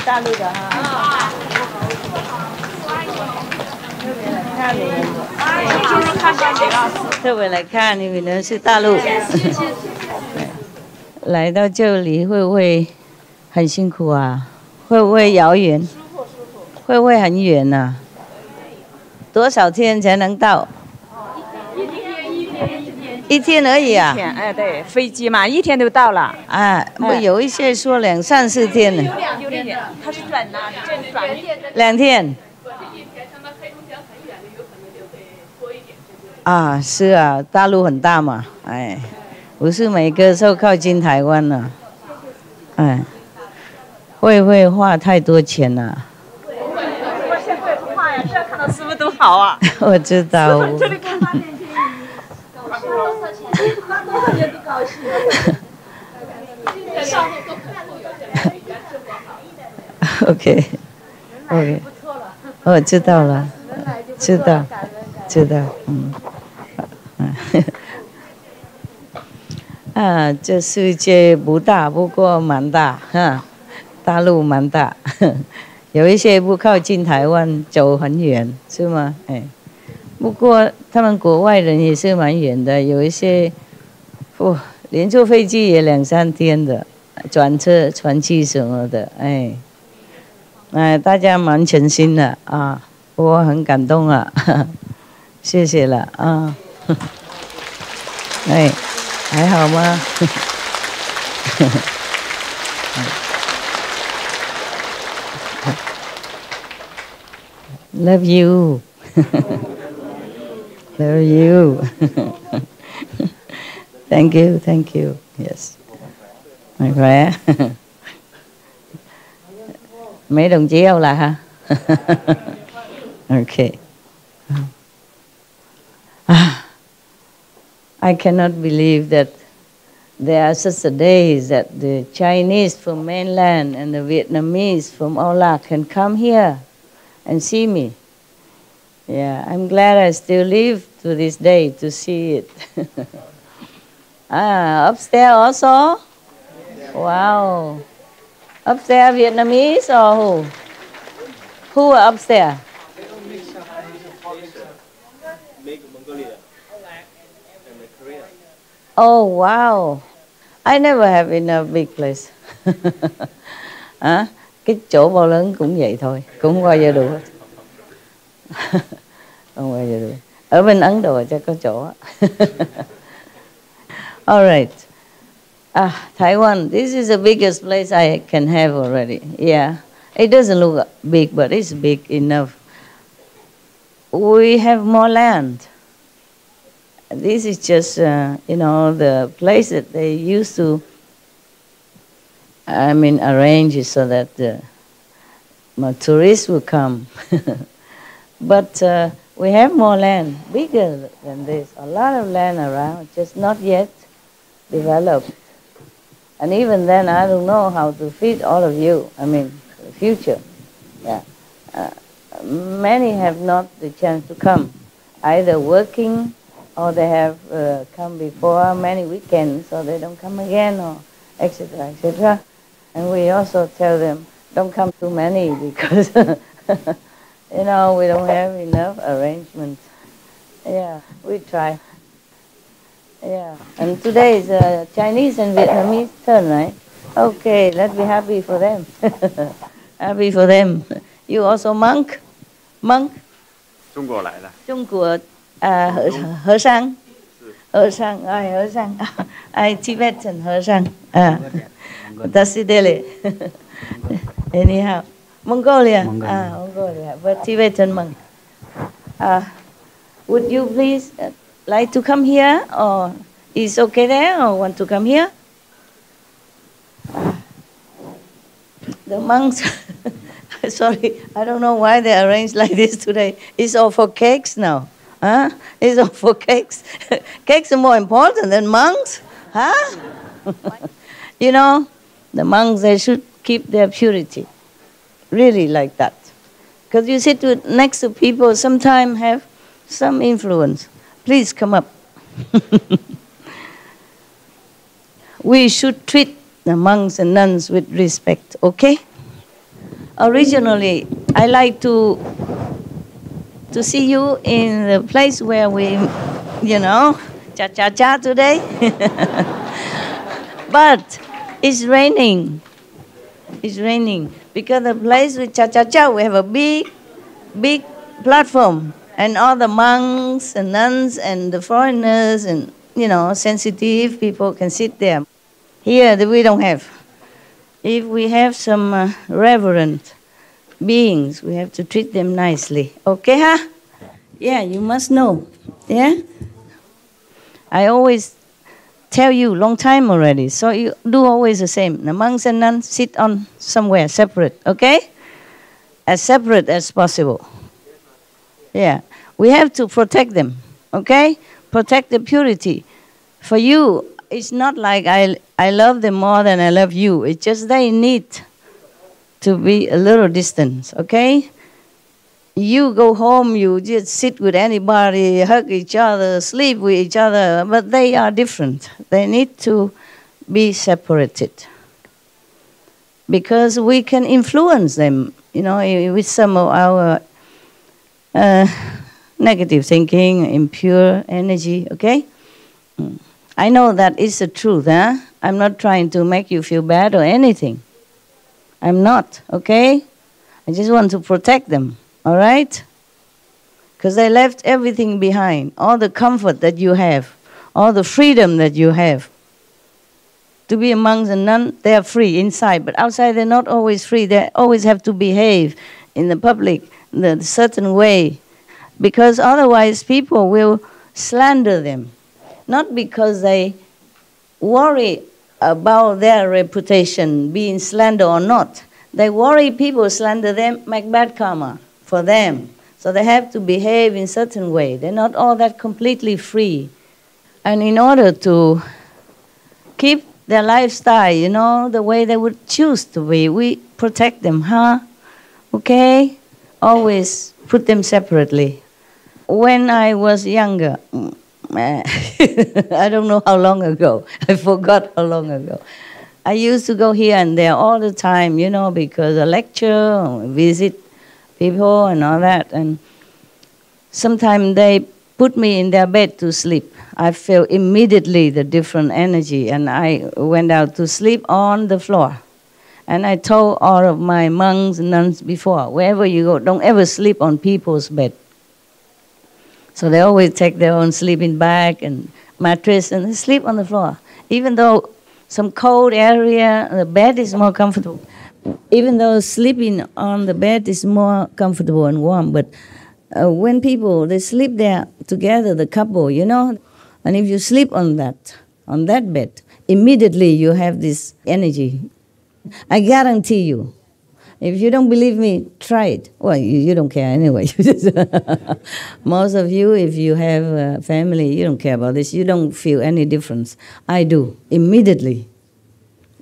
大陆的哈。特别来看你们是大陆。来到这里会不会很辛苦啊？会不会遥远？会不会很远啊？多少天才能到？一天而已啊！一天，哎，对，飞机嘛，一天就到了。啊，不有一些说2、3、4天呢。有2天，他是转呐，转2天。啊，是啊，大陆很大嘛，哎，不是每个都靠近台湾呢，哎，会不会花太多钱了？我先会不怕呀，这看到师傅都好啊。我知道。这里看8点钱，花多少钱？花多少钱都高兴。上后都很富有。OK，我知道了，知道，嗯。啊，这世界不大，不过蛮大哈，大陆蛮大，有一些不靠近台湾，走很远，是吗？哎，不过他们国外人也是蛮远的，有一些，连坐飞机也2、3天的，转车、船去什么的，哎，大家蛮诚心的啊，我很感动啊，谢谢了啊。哎，还好吗？Love you. Love you. Thank you. Yes. Mạnh khỏe. Mấy đồng chí đâu là hả? Okay. I cannot believe that there are such a days that the Chinese from mainland and the Vietnamese from Ola can come here and see me. Yeah, I'm glad I still live to this day to see it. Upstairs also? Wow. Upstairs Vietnamese or who? Who are upstairs? Oh, wow. I never have enough big place. Cái chỗ bao lớn cũng vậy thôi, cũng không bao giờ đủ. Không bao giờ đủ. Ở bên Ấn Độ chắc có chỗ. All right. Taiwan, this is the biggest place I can have already. Yeah. It doesn't look big, but it's big enough. We have more land. This is just, the place that they used to, arrange it so that the tourists will come. But we have more land, bigger than this. A lot of land around, just not yet developed. And even then, I don't know how to feed all of you. The future. Yeah. Many have not the chance to come, either working or they have come before many weekends, so they don't come again, or etc., etc. And we also tell them, don't come too many, because, we don't have enough arrangement. Yeah, we try. Yeah, and today is Chinese and Vietnamese turn, right? Okay, let's be happy for them. Happy for them. You also monk? Monk? 中国来的。中国和尚。和尚，和尚，Tibetan 和尚Dasidele. Anyhow, Mongolia. Mongolia, but Tibetan monk. Would you please like to come here, or is okay there, or want to come here? The monks. Sorry, I don't know why they arranged like this today. It's all for cakes now. Huh? It's all for cakes. Cakes are more important than monks. Huh? The monks, they should keep their purity. Really like that. Because you sit next to people, sometimes have some influence. Please come up. We should treat the monks and nuns with respect, okay? Originally, I like to see you in the place where we, cha-cha-cha today. But it's raining. It's raining. Because the place with cha-cha-cha, we have a big platform. And all the monks and nuns and the foreigners and, sensitive people can sit there. Here, we don't have. If we have some reverent beings, we have to treat them nicely. Okay, huh? Yeah, you must know. Yeah? I always tell you long time already, so you do always the same. The monks and nuns sit on somewhere separate, okay? As separate as possible. Yeah, we have to protect them, okay? Protect the purity. For you, it's not like I love them more than I love you. It's just they need to be a little distance, okay? You go home, you just sit with anybody, hug each other, sleep with each other, but they are different. They need to be separated. Because we can influence them, with some of our negative thinking, impure energy, okay? I know that is the truth, huh? I'm not trying to make you feel bad or anything. I'm not, okay? I just want to protect them, all right? Because they left everything behind, all the comfort that you have, all the freedom that you have. To be a monk and nun, they are free inside, but outside they're not always free. They always have to behave in the public in a certain way, because otherwise people will slander them. Not because they worry about their reputation being slandered or not. They worry people slander them, make bad karma for them. So they have to behave in certain way. They're not all that completely free. And in order to keep their lifestyle, the way they would choose to be, we protect them, huh? Okay? Always put them separately. When I was younger, I don't know how long ago. I forgot how long ago. I used to go here and there all the time, because I lecture, visit people and all that. And sometimes they put me in their bed to sleep. I feel immediately the different energy, and I went out to sleep on the floor. And I told all of my monks and nuns before, wherever you go, don't ever sleep on people's bed. So they always take their own sleeping bag and mattress and they sleep on the floor. Even though some cold area, the bed is more comfortable. Even though sleeping on the bed is more comfortable and warm, but when people, they sleep there together, the couple, and if you sleep on that bed, immediately you have this energy. I guarantee you. If you don't believe me, try it. Well, you don't care anyway. Most of you, if you have a family, you don't care about this. You don't feel any difference. I do, immediately.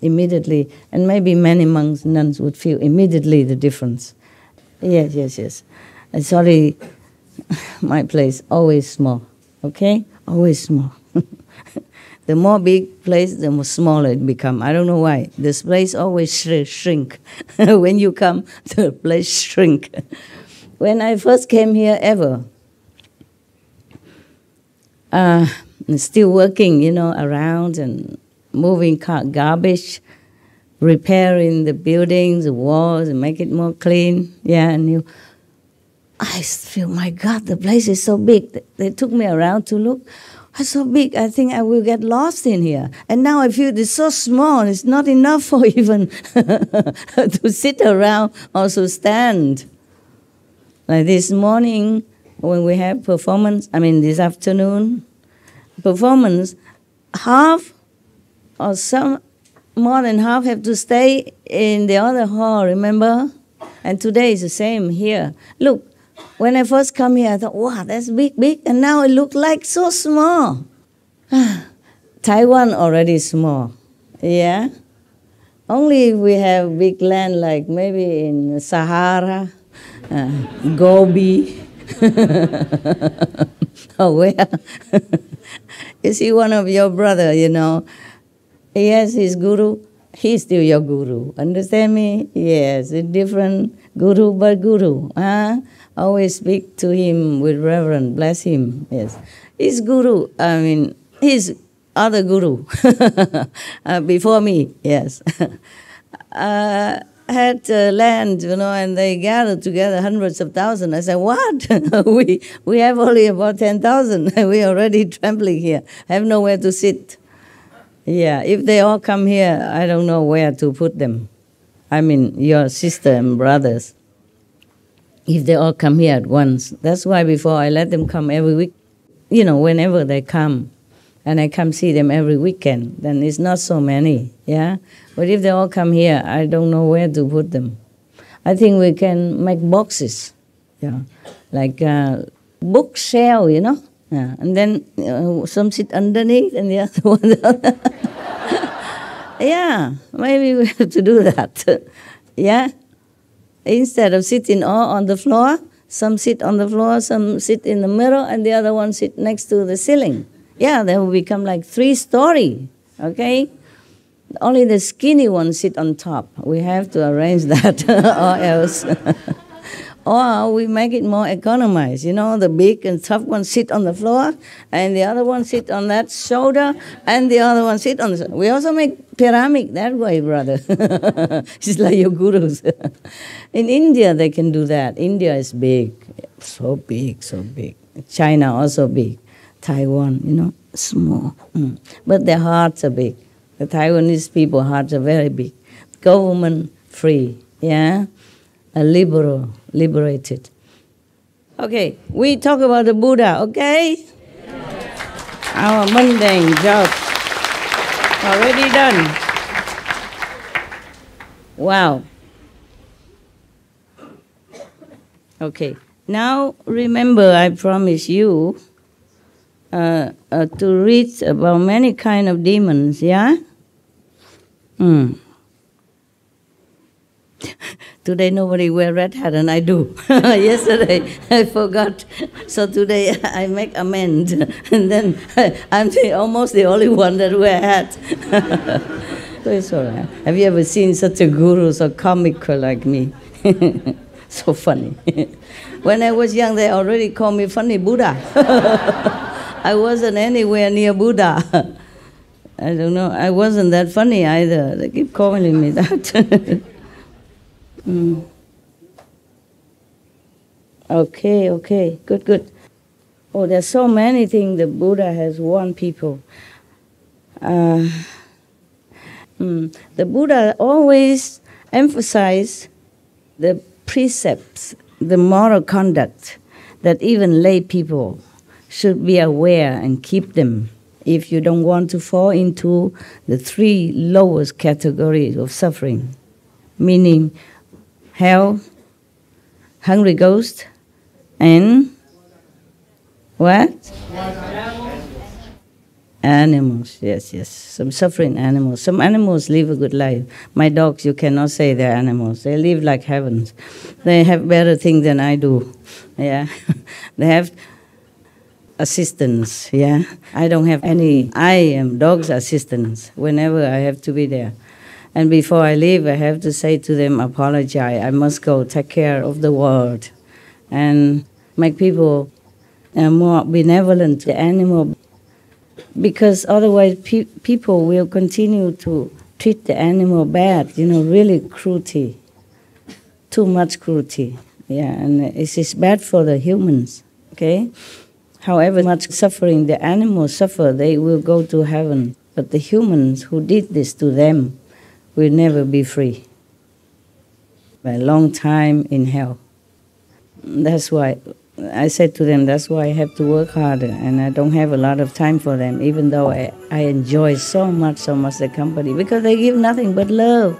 Immediately. And maybe many monks, nuns would feel immediately the difference. Yes. Sorry, my place, always small. Okay? Always small. The more big place, the more smaller it becomes. I don't know why. This place always shrink. When you come, the place shrink. When I first came here ever, still working, around and moving garbage, repairing the buildings, the walls, and make it more clean. Yeah, and I feel, my God, the place is so big. They took me around to look. It's so big, I think I will get lost in here. And now I feel it's so small, it's not enough for even to sit around or to stand. Like this morning, when we have this afternoon, performance, half or some more than half have to stay in the other hall, remember? And today is the same here. Look. When I first come here, I thought, wow, that's big, and now it looks like so small. Taiwan already small, yeah? Only if we have big land like maybe in Sahara, Gobi, or where? You see one of your brother, he has his guru, he's still your guru. Understand me? Yes, a different guru, but guru. Always speak to him with reverence. Bless him. Yes, he's guru. I mean, he's other guru before me. Yes, had land, and they gathered together hundreds of thousands. I said, "What? we have only about 10,000. We already trembling here. Have nowhere to sit." Yeah, if they all come here, I don't know where to put them. I mean, your sister and brothers. If they all come here at once. That's why before I let them come every week, whenever they come, and I come see them every weekend, then it's not so many, yeah? But if they all come here, I don't know where to put them. I think we can make boxes, yeah, like bookshelf, Yeah. And then some sit underneath and the other one. Yeah, maybe we have to do that. Yeah? Instead of sitting all on the floor, some sit on the floor, some sit in the middle, and the other one sit next to the ceiling. Yeah, they will become like 3-story, okay? Only the skinny ones sit on top. We have to arrange that or else. Or we make it more economized. The big and tough one sit on the floor, and the other one sit on that shoulder, and the other one sit on the... We also make pyramid that way, brother. It's like your gurus. In India, they can do that. India is big, so big, so big. China also big. Taiwan, small. But their hearts are big. The Taiwanese people hearts are very big. Government free, yeah? Liberated. Okay, we talk about the Buddha, okay? Our mundane job already done. Wow. Okay, now remember I promised you to read about many kind of demons, yeah? Today nobody wear red hat and I do. Yesterday I forgot. So today I make amends. And then I'm almost the only one that wear hat. So it's all right. Have you ever seen such a guru so comical like me? So funny. When I was young, they already called me funny Buddha. I wasn't anywhere near Buddha. I don't know. I wasn't that funny either. They keep calling me that. Okay. Good. Oh, there's so many things the Buddha has warned people. The Buddha always emphasized the precepts, the moral conduct that even lay people should be aware and keep them if you don't want to fall into the 3 lowest categories of suffering, meaning hell, hungry ghost, and what? Animals, yes. Some suffering animals. Some animals live a good life. My dogs, you cannot say they're animals. They live like heavens. They have better things than I do. Yeah, they have assistants. Yeah, I don't have any. I am dog's assistants whenever I have to be there. And before I leave, I have to say to them, apologize. I must go take care of the world and make people more benevolent to the animal. Because otherwise people will continue to treat the animal bad, really cruelty, too much cruelty. Yeah, and it's bad for the humans, okay? However much suffering the animals suffer, they will go to heaven. But the humans who did this to them will never be free. A long time in hell. That's why I said to them, that's why I have to work harder, and I don't have a lot of time for them, even though I enjoy so much the company, because they give nothing but love.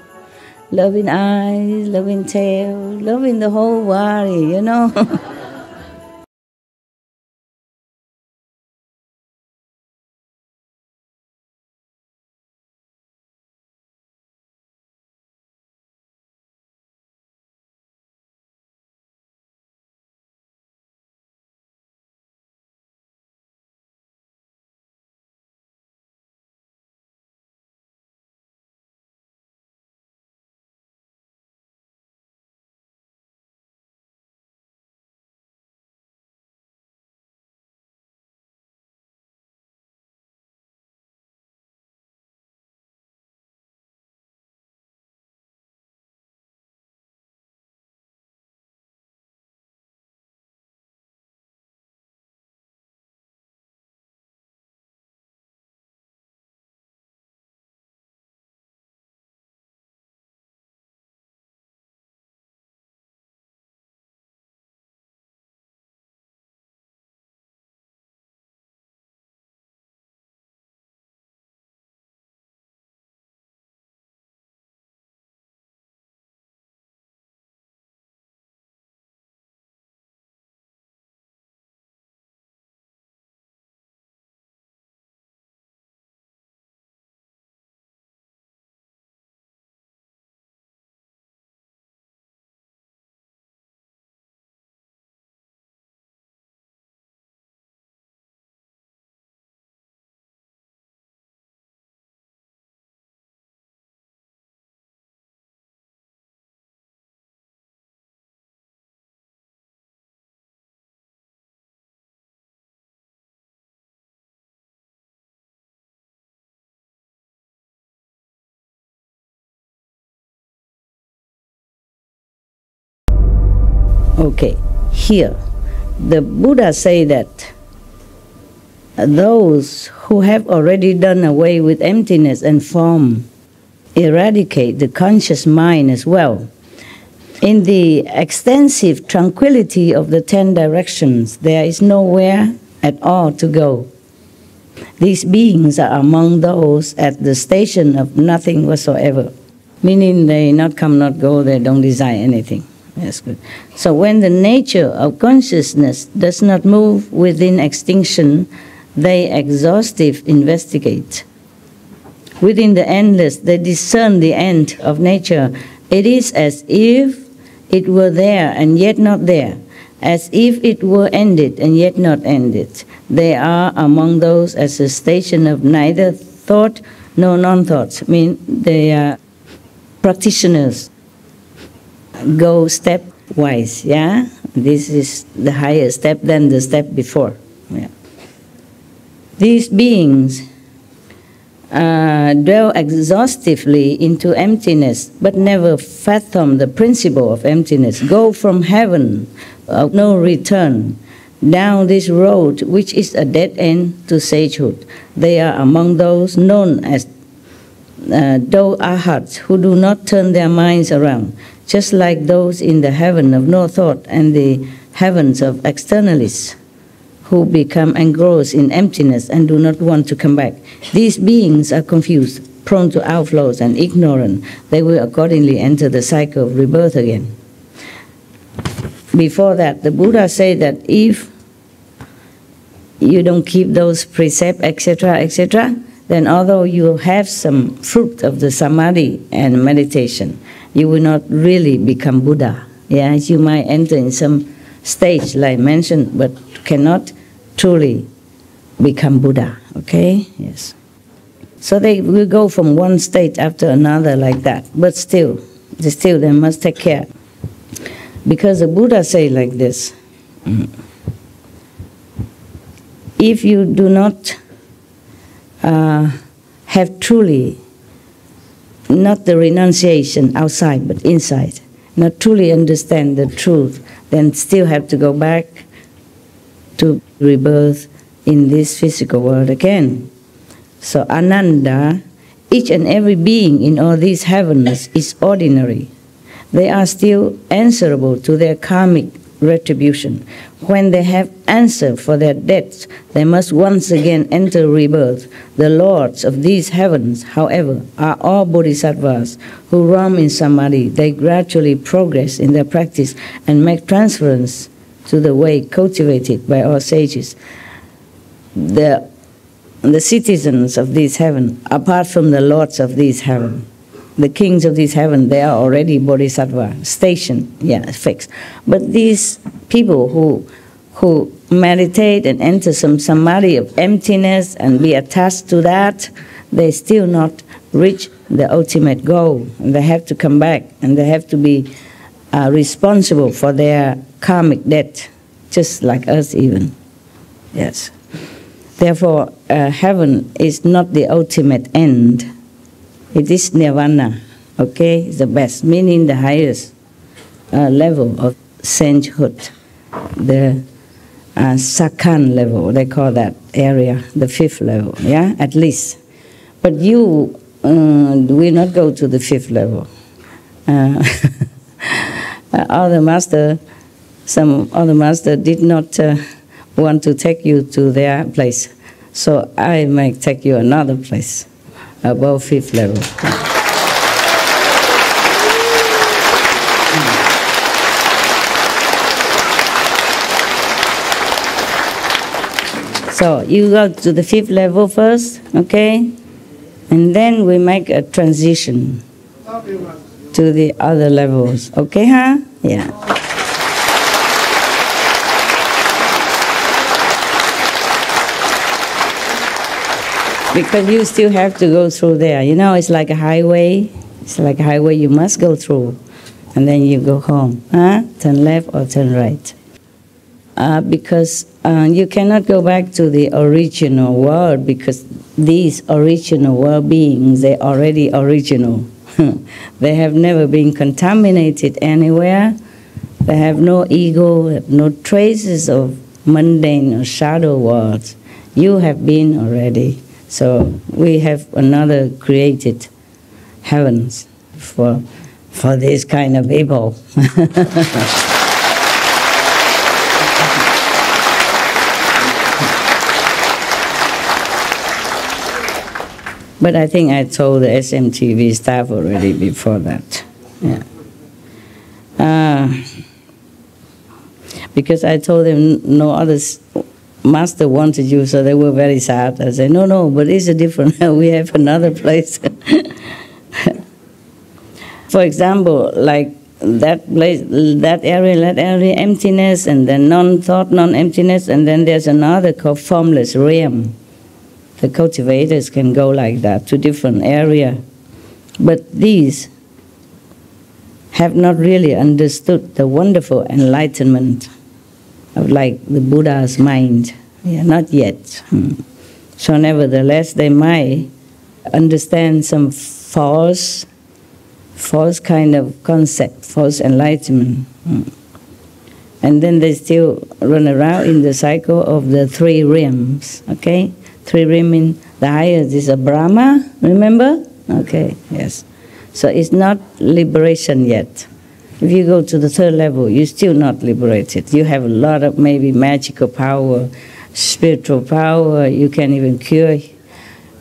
Love in eyes, love in tail, love in the whole body, Okay, here, the Buddha say that those who have already done away with emptiness and form eradicate the conscious mind as well. In the extensive tranquility of the 10 directions, there is nowhere at all to go. These beings are among those at the station of nothing whatsoever, meaning they not come, not go, they don't desire anything. That's good. So when the nature of consciousness does not move within extinction, they exhaustive investigate. Within the endless, they discern the end of nature. It is as if it were there and yet not there, as if it were ended and yet not ended. They are among those at the station of neither thought nor non-thought. I mean, they are practitioners. Go stepwise, yeah? This is the higher step than the step before. Yeah. These beings dwell exhaustively into emptiness, but never fathom the principle of emptiness. Go from heaven of no return down this road, which is a dead end to sagehood. They are among those known as Do Arhats, who do not turn their minds around, just like those in the heaven of no thought and the heavens of externalists, who become engrossed in emptiness and do not want to come back. These beings are confused, prone to outflows and ignorant. They will accordingly enter the cycle of rebirth again. Before that, the Buddha said that if you don't keep those precepts, etc., etc., then although you have some fruit of the samadhi and meditation, you will not really become Buddha. Yeah, you might enter in some stage, like mentioned, but cannot truly become Buddha. Okay? Yes. So they will go from one state after another like that, but still they must take care. Because the Buddha say like this, if you do not have truly, not the renunciation outside, but inside, not truly understand the truth, then still have to go back to rebirth in this physical world again. So Ananda, each and every being in all these heavens is ordinary. They are still answerable to their karmic retribution. When they have answered for their debts, they must once again enter rebirth. The lords of these heavens, however, are all bodhisattvas who roam in samadhi. They gradually progress in their practice and make transference to the way cultivated by all sages. The citizens of this heaven, apart from the lords of this heaven, the kings of this heaven, they are already bodhisattva, stationed, yeah, fixed. But these people who meditate and enter some samadhi of emptiness and be attached to that, they still not reach the ultimate goal. And they have to come back and they have to be responsible for their karmic debt, just like us even. Yes. Therefore, heaven is not the ultimate end. It is nirvana, okay? It's the best, meaning the highest level of sainthood, the Sakhan level, they call that area, the 5th level, yeah, at least. But you will not go to the 5th level. Some other master did not want to take you to their place, so I might take you another place above 5th level. So you go to the 5th level first, okay? And then we make a transition to the other levels, okay, huh? Yeah. Because you still have to go through there. You know, it's like a highway. It's like a highway you must go through. And then you go home. Huh? Turn left or turn right. Because you cannot go back to the original world, because these original world beings, they're already original. They have never been contaminated anywhere. They have no ego, have no traces of mundane or shadow worlds. You have been already. So we have another created heavens for this kind of people. But I think I told the SMTV staff already before that. Yeah. Because I told them no other master wanted you, so they were very sad. I said, no, but it's a different, we have another place. For example, like that place, that area, emptiness, and then non-thought, non-emptiness, and then there's another called formless realm. The cultivators can go like that to different area. But these have not really understood the wonderful enlightenment of like the Buddha's mind. Yeah, not yet. So nevertheless, they might understand some false kind of concept, false enlightenment. And then they still run around in the cycle of the three realms, okay? Three realms, the highest is a Brahma, remember? Okay, yes. So it's not liberation yet. If you go to the third level, you're still not liberated. You have a lot of maybe magical power, spiritual power. You can even cure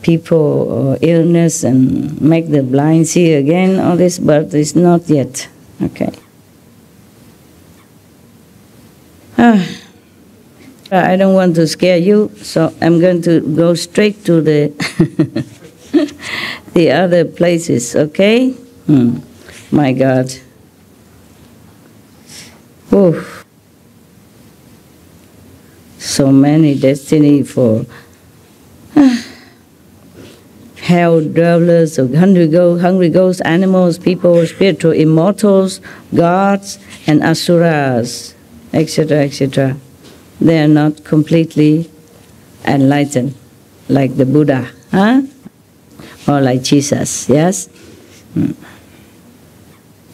people or illness and make the blind see again, all this, but it's not yet. Okay. I don't want to scare you, so I'm going to go straight to the the other places, okay? My God. Oof. So many destiny for hell dwellers, or hungry ghosts, animals, people, spiritual immortals, gods, and asuras, etc., etc. They are not completely enlightened, like the Buddha, or like Jesus, yes?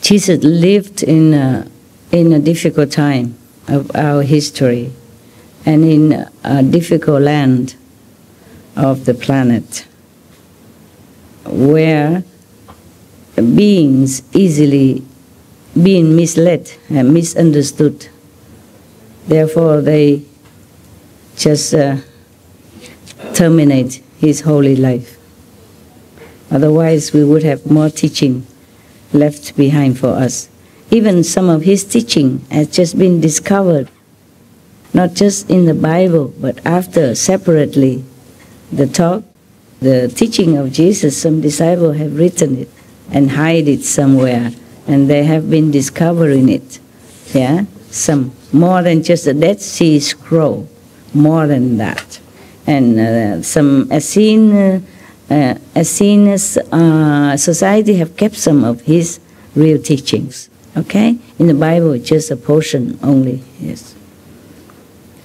Jesus lived in a difficult time of our history and in a difficult land of the planet where beings easily being misled and misunderstood. Therefore, they just terminate his holy life. Otherwise, we would have more teaching left behind for us. Even some of his teaching has just been discovered, not just in the Bible, but after, separately, the talk, the teaching of Jesus, some disciples have written it and hide it somewhere, and they have been discovering it, yeah? Some, more than just a Dead Sea Scroll, more than that. And some Essene society have kept some of his real teachings, okay? In the Bible, just a portion only, yes.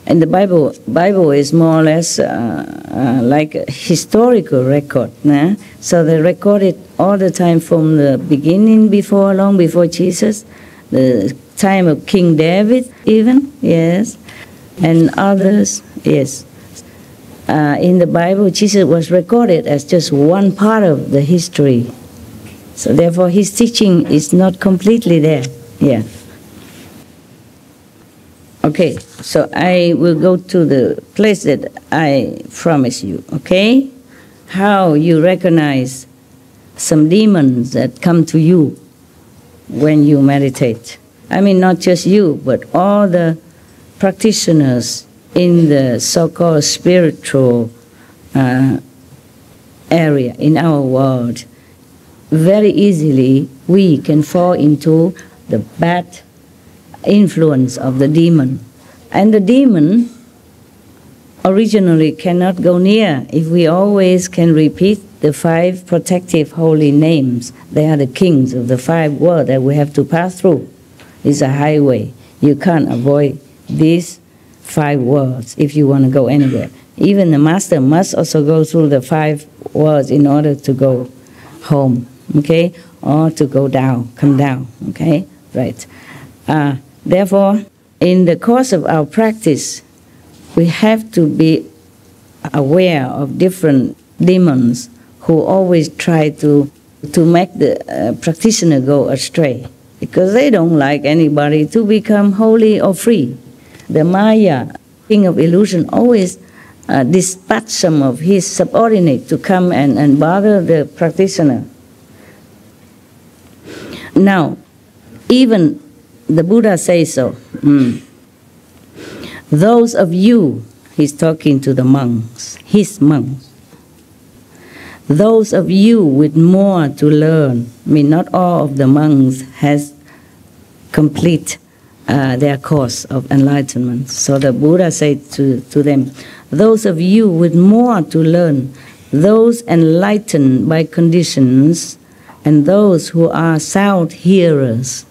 And the Bible is more or less like a historical record, nah? So they record it all the time from the beginning, long before Jesus, the time of King David even, yes, and others, yes. In the Bible, Jesus was recorded as just one part of the history. So therefore, his teaching is not completely there, yeah. Okay, so I will go to the place that I promise you, okay? How you recognize some demons that come to you when you meditate. I mean, not just you, but all the practitioners in the so-called spiritual area in our world. Very easily, we can fall into the bad influence of the demon. And the demon originally cannot go near if we always can repeat the 5 protective holy names. They are the kings of the 5 worlds that we have to pass through. It's a highway. You can't avoid these 5 worlds if you want to go anywhere. Even the master must also go through the 5 worlds in order to go home, okay? Or to go down, come down, okay? Right. Therefore, in the course of our practice, we have to be aware of different demons who always try to make the practitioner go astray, because they don't like anybody to become holy or free. The Maya, king of illusion, always dispatch some of his subordinates to come and bother the practitioner. Now, even the Buddha says so. Those of you, he's talking to the monks, his monks, those of you with more to learn, I mean, not all of the monks has complete their course of enlightenment. So the Buddha said to them, those of you with more to learn, those enlightened by conditions, and those who are sound hearers.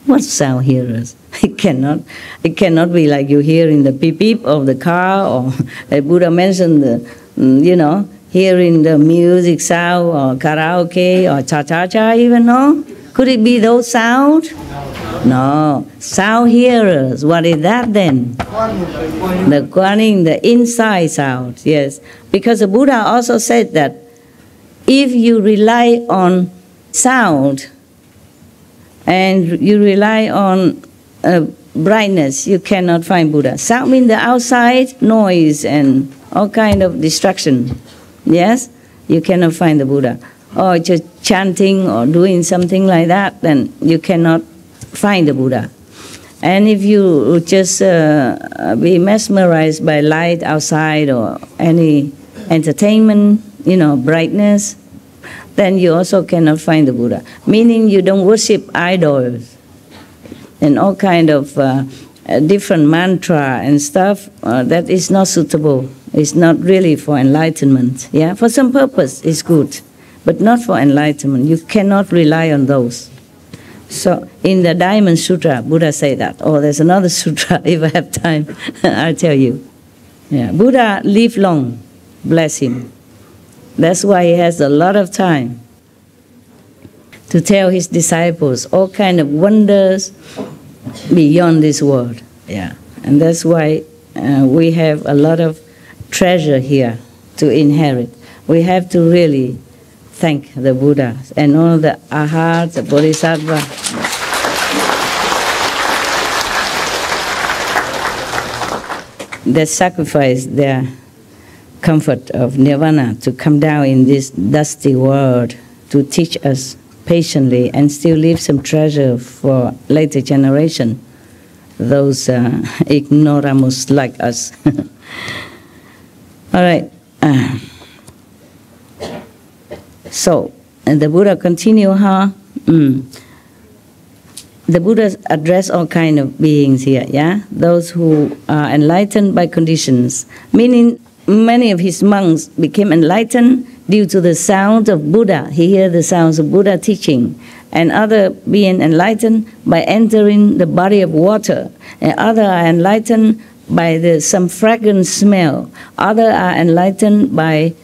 What sound hearers? It cannot be like you hear in the beep beep of the car, or the Buddha mentioned the, hearing the music sound, or karaoke, or cha-cha-cha even, no? Could it be those sound? No. Sound hearers. What is that then? The guaning, the inside sound, yes. Because the Buddha also said that if you rely on sound and you rely on brightness, you cannot find Buddha. Sound means the outside noise and all kind of distraction. Yes? You cannot find the Buddha. Or just chanting or doing something like that, then you cannot find the Buddha. And if you just be mesmerized by light outside or any entertainment, brightness, then you also cannot find the Buddha. Meaning you don't worship idols and all kind of different mantra and stuff. That is not suitable. It's not really for enlightenment. Yeah, for some purpose it's good, but not for enlightenment. You cannot rely on those. So in the Diamond Sutra, Buddha say that. Oh, there's another sutra. If I have time, I'll tell you. Yeah, Buddha lived long, bless him. That's why he has a lot of time to tell his disciples all kind of wonders beyond this world. Yeah, and that's why we have a lot of treasure here to inherit. We have to really thank the Buddha and all the Arhats, the Bodhisattva. That sacrifice their comfort of nirvana to come down in this dusty world to teach us patiently and still leave some treasure for later generation, those ignoramus like us. All right. So, and the Buddha continue, the Buddha address all kind of beings here, yeah? Those who are enlightened by conditions, meaning many of his monks became enlightened due to the sound of Buddha. He heard the sounds of Buddha teaching. And other being enlightened by entering the body of water. And other are enlightened by some fragrant smell. Other are enlightened by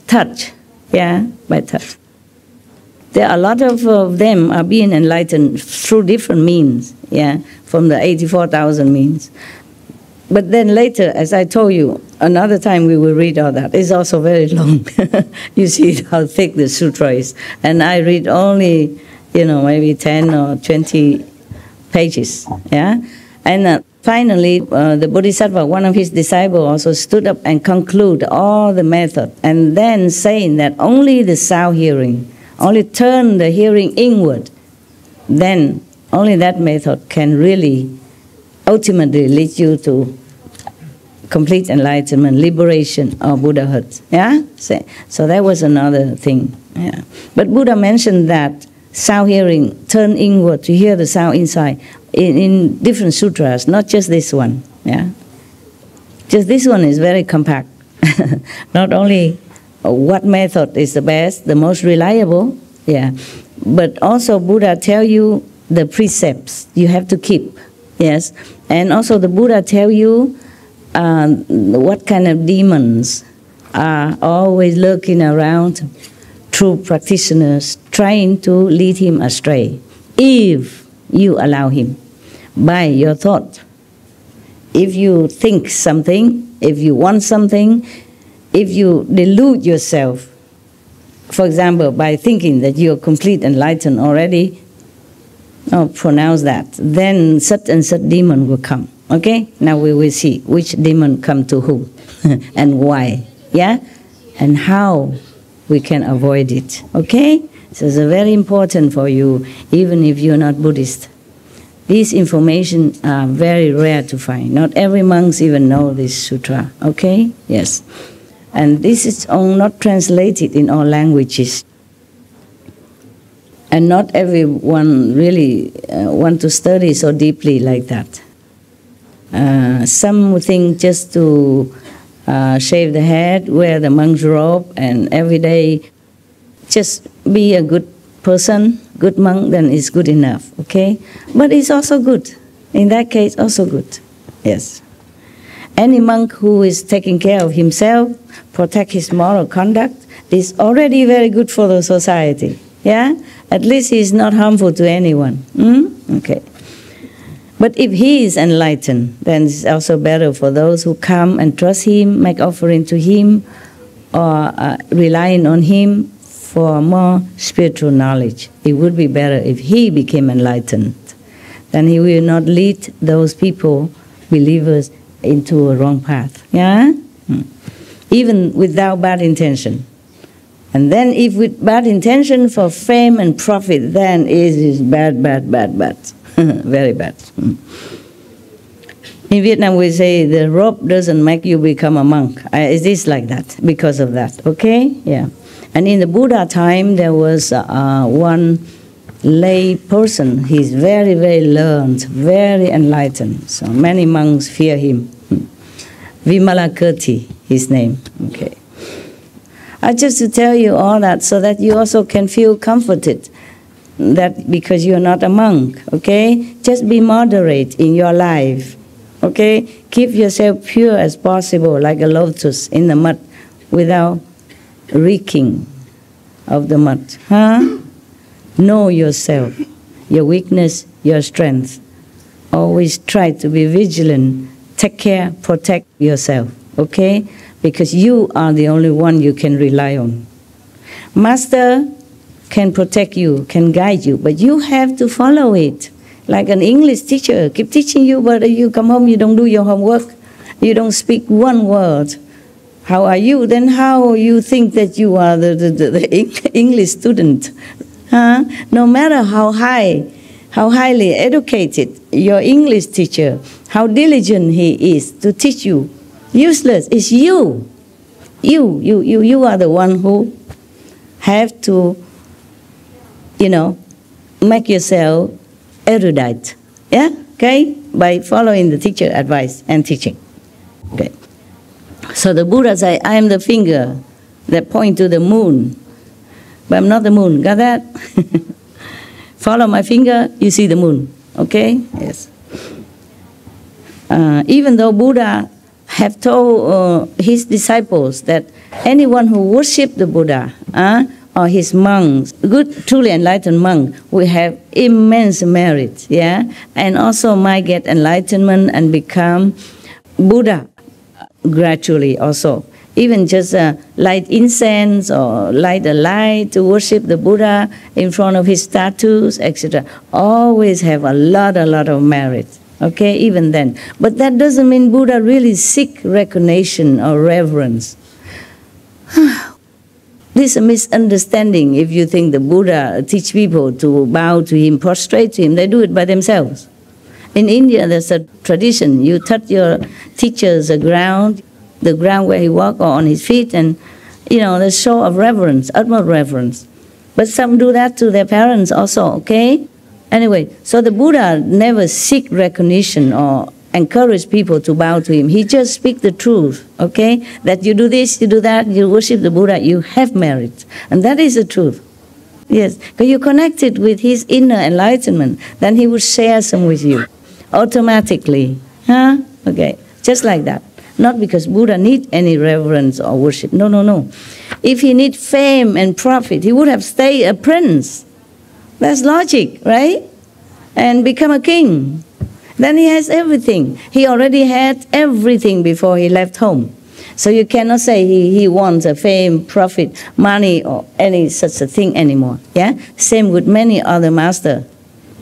touch. Yeah, by touch. There are a lot of them are being enlightened through different means, yeah, from the 84,000 means. But then later, as I told you, another time we will read all that. It's also very long. You see how thick the sutra is. And I read only, maybe 10 or 20 pages, yeah? And finally, the Bodhisattva, one of his disciples, also stood up and concluded all the method, and then saying that only the sound hearing, only turn the hearing inward, then only that method can really ultimately lead you to complete enlightenment, liberation, or Buddhahood. Yeah? So that was another thing. Yeah. But Buddha mentioned that sound hearing, turn inward to hear the sound inside, in different sutras, not just this one. Yeah? Just this one is very compact. Not only what method is the best, the most reliable, yeah, but also Buddha tell you the precepts you have to keep. Yes, and also the Buddha tell you what kind of demons are always lurking around true practitioners, trying to lead him astray, if you allow him. by your thought. If you think something, if you want something, if you delude yourself, for example, by thinking that you're complete enlightened already, pronounce that, then such and such demon will come. Okay? Now we will see which demon come to whom and why. Yeah? And how we can avoid it. Okay? So it's very important for you, even if you're not Buddhist. These information are very rare to find. Not every monk even know this sutra. Okay? Yes. And this is all not translated in all languages. And not everyone really want to study so deeply like that. Some think just to shave the head, wear the monk's robe, and every day just be a good person, good monk, then it's good enough, okay? But it's also good. In that case, also good. Yes. Any monk who is taking care of himself, protect his moral conduct, is already very good for the society. Yeah? At least he is not harmful to anyone. Okay. But if he is enlightened, then it's also better for those who come and trust him, make offering to him, or relying on him for more spiritual knowledge. It would be better if he became enlightened. Then he will not lead those people, believers, into a wrong path. Yeah? Even without bad intention. And then if with bad intention for fame and profit, then it is bad, bad, bad, bad. Very bad. In Vietnam we say the robe doesn't make you become a monk. It is like that, because of that. Okay? Yeah. And in the Buddha time there was one lay person. He's very, very learned, very enlightened. So many monks fear him. Vimalakirti, his name. Okay. Just to tell you all that so that you also can feel comforted that because you're not a monk, okay? Just be moderate in your life, okay? Keep yourself pure as possible, like a lotus in the mud, without reeking of the mud. Huh? Know yourself, your weakness, your strength. Always try to be vigilant. Take care, protect yourself, okay? Because you are the only one you can rely on. Master can protect you, can guide you, but you have to follow it. Like an English teacher, keep teaching you, but you come home, you don't do your homework, you don't speak one word. How are you? Then how you think that you are the English student? Huh? No matter how highly educated your English teacher, how diligent he is to teach you, useless. It's you. You are the one who have to, make yourself erudite. Yeah? Okay? By following the teacher advice and teaching. Okay. So the Buddha said, I am the finger that point to the moon. But I'm not the moon. Got that? Follow my finger, you see the moon. Okay? Yes. Even though Buddha have told his disciples that anyone who worship the Buddha or his monks, good, truly enlightened monk, will have immense merit, yeah, and also might get enlightenment and become Buddha gradually also. Even just light incense or light a light to worship the Buddha in front of his statues, etc. Always have a lot of merit. Okay, even then. But that doesn't mean Buddha really seek recognition or reverence. This is a misunderstanding if you think the Buddha teach people to bow to him, prostrate to him. They do it by themselves. In India, there's a tradition. You touch your teacher's ground, the ground where he walks, or on his feet, and, the show of reverence, utmost reverence. But some do that to their parents also, okay? Anyway, so the Buddha never seek recognition or encourage people to bow to him. He just speaks the truth, okay? That you do this, you do that, you worship the Buddha, you have merit. And that is the truth. Yes, because you're connected with his inner enlightenment, then he will share some with you automatically. Huh? Okay, just like that. Not because Buddha need any reverence or worship. No. If he need fame and profit, he would have stayed a prince. That's logic, right? And become a king. then he has everything. He already had everything before he left home. So you cannot say he wants a fame, profit, money, or any such a thing anymore. Yeah. Same with many other masters.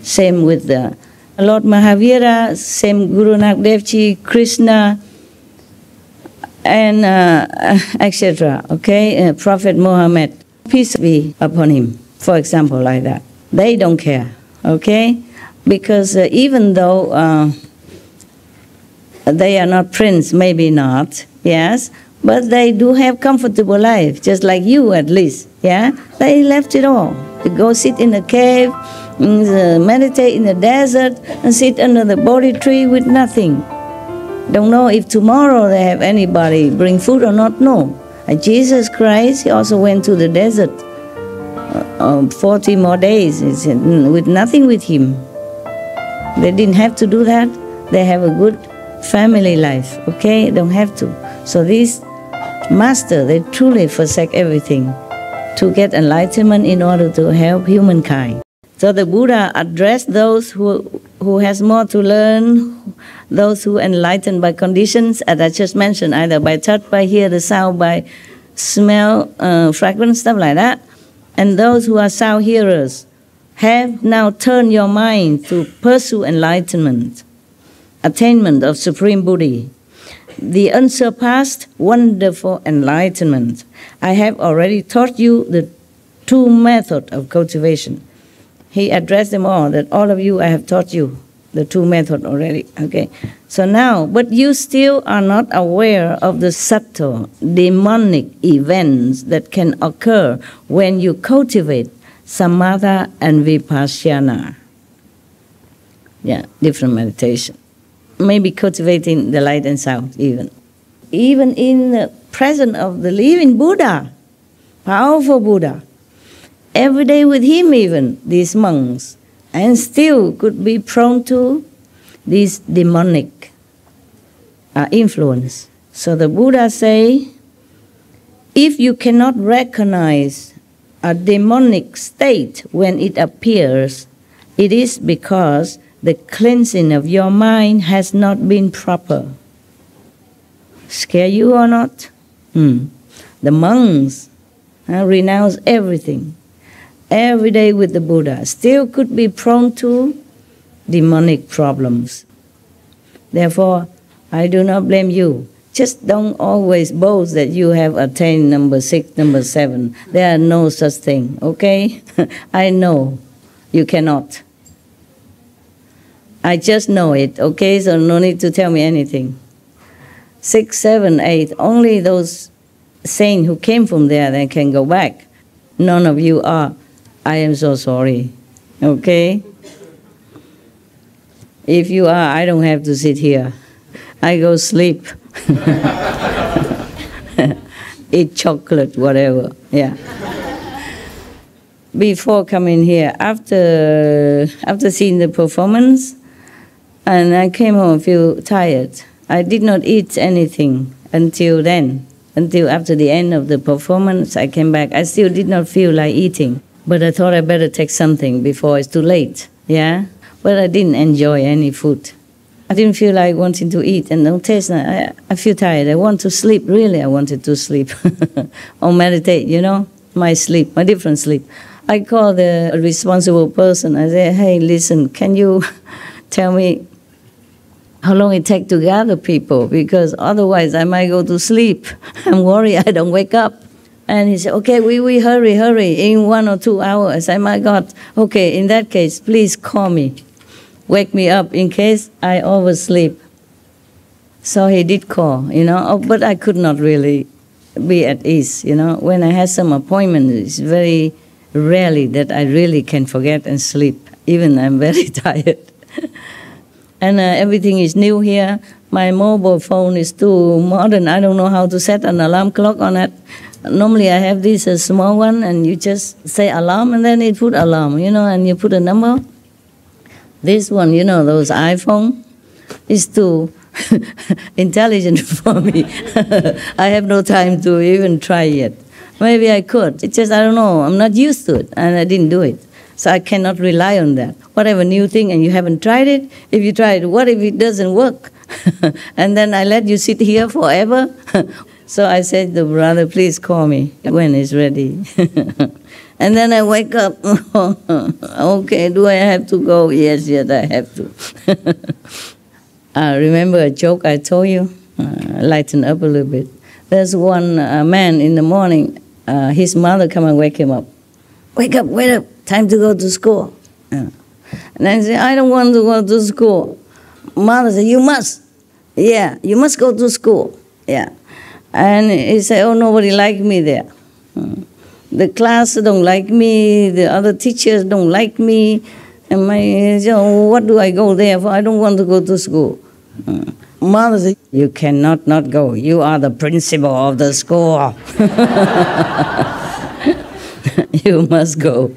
Same with the Lord Mahavira. Same Guru Nanak Dev Ji, Krishna, and etc. Okay, Prophet Muhammad, peace be upon him. For example, like that. They don't care. Okay, because even though they are not prince, maybe not. Yes, but they do have comfortable life, just like you at least. Yeah, they left it all to go sit in a cave, meditate in the desert, and sit under the Bodhi tree with nothing. Don't know if tomorrow they have anybody bring food or not. No. And Jesus Christ, he also went to the desert 40 more days with nothing with him. They didn't have to do that. They have a good family life. Okay, don't have to. So these masters, they truly forsake everything to get enlightenment in order to help humankind. So the Buddha addressed those who has more to learn, those who enlightened by conditions, as I just mentioned, either by touch, by hear the sound, by smell, fragrance, stuff like that. And those who are sound hearers have now turned your mind to pursue enlightenment, attainment of supreme Buddhi, the unsurpassed, wonderful enlightenment. I have already taught you the two methods of cultivation. He addressed them all, that all of you, I have taught you the two methods already. Okay. So now, but you still are not aware of the subtle, demonic events that can occur when you cultivate samatha and vipassana. Yeah, different meditation. Maybe cultivating the light and sound even. Even in the presence of the living Buddha, powerful Buddha, every day with him even, these monks, and still could be prone to this demonic influence. So the Buddha say, if you cannot recognize a demonic state when it appears, it is because the cleansing of your mind has not been proper. Scare you or not? The monks renounce everything. Every day with the Buddha, still could be prone to demonic problems. Therefore, I do not blame you. Just don't always boast that you have attained number 6, number 7. There are no such thing, okay? I know you cannot. I just know it, okay? So no need to tell me anything. 6, 7, 8, only those saints who came from there, they can go back. None of you are. I am so sorry, okay? If you are, I don't have to sit here. I go sleep. Eat chocolate, whatever, yeah. Before coming here, after seeing the performance, and I came home, feel tired. I did not eat anything until then. Until after the end of the performance, I came back. I still did not feel like eating. But I thought I better take something before it's too late, yeah? But I didn't enjoy any food. I didn't feel like wanting to eat and don't taste. I feel tired. I want to sleep, really. I wanted to sleep or meditate, you know, my sleep, my different sleep. I call the responsible person. I say, hey, listen, can you tell me how long it takes to gather people? Because otherwise I might go to sleep. I'm worried I don't wake up. And he said, okay, we hurry, in 1 or 2 hours. I said, my God, okay, in that case, please call me. Wake me up in case I oversleep. So he did call, you know, but I could not really be at ease, you know. When I had some appointment, it's very rarely that I really can forget and sleep. Even I'm very tired. And everything is new here. My mobile phone is too modern. I don't know how to set an alarm clock on it. Normally I have this small one, and you just say alarm, and then it put alarm, you know, and you put a number. This one, you know, those iPhone, is too intelligent for me. I have no time to even try yet. Maybe I could. It's just, I don't know, I'm not used to it, and I didn't do it. So I cannot rely on that. Whatever new thing and you haven't tried it, if you try it, what if it doesn't work? And then I let you sit here forever? So I said to the brother, please call me when it's ready. And then I wake up, okay, do I have to go? Yes, I have to. Remember a joke I told you? Lighten up a little bit. There's one man in the morning, his mother come and wake him up. Wake up, time to go to school. And I say, I don't want to go to school. Mother said, you must. Yeah, you must go to school. Yeah. And he said, oh, nobody like me there. The class don't like me, the other teachers don't like me. And what do I go there for? I don't want to go to school. Mother said, you cannot not go. You are the principal of the school. You must go.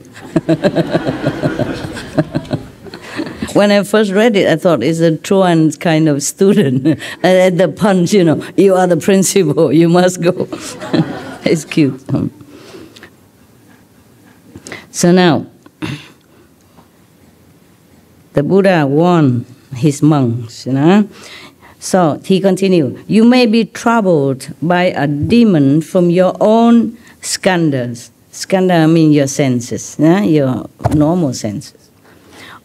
When I first read it, I thought it's a truant kind of student. At the punch, you are the principal, you must go. It's cute. So now, the Buddha warned his monks, So he continued, you may be troubled by a demon from your own skandhas. Skandha means your senses, your normal senses.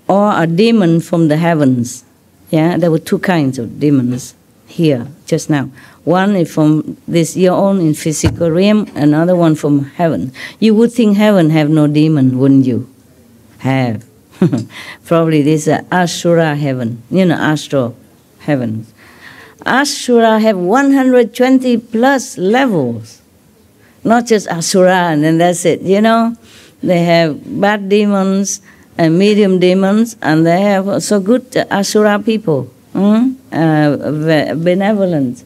Or a demon from the heavens. Yeah, there were two kinds of demons here just now. One is from your own in physical realm, another one from heaven. You would think heaven have no demon, wouldn't you? Have. Probably this is Asura heaven, astral heaven. Asura have 120 plus levels. Not just Asura and then that's it, They have bad demons and medium demons, and they have also good Asura people, benevolent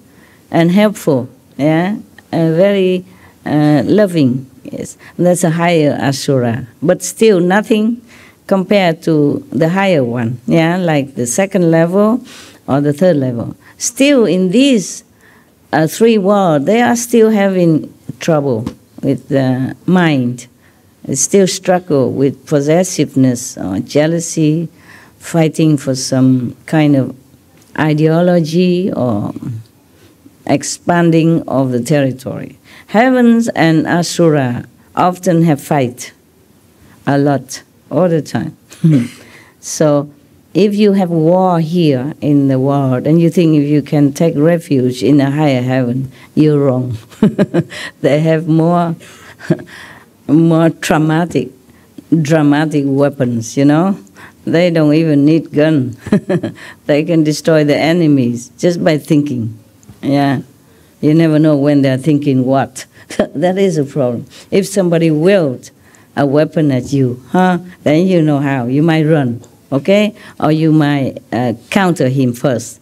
and helpful, very loving. Yes, that's a higher Asura, but still nothing compared to the higher one, like the second level or the third level. Still in these three worlds, they are still having trouble with the mind. They still struggle with possessiveness or jealousy, fighting for some kind of ideology or expanding of the territory. Heavens and Asura often have fight a lot, all the time. So if you have war here in the world and you think if you can take refuge in a higher heaven, you're wrong. They have more dramatic weapons, They don't even need gun. They can destroy the enemies just by thinking. Yeah. You never know when they're thinking what. That is a problem. If somebody wields a weapon at you, then you know how. You might run, okay? Or you might counter him first.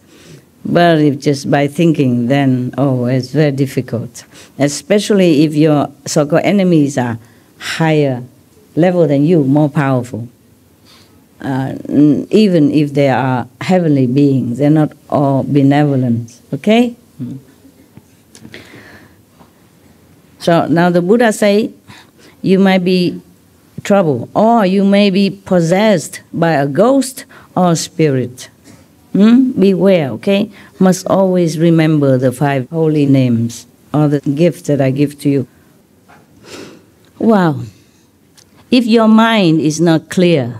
But if just by thinking, then, it's very difficult. Especially if your so-called enemies are higher level than you, more powerful. Even if they are heavenly beings, they're not all benevolent, okay? So now the Buddha say, you might be troubled, or you may be possessed by a ghost or spirit. Beware, okay? Must always remember the 5 holy names, or the gifts that I give to you. Wow. If your mind is not clear,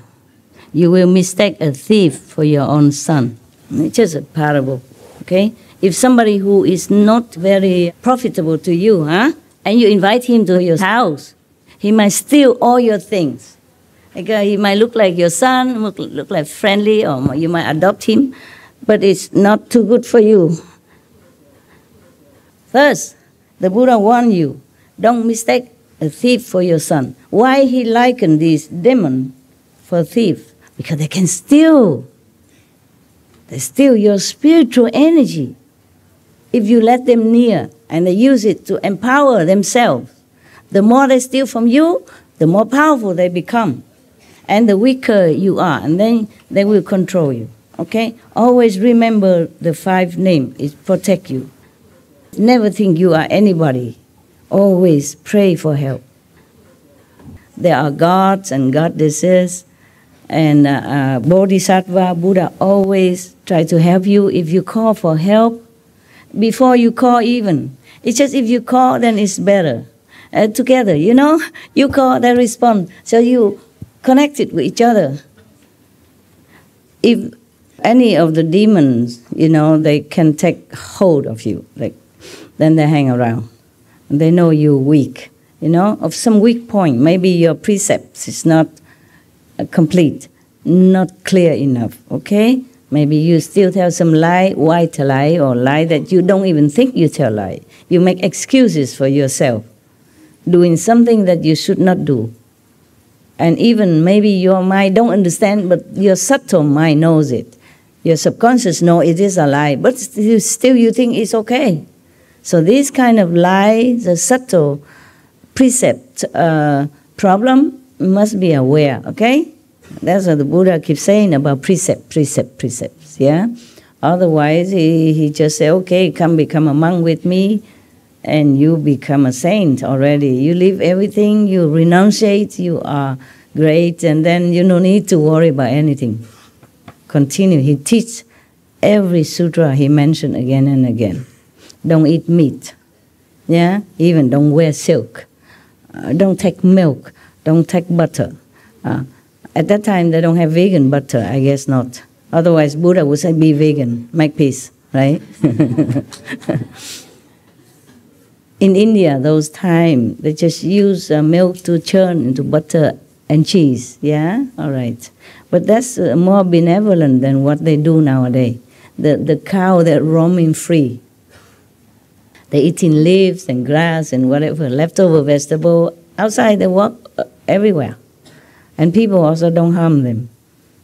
you will mistake a thief for your own son. It's just a parable, okay? If somebody who is not very profitable to you, and you invite him to your house, he might steal all your things. He might look like your son, look like friendly, or you might adopt him, but it's not too good for you. First, the Buddha warned you, don't mistake a thief for your son. Why he likened this demon for a thief? Because they can steal. They steal your spiritual energy. If you let them near and they use it to empower themselves, the more they steal from you, the more powerful they become. And the weaker you are, and then they will control you. Okay? Always remember the 5 names. It protect you. Never think you are anybody. Always pray for help. There are gods and goddesses, and Bodhisattva, Buddha always try to help you if you call for help. Before you call even. It's just if you call, then it's better. Together, you know, you call, they respond. So you connect it with each other. If any of the demons, you know, they can take hold of you, like, then they hang around. They know you're weak, you know, of some weak point. Maybe your precepts is not complete, not clear enough, okay? Maybe you still tell some lie, white lie, or lie that you don't even think you tell lie. You make excuses for yourself, doing something that you should not do. And even maybe your mind don't understand, but your subtle mind knows it. Your subconscious knows it is a lie, but still you think it's okay. So this kind of lie, the subtle precept problem, must be aware, okay? That's what the Buddha keeps saying about precepts, yeah? Otherwise, he just say, okay, come become a monk with me, and you become a saint already. You leave everything, you renunciate, you are great, and then you don't need to worry about anything. Continue. He teaches every sutra he mentioned again and again. Don't eat meat, yeah? Even don't wear silk. Don't take milk. Don't take butter. At that time, they don't have vegan butter, I guess not. Otherwise, Buddha would say, be vegan, make peace, right? In India, those times, they just use milk to churn into butter and cheese, yeah? All right. But that's more benevolent than what they do nowadays. The cow, they're roaming free. They're eating leaves and grass and whatever, leftover vegetable. Outside, they walk everywhere. And people also don't harm them.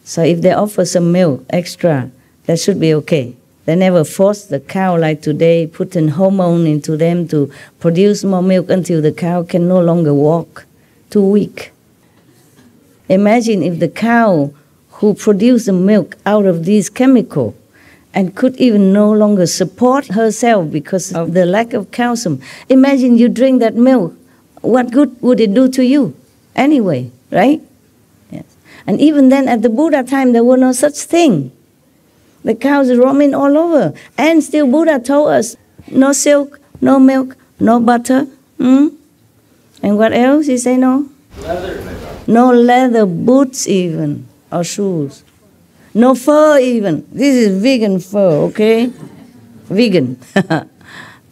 So if they offer some milk extra, that should be okay. They never force the cow like today, putting hormone into them to produce more milk until the cow can no longer walk. Too weak. Imagine if the cow who produced the milk out of these chemicals and could even no longer support herself because of the lack of calcium. Imagine you drink that milk. What good would it do to you anyway, right? Yes. And even then, at the Buddha time, there was no such thing. The cows are roaming all over. And still Buddha told us, no silk, no milk, no butter. And what else? He say no? Leather. No leather boots even, or shoes. No fur even. This is vegan fur, okay? Vegan.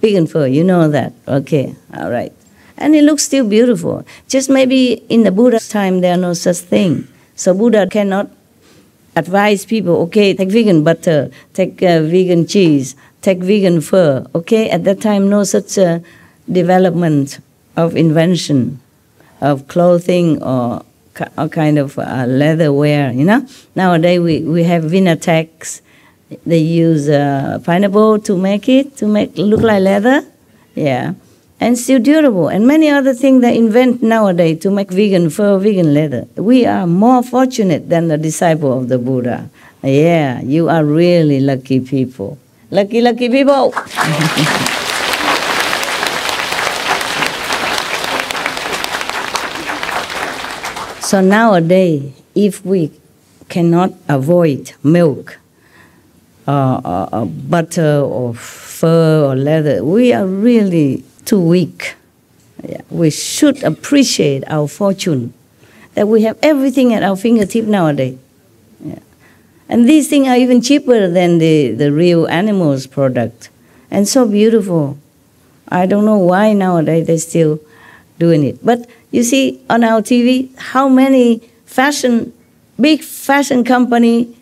Vegan fur, you know that. Okay, all right. And it looks still beautiful. Just maybe in the Buddha's time, there are no such thing. So Buddha cannot advise people, okay, take vegan butter, take vegan cheese, take vegan fur, okay? At that time, no such development of invention of clothing or kind of leather wear, you know? Nowadays, we have Vinatex. They use pineapple to make look like leather, yeah. And still durable, and many other things they invent nowadays to make vegan fur, vegan leather. We are more fortunate than the disciple of the Buddha. Yeah, you are really lucky people. Lucky, lucky people. So nowadays, if we cannot avoid milk, or butter, or fur, or leather, we are really too weak. Yeah. We should appreciate our fortune, that we have everything at our fingertip nowadays. Yeah. And these things are even cheaper than the real animals' product, and so beautiful. I don't know why nowadays they're still doing it. But you see on our TV, how many big fashion company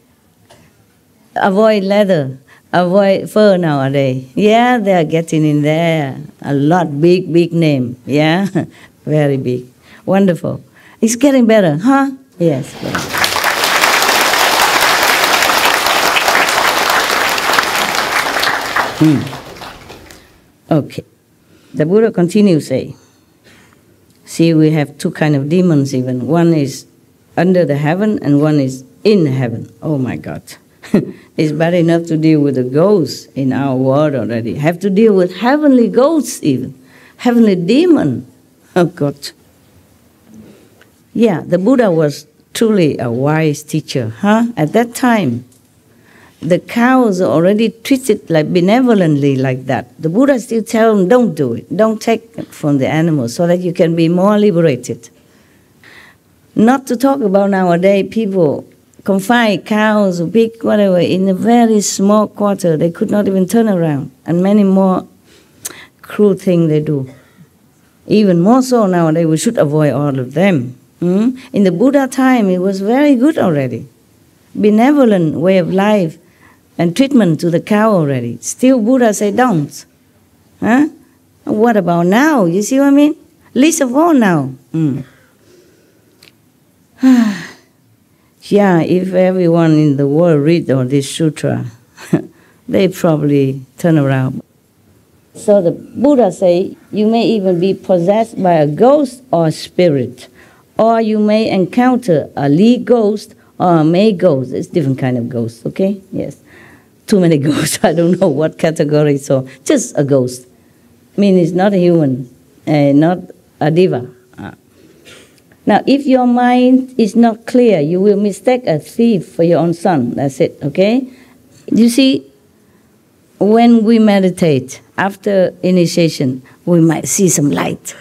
avoid leather, avoid fur nowadays. Yeah, they are getting in there. A lot, big name. Yeah, very big. Wonderful. It's getting better, huh? Yes. Okay. The Buddha continues say, see, we have two kind of demons even. One is under the heaven and one is in heaven. Oh my God. It's bad enough to deal with the ghosts in our world already. Have to deal with heavenly ghosts even. Heavenly demon. Oh God. Yeah, the Buddha was truly a wise teacher, huh? At that time, the cows are already treated like benevolently like that. The Buddha still tell them, don't do it. Don't take it from the animals so that you can be more liberated. Not to talk about nowadays, people confine cows or pig, whatever, in a very small quarter. They could not even turn around. And many more cruel things they do. Even more so nowadays, we should avoid all of them. In the Buddha time, it was very good already. Benevolent way of life and treatment to the cow already. Still Buddha say don't. Huh? What about now? You see what I mean? Least of all now. Yeah, if everyone in the world read all this sutra, they probably turn around. So the Buddha say, you may even be possessed by a ghost or a spirit, or you may encounter a lead ghost or a May ghost. It's different kind of ghost, okay? Yes. Too many ghosts, I don't know what category, so just a ghost. I mean, it's not a human, not a diva. Now, if your mind is not clear, you will mistake a thief for your own son. That's it, okay? You see, when we meditate, after initiation, we might see some light,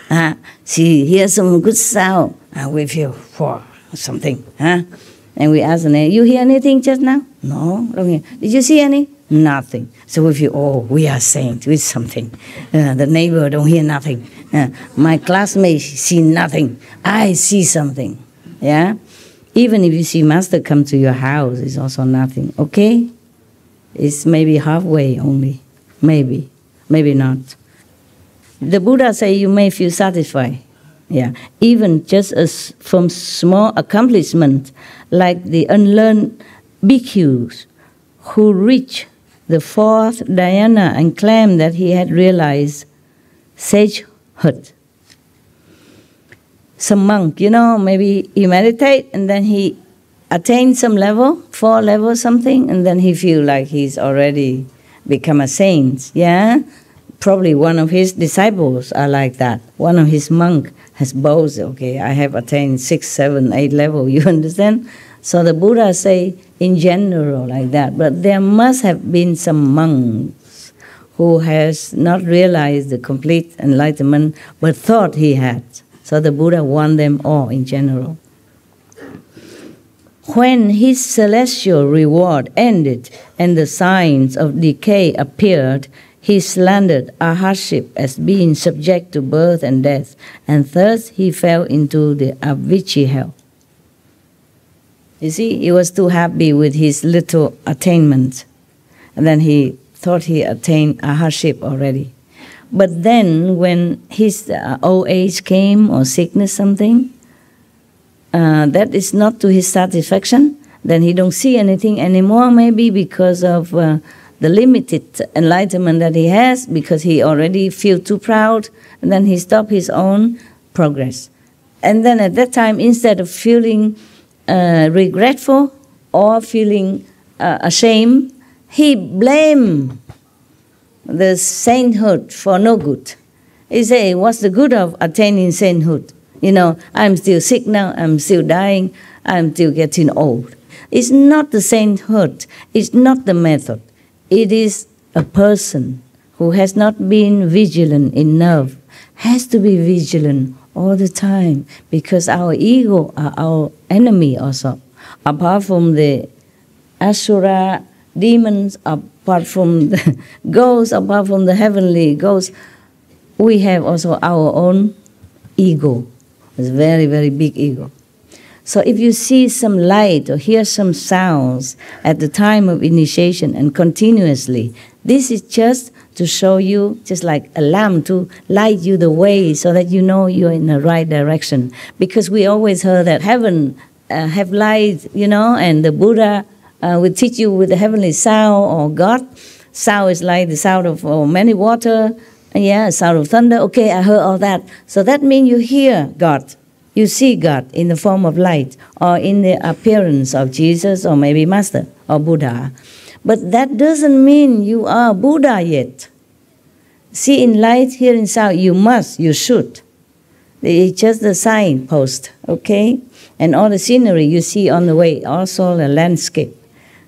hear some good sound, we feel something, and we ask the name, you hear anything just now? No, don't hear. Did you see any? Nothing. So we feel, oh, we are saints with something. The neighbor don't hear nothing. My classmates see nothing. I see something. Yeah? Even if you see master come to your house, it's also nothing. Okay? It's maybe halfway only. Maybe. Maybe not. The Buddha say you may feel satisfied. Yeah. Even just as from small accomplishment, like the unlearned bhikkhus who reach the fourth dhyana and claim that he had realized sagehood. Some monk, maybe he meditate and then he attained some level, 4 levels something, and then he feel like he's already become a saint, yeah? Probably one of his disciples are like that. One of his monk has boasted, okay, I have attained 6, 7, 8 level, you understand? So the Buddha say in general like that, but there must have been some monks who has not realized the complete enlightenment, but thought he had. So the Buddha warned them all in general. When his celestial reward ended and the signs of decay appeared, he slandered our hardship as being subject to birth and death, and thus he fell into the Avicii hell. You see, he was too happy with his little attainment, and then he thought he attained a hardship already. But then when his old age came or sickness something, that is not to his satisfaction, then he don't see anything anymore, maybe because of the limited enlightenment that he has, because he already feel too proud, and then he stopped his own progress. And then at that time, instead of feeling regretful or feeling ashamed, he blamed the sainthood for no good. He say, what's the good of attaining sainthood? I'm still sick now, I'm still dying, I'm still getting old. It's not the sainthood, it's not the method. It is a person who has not been vigilant enough, has to be vigilant all the time, because our ego are our enemy also. Apart from the asura, demons, apart from the ghosts, apart from the heavenly ghosts, we have also our own ego. It's a very, very big ego. So if you see some light or hear some sounds at the time of initiation and continuously, this is just to show you, just like a lamp, to light you the way so that you know you're in the right direction. Because we always heard that heaven have light, and the Buddha will teach you with the heavenly sound or God. Sound is like the sound of many water, sound of thunder. Okay, I heard all that. So that means you hear God. You see God in the form of light or in the appearance of Jesus or maybe Master or Buddha. But that doesn't mean you are Buddha yet. See in light, hear in sound, you should. It's just the signpost, okay? And all the scenery you see on the way, also the landscape,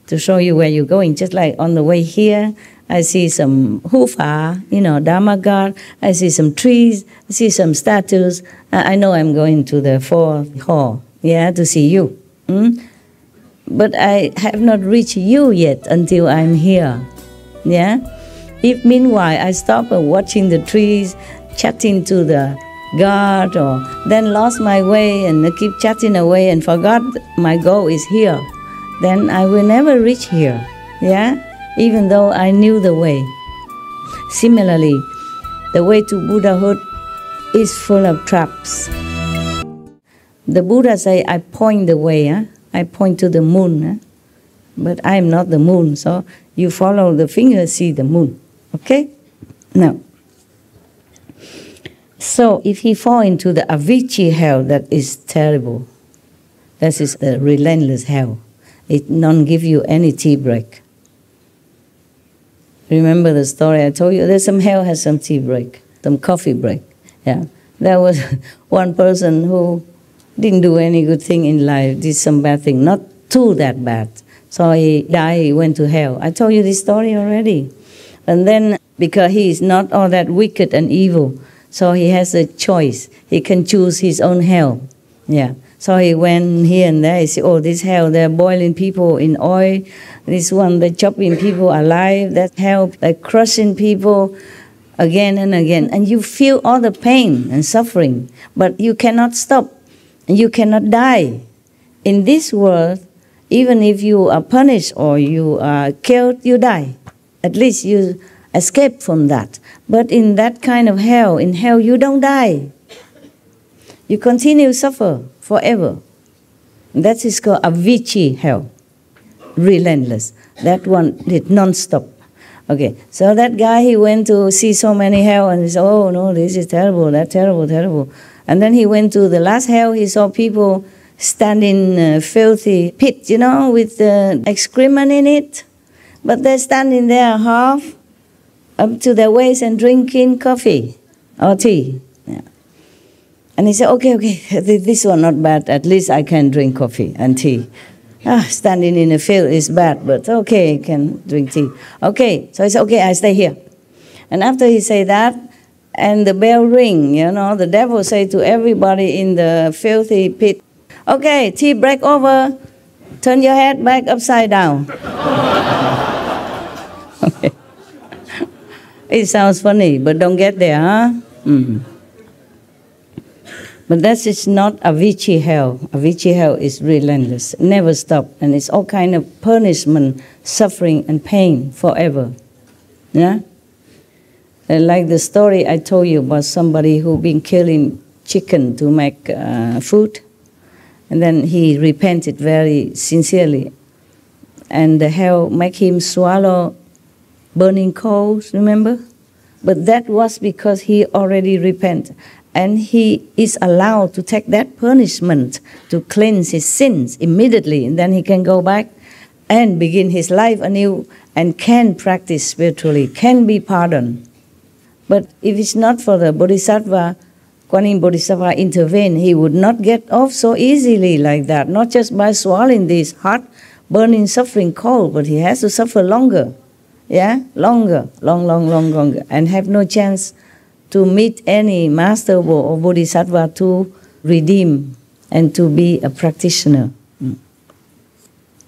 to show you where you're going. Just like on the way here, I see some hufa, Dharma guard. I see some trees. I see some statues. I know I'm going to the fourth hall, to see you. But I have not reached you yet until I'm here. If meanwhile I stop watching the trees, chatting to the guard, or then lost my way and keep chatting away and forgot my goal is here, then I will never reach here. Even though I knew the way. Similarly, the way to Buddhahood is full of traps. The Buddha say, I point the way, I point to the moon, but I am not the moon, so you follow the finger, see the moon. Okay? Now, so if he fall into the Avicii hell, that is terrible. That is the relentless hell. It don't give you any tea break. Remember the story I told you? There's some hell has some tea break, some coffee break. There was one person who didn't do any good thing in life, did some bad thing, not too that bad. So he died, he went to hell. I told you this story already. And then, because he is not all that wicked and evil, so he has a choice. He can choose his own hell. So he went here and there. He said, oh, this hell, they're boiling people in oil. This one, they're chopping people alive. That hell, they're crushing people again and again. And you feel all the pain and suffering, but you cannot stop. And you cannot die. In this world, even if you are punished or you are killed, you die. At least you escape from that. But in that kind of hell, in hell, you don't die. You continue to suffer forever. That is called Avicii hell. Relentless. That one did non-stop. Okay, so that guy, he went to see so many hell and he said, oh no, this is terrible, that's terrible, terrible. And then he went to the last hell, he saw people standing in a filthy pit, with excrement in it. But they're standing there half up to their waist and drinking coffee or tea. And he said, okay, this one not bad, at least I can drink coffee and tea. Standing in a field is bad, but okay, I can drink tea. Okay, so he said, okay, I stay here. And after he said that, and the bell ring, the devil say to everybody in the filthy pit, okay, tea break over, turn your head back upside down. Okay. It sounds funny, but don't get there, But that is not Avicii hell. Avicii hell is relentless, never stop, and it's all kind of punishment, suffering, and pain forever. Like the story I told you about somebody who been killing chicken to make food, and then he repented very sincerely, and the hell make him swallow burning coals, remember? But that was because he already repented. And he is allowed to take that punishment to cleanse his sins immediately. And then he can go back and begin his life anew and can practice spiritually, can be pardoned. But if it's not for the Bodhisattva, Kuan Yin Bodhisattva intervene, he would not get off so easily like that. Not just by swallowing this hot, burning, suffering cold, but he has to suffer longer. Longer, longer, and have no chance to meet any master or bodhisattva to redeem and to be a practitioner.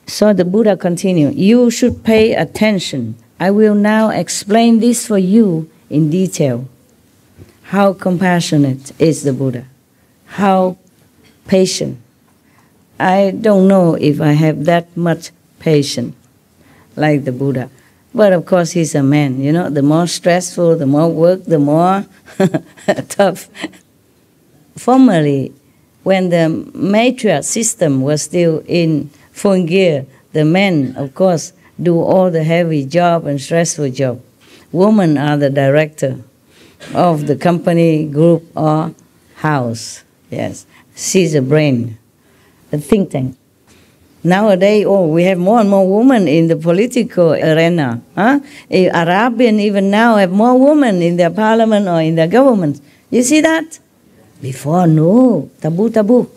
So the Buddha continued, you should pay attention. I will now explain this for you in detail. How compassionate is the Buddha? How patient? I don't know if I have that much patience like the Buddha. But of course, he's a man, the more stressful, the more work, the more tough. Formerly, when the matriarch system was still in full gear, the men, of course, do all the heavy job and stressful job. Women are the director of the company, group, or house. Yes, she's a brain, a think tank. Nowadays, we have more and more women in the political arena. Arabian even now have more women in their parliament or in their government. You see that? Before, no. Taboo.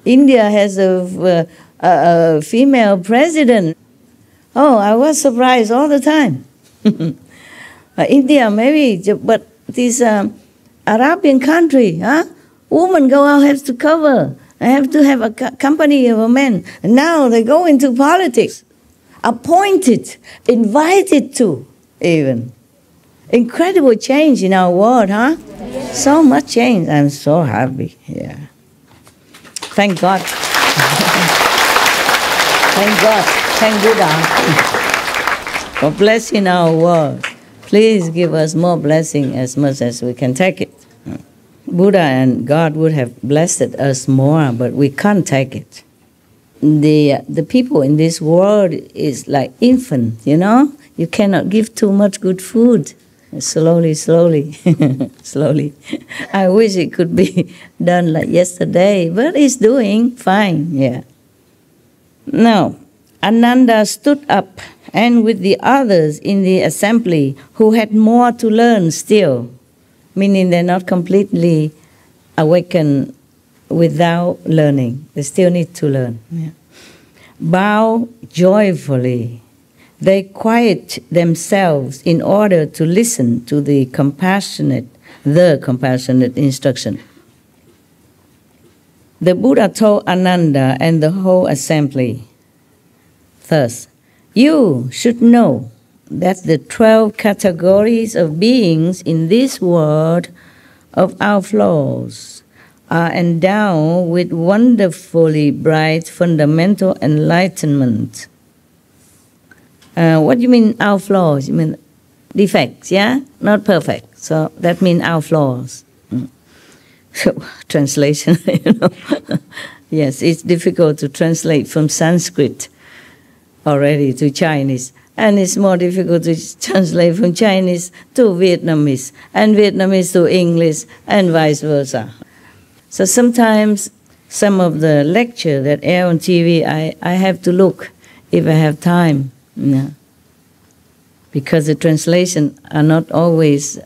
India has a female president. Oh, I was surprised all the time. India maybe, but this Arabian country, huh? Women go out, have to cover. I have to have a company of a man. And now they go into politics. Appointed, invited to, even. Incredible change in our world, huh? Yes. So much change. I'm so happy. Yeah. Thank God. Thank God. Thank Buddha for blessing our world. Please give us more blessing as much as we can take it. Buddha and God would have blessed us more, but we can't take it. The people in this world is like infant, you know? You cannot give too much good food. Slowly, slowly, slowly. I wish it could be done like yesterday, but it's doing fine, yeah. Now, Ananda stood up, and with the others in the assembly who had more to learn still, meaning they're not completely awakened without learning. They still need to learn. Yeah. Bow joyfully. They quiet themselves in order to listen to the compassionate instruction. The Buddha told Ananda and the whole assembly, thus, you should know that the 12 categories of beings in this world of outflows are endowed with wonderfully bright fundamental enlightenment. What do you mean outflows? You mean defects, yeah? Not perfect. So that means outflows. So, translation, you know. Yes, it's difficult to translate from Sanskrit already to Chinese. And it's more difficult to translate from Chinese to Vietnamese, and Vietnamese to English, and vice versa. So sometimes some of the lecture that air on TV, I have to look if I have time. Yeah. Because the translation are not always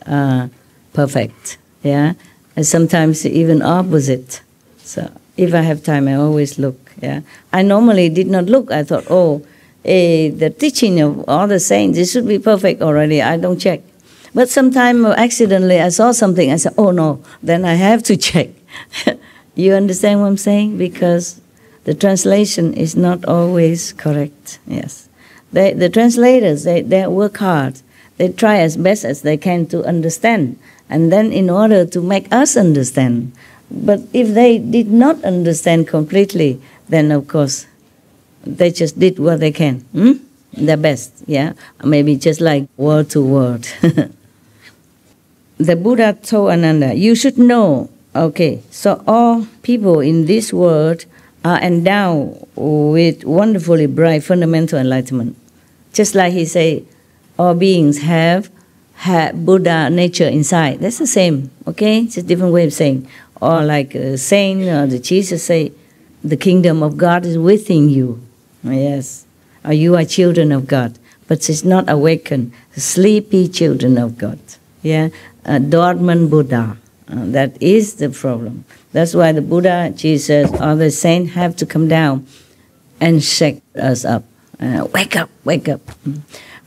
perfect. Yeah, and sometimes even opposite. So if I have time, I always look. Yeah, I normally did not look. I thought, oh, the teaching of all the saints, it should be perfect already. I don't check. But sometimes accidentally I saw something. I said, oh no, then I have to check. You understand what I'm saying? Because the translation is not always correct. Yes. The translators, they work hard. They try as best as they can to understand. And then in order to make us understand. But if they did not understand completely, then of course, they just did what they can. Their best, yeah? Maybe just like word to word. The Buddha told Ananda, you should know, okay, so all people in this world are endowed with wonderfully bright fundamental enlightenment. Just like he say, all beings have Buddha nature inside. That's the same, okay? It's a different way of saying. Or like a saint or the Jesus say, the kingdom of God is within you. Yes. Or you are children of God. But it's not awakened. Sleepy children of God. Yeah. Dormant Buddha. That is the problem. That's why the Buddha, Jesus, or the saint have to come down and shake us up. Wake up, wake up.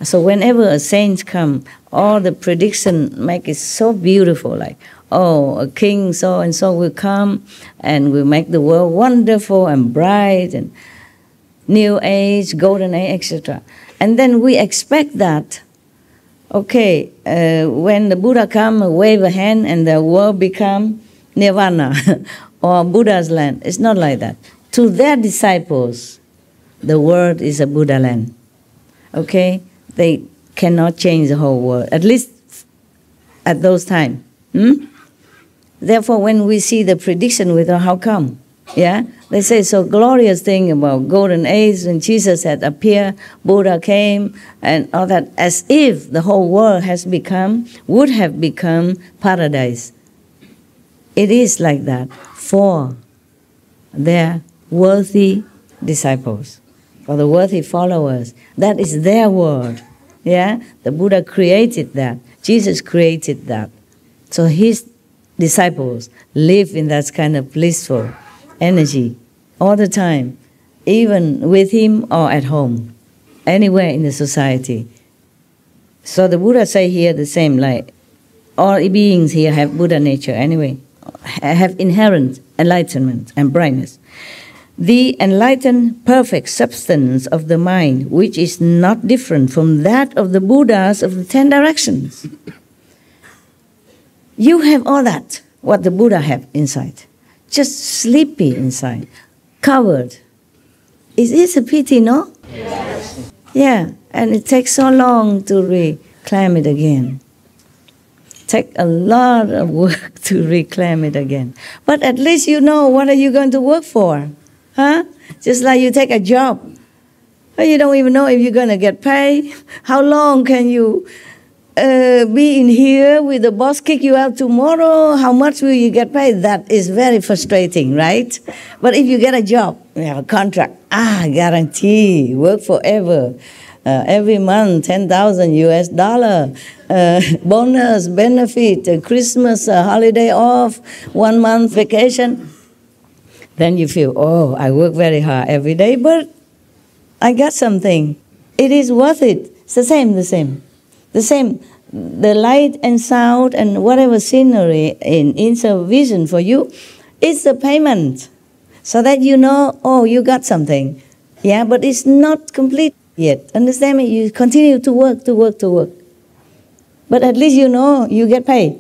So whenever a saint come, all the prediction make it so beautiful, like, oh, a king so-and-so will come and will make the world wonderful and bright and new age, golden age, etc. And then we expect that, okay, when the Buddha come, wave a hand and the world become nirvana or Buddha's land. It's not like that. To their disciples, the world is a Buddha land. Okay? They cannot change the whole world, at least at those times. Therefore, when we see the prediction with how come? Yeah? They say so glorious thing about golden age when Jesus had appeared, Buddha came, and all that, as if the whole world would have become paradise. It is like that for their worthy disciples, for the worthy followers. That is their world. Yeah? The Buddha created that. Jesus created that. So his disciples live in that kind of blissful energy all the time, even with him or at home, anywhere in the society. So the Buddha say here the same, like all beings here have Buddha nature anyway, have inherent enlightenment and brightness. The enlightened perfect substance of the mind, which is not different from that of the Buddhas of the 10 directions. You have all that, what the Buddha have inside. Just sleepy inside, covered. It is a pity, no? Yes. Yeah, and it takes so long to reclaim it again. Take a lot of work to reclaim it again. But at least you know what are you going to work for. Huh? Just like you take a job. You don't even know if you're going to get paid. How long can you be in here with the boss kick you out tomorrow? How much will you get paid? That is very frustrating, right? But if you get a job, you have a contract, guarantee, work forever. Every month, 10,000 US dollar, bonus, benefit, Christmas, holiday off, 1 month vacation. Then you feel, oh, I work very hard every day, but I got something. It is worth it. It's the same. The light and sound and whatever scenery in a vision for you, it's a payment. So that you know, oh, you got something. Yeah, but it's not complete yet. Understand me? You continue to work. But at least you know you get paid.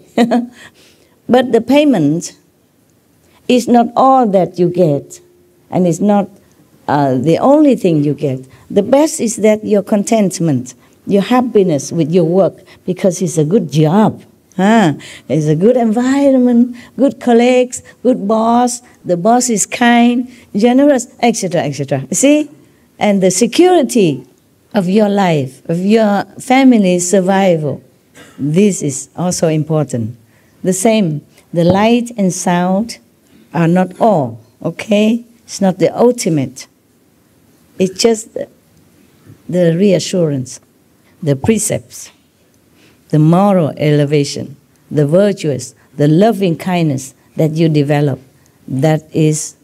But the payment is not all that you get, and it's not the only thing you get. The best is that your contentment, your happiness with your work, because it's a good job. It's a good environment, good colleagues, good boss, the boss is kind, generous, etc., etc. See? And the security of your life, of your family's survival, this is also important. The same, the light and sound are not all, okay? It's not the ultimate. It's just the reassurance, the precepts, the moral elevation, the virtuous, the loving kindness that you develop. That is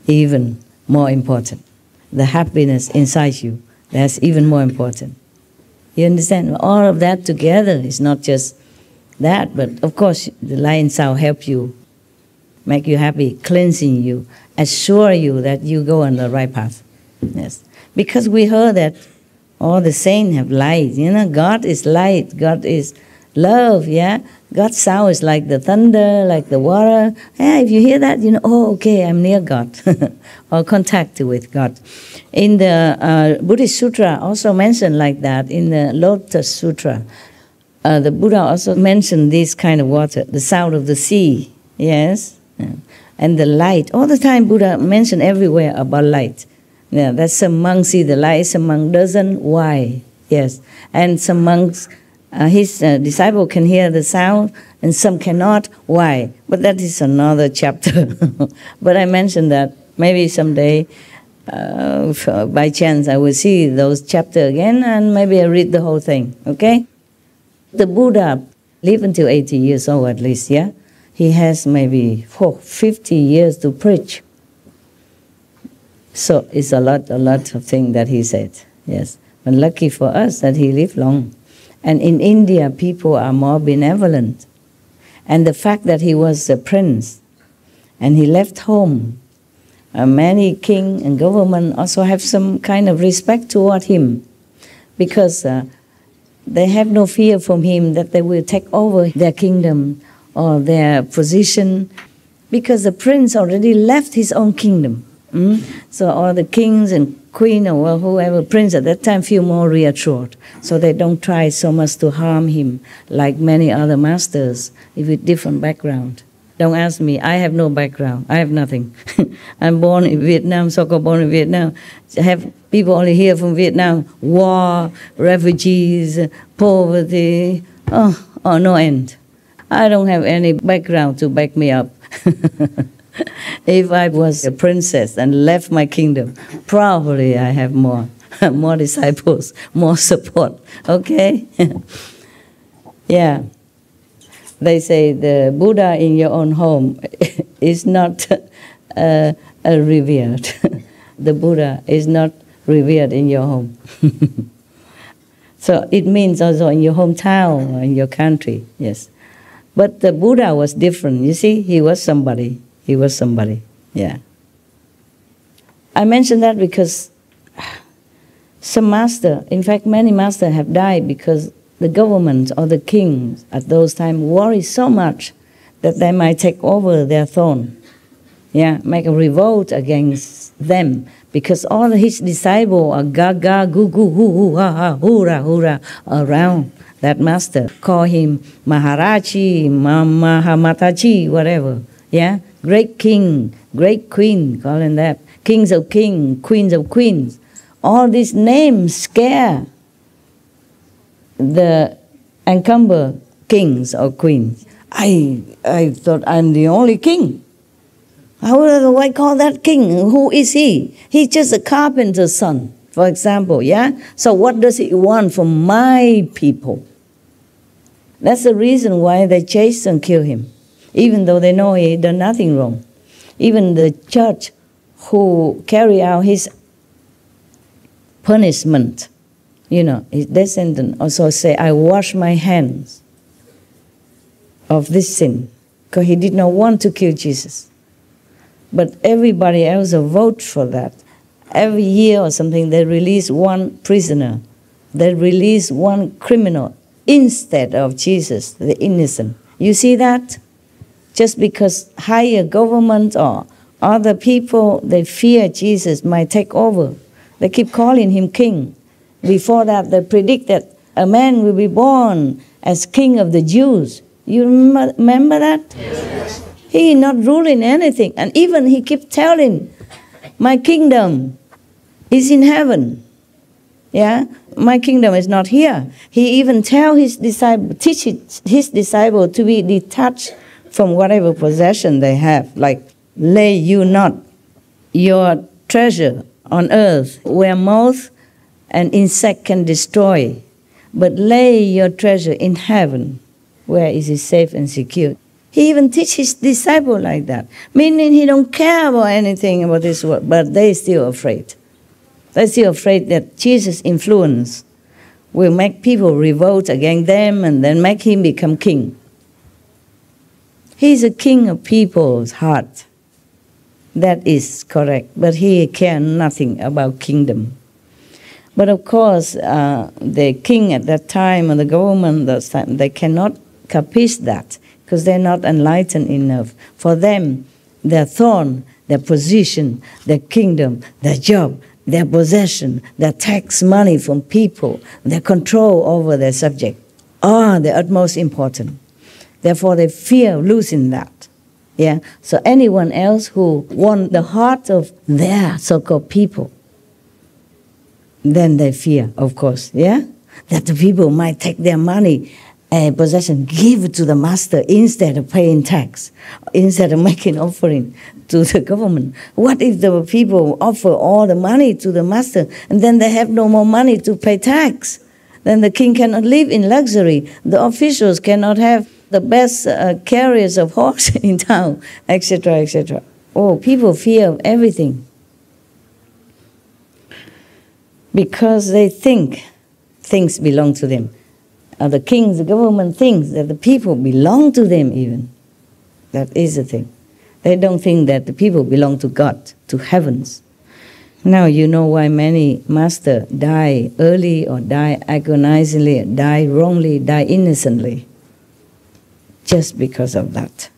even more important. The happiness inside you, that's even more important. You understand? All of that together is not just that, but of course the light and sound help you, make you happy, cleansing you, assure you that you go on the right path. Yes, because we heard that all the saints have light. You know, God is light. God is love. Yeah, God's sound is like the thunder, like the water. Yeah, if you hear that, you know, oh, okay, I'm near God, or contact with God. In the Buddhist Sutra, also mentioned like that. In the Lotus Sutra, the Buddha also mentioned this kind of water, the sound of the sea. Yes. And the light. All the time Buddha mentioned everywhere about light. Yeah, that some monks see the light, some monk doesn't. Why? Yes. And some monks, his disciple can hear the sound and some cannot. Why? But that is another chapter. But I mentioned that maybe someday, by chance, I will see those chapters again and maybe I read the whole thing. Okay? The Buddha lived until 80 years old at least, yeah? He has maybe 50 years to preach. So it's a lot of things that he said, yes. But lucky for us that he lived long. And in India, people are more benevolent. And the fact that he was a prince and he left home, many king and government also have some kind of respect toward him, because they have no fear from him that they will take over their kingdom or their position, because the prince already left his own kingdom. So all the kings and queen or whoever prince at that time feel more reassured. So they don't try so much to harm him like many other masters with different background. Don't ask me, I have no background, I have nothing. I'm born in Vietnam, so-called born in Vietnam. I have people only here from Vietnam, war, refugees, poverty, no end. I don't have any background to back me up. If I was a princess and left my kingdom, probably I have more disciples, more support. Okay? Yeah. They say the Buddha in your own home is not revered. The Buddha is not revered in your home. So it means also in your hometown or in your country, yes. But the Buddha was different. You see, he was somebody. He was somebody, yeah. I mention that because some master, in fact many masters have died because the government or the kings at those times worried so much that they might take over their throne. Yeah, make a revolt against them, because all his disciples are gaga, goo goo, hoo hoo, ha ha, hoorah, hoorah around that master. Call him Maharaji, Mahamataji, whatever. Yeah, great king, great queen, calling that. Kings of kings, queens of queens. All these names scare the encumber kings or queens. I thought I'm the only king. How do I call that king? Who is he? He's just a carpenter's son, for example, yeah? So what does he want from my people? That's the reason why they chase and kill him, even though they know he done nothing wrong. Even the judge who carry out his punishment, you know, his descendant also say, I wash my hands of this sin, because he did not want to kill Jesus. But everybody else vote for that. Every year or something, they release one prisoner. They release one criminal instead of Jesus, the innocent. You see that? Just because higher government or other people, they fear Jesus might take over. They keep calling him king. Before that, they predict that a man will be born as king of the Jews. You remember that? Yes. He is not ruling anything. And even he keeps telling, my kingdom is in heaven. Yeah? My kingdom is not here. He even tells his disciple, teaches his disciple to be detached from whatever possession they have. Like, lay you not your treasure on earth where moth and insect can destroy, but lay your treasure in heaven where it is safe and secure. He even teaches his disciple like that, meaning he don't care about anything about this world, but they're still afraid. They're still afraid that Jesus' influence will make people revolt against them and then make him become king. He's a king of people's heart. That is correct, but he cares nothing about kingdom. But of course, the king at that time and the government at that time, they cannot capiche that, because they're not enlightened enough. For them, their throne, their position, their kingdom, their job, their possession, their tax money from people, their control over their subject are the utmost important. Therefore, they fear losing that. Yeah. So anyone else who wants the heart of their so-called people, then they fear, of course, yeah, that the people might take their money, possession, give it to the master instead of paying tax, instead of making offering to the government. What if the people offer all the money to the master and then they have no more money to pay tax? Then the king cannot live in luxury. The officials cannot have the best carriers of horse in town, etc., etc. Oh, people fear everything because they think things belong to them. The kings, the government thinks that the people belong to them even. That is the thing. They don't think that the people belong to God, to heavens. Now you know why many masters die early or die agonizingly, die wrongly, die innocently. Just because of that.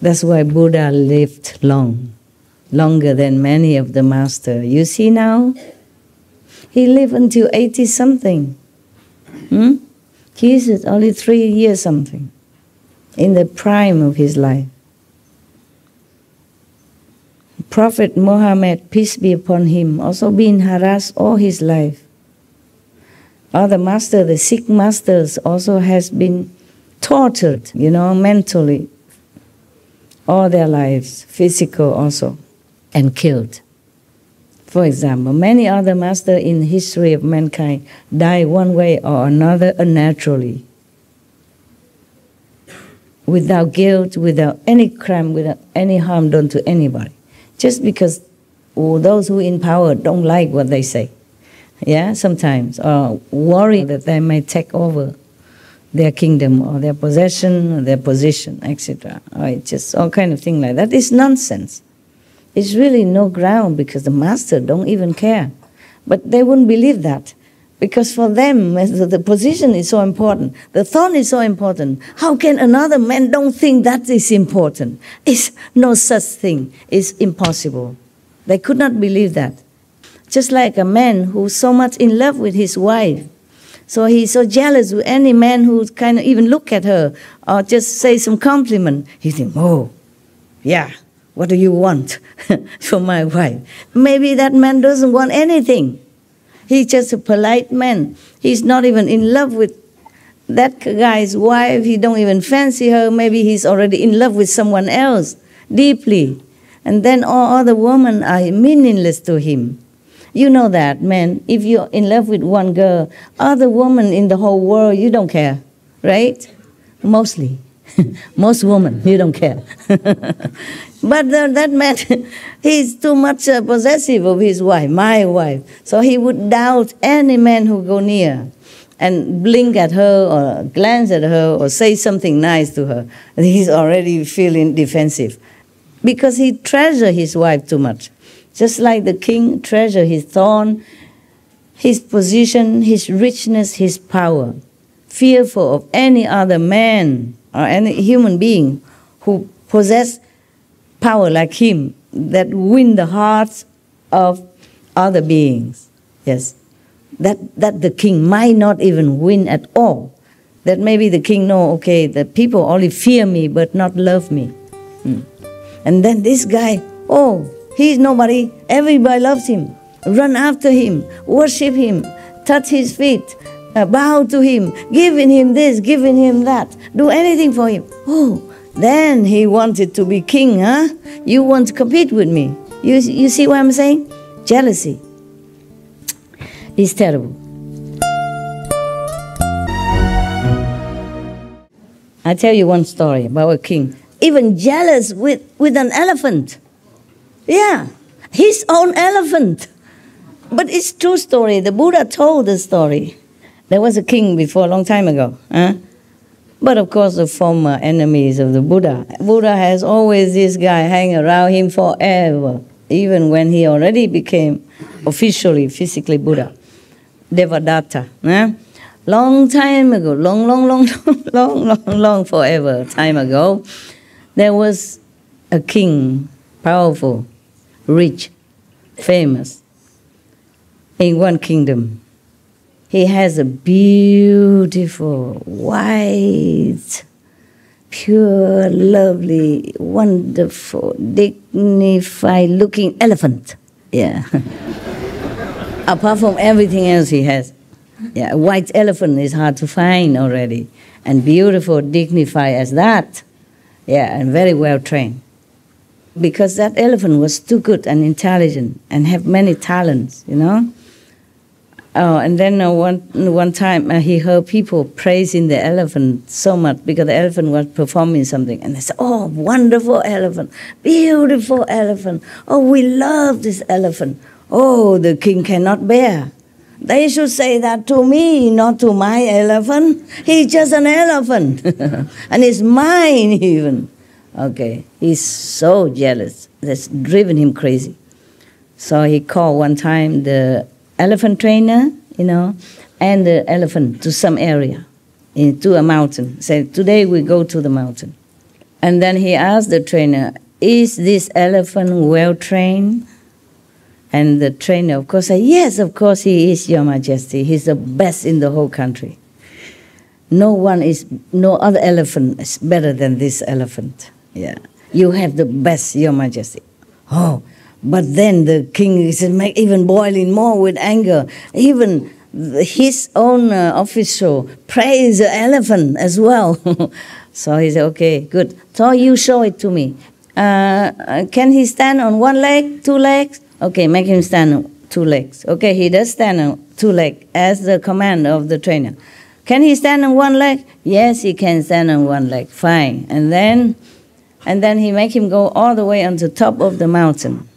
That's why Buddha lived long, longer than many of the masters. You see now? He lived until 80-something. Jesus only 3 years something, in the prime of his life. Prophet Muhammad, peace be upon him, also been harassed all his life. Other masters, the Sikh masters, also has been tortured, you know, mentally, all their lives, physical also, and killed. For example, many other masters in the history of mankind die one way or another unnaturally. without guilt, without any crime, without any harm done to anybody. Just because those who in power don't like what they say. Yeah, sometimes, or worry that they may take over their kingdom or their possession or their position, etc. Or it's just all kind of thing like that. It's nonsense. It's really no ground because the master don't even care. But they wouldn't believe that because for them the position is so important. The thought is so important. How can another man don't think that is important? It's no such thing. It's impossible. They could not believe that. Just like a man who's so much in love with his wife. So he's so jealous with any man who kind of even look at her or just say some compliment. He thinks, oh, yeah, what do you want from my wife? Maybe that man doesn't want anything. He's just a polite man. He's not even in love with that guy's wife. He don't even fancy her. Maybe he's already in love with someone else deeply. And then all other women are meaningless to him. You know that, man. If you're in love with one girl, other women in the whole world, you don't care, right? Mostly. Most women, you don't care. But that man, he's too much possessive of his wife, my wife. So he would doubt any man who go near and blink at her or glance at her or say something nice to her. And he's already feeling defensive because he treasures his wife too much. Just like the king treasures his throne, his position, his richness, his power, fearful of any other man or any human being who possess power like him that win the hearts of other beings. Yes, that the king might not even win at all. That maybe the king know, okay, that people only fear me but not love me. And then this guy, oh, he's nobody. Everybody loves him. Run after him, worship him, touch his feet, bow to him, giving him this, giving him that, do anything for him. Oh, then he wanted to be king, huh? You want to compete with me. You see what I'm saying? Jealousy is terrible. I tell you one story about a king. Even jealous with an elephant. Yeah, his own elephant. But it's true story. The Buddha told the story. There was a king before a long time ago. But of course, the former enemies of the Buddha. Buddha has always this guy hang around him forever, even when he already became officially, physically Buddha. Devadatta. Long time ago, long forever time ago, there was a king, powerful, rich, famous, in one kingdom. He has a beautiful, white, pure, lovely, wonderful, dignified looking elephant. Yeah. Apart from everything else he has. Yeah, a white elephant is hard to find already. And beautiful, dignified as that. Yeah, and very well trained. Because that elephant was too good and intelligent and have many talents, you know. Oh, and then one time he heard people praising the elephant so much because the elephant was performing something. And they said, oh, wonderful elephant, beautiful elephant. Oh, we love this elephant. Oh, the king cannot bear. They should say that to me, not to my elephant. He's just an elephant. And it's mine even. Okay, he's so jealous. That's driven him crazy. So he called one time the elephant trainer, you know, and the elephant to some area, to a mountain. Said, today we go to the mountain. And then he asked the trainer, is this elephant well trained? And the trainer, of course, said, yes, of course he is, Your Majesty. He's the best in the whole country. No other elephant is better than this elephant. Yeah, you have the best, Your Majesty. Oh, but then the king is even boiling more with anger. Even his own official praised the elephant as well. So he said, okay, good. So you show it to me. Can he stand on one leg, two legs? Okay, make him stand on two legs. Okay, he does stand on two legs as the command of the trainer. Can he stand on one leg? Yes, he can stand on one leg. Fine. And then he make him go all the way on the top of the mountain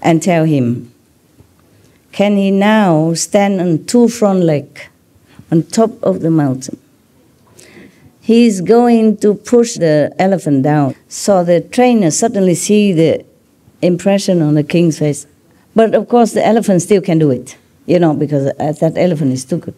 and tell him, can he now stand on two front legs on top of the mountain? He's going to push the elephant down. So the trainer suddenly see the impression on the king's face. But of course the elephant still can do it, because that elephant is too good.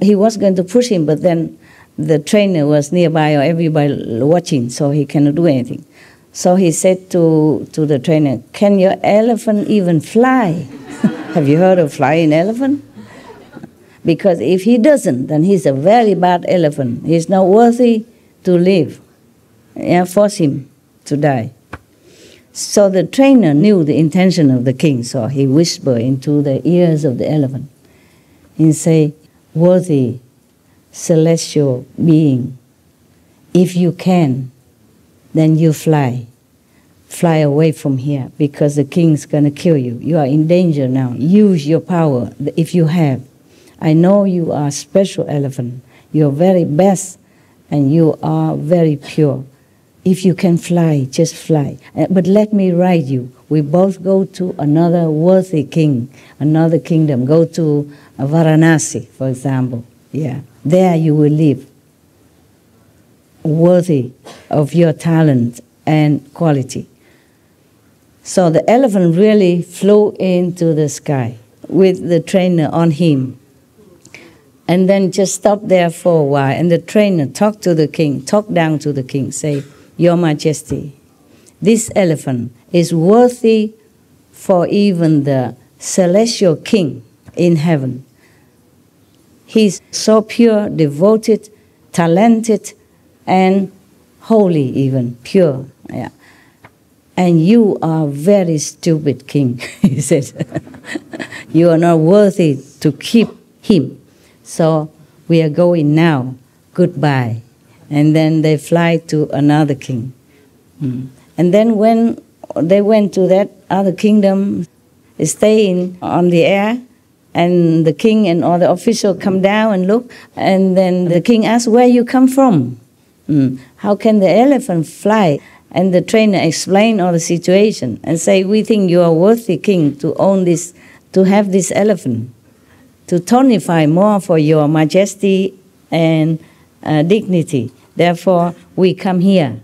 He was going to push him, but then the trainer was nearby or everybody watching, so he cannot do anything. So he said to the trainer, can your elephant even fly? Have you heard of flying elephant? Because if he doesn't, then he's a very bad elephant. He's not worthy to live. Force him to die. So the trainer knew the intention of the king, so he whispered into the ears of the elephant. He said, worthy celestial being, if you can, then you fly. Fly away from here, because the king's going to kill you. You are in danger now. Use your power if you have. I know you are a special elephant. You're very best, and you are very pure. If you can fly, just fly. But let me ride you. We both go to another worthy king, another kingdom. Go to Varanasi, for example. Yeah, there you will live, worthy of your talent and quality. So the elephant really flew into the sky with the trainer on him. And then just stopped there for a while. And the trainer talked to the king, talked down to the king, say, Your Majesty, this elephant is worthy for even the celestial king in heaven. He's so pure, devoted, talented, and holy even, pure. Yeah. And you are very stupid king, he said. You are not worthy to keep him. So we are going now. Goodbye. And then they fly to another king. And then when they went to that other kingdom, staying on the air, and the king and all the officials come down and look, and then the king asked, where you come from? How can the elephant fly? And the trainer explained all the situation and say, we think you are worthy king to own this, to have this elephant, to tonify more for your majesty and dignity. Therefore, we come here.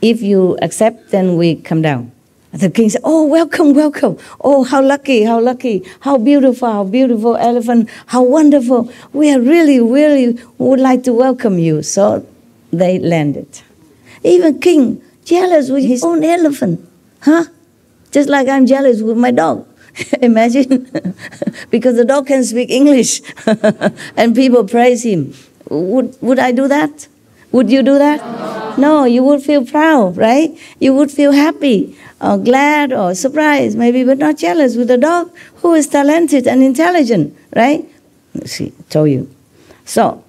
If you accept, then we come down. The king said, oh, welcome, welcome. Oh, how lucky, how beautiful elephant, how wonderful. We are really, really would like to welcome you. So they landed. Even king, jealous with his own elephant. Just like I'm jealous with my dog. Imagine. Because the dog can speak English. And people praise him. Would I do that? Would you do that? No, you would feel proud, right? You would feel happy, or glad, or surprised, maybe, but not jealous with a dog who is talented and intelligent, right? See, told you. So,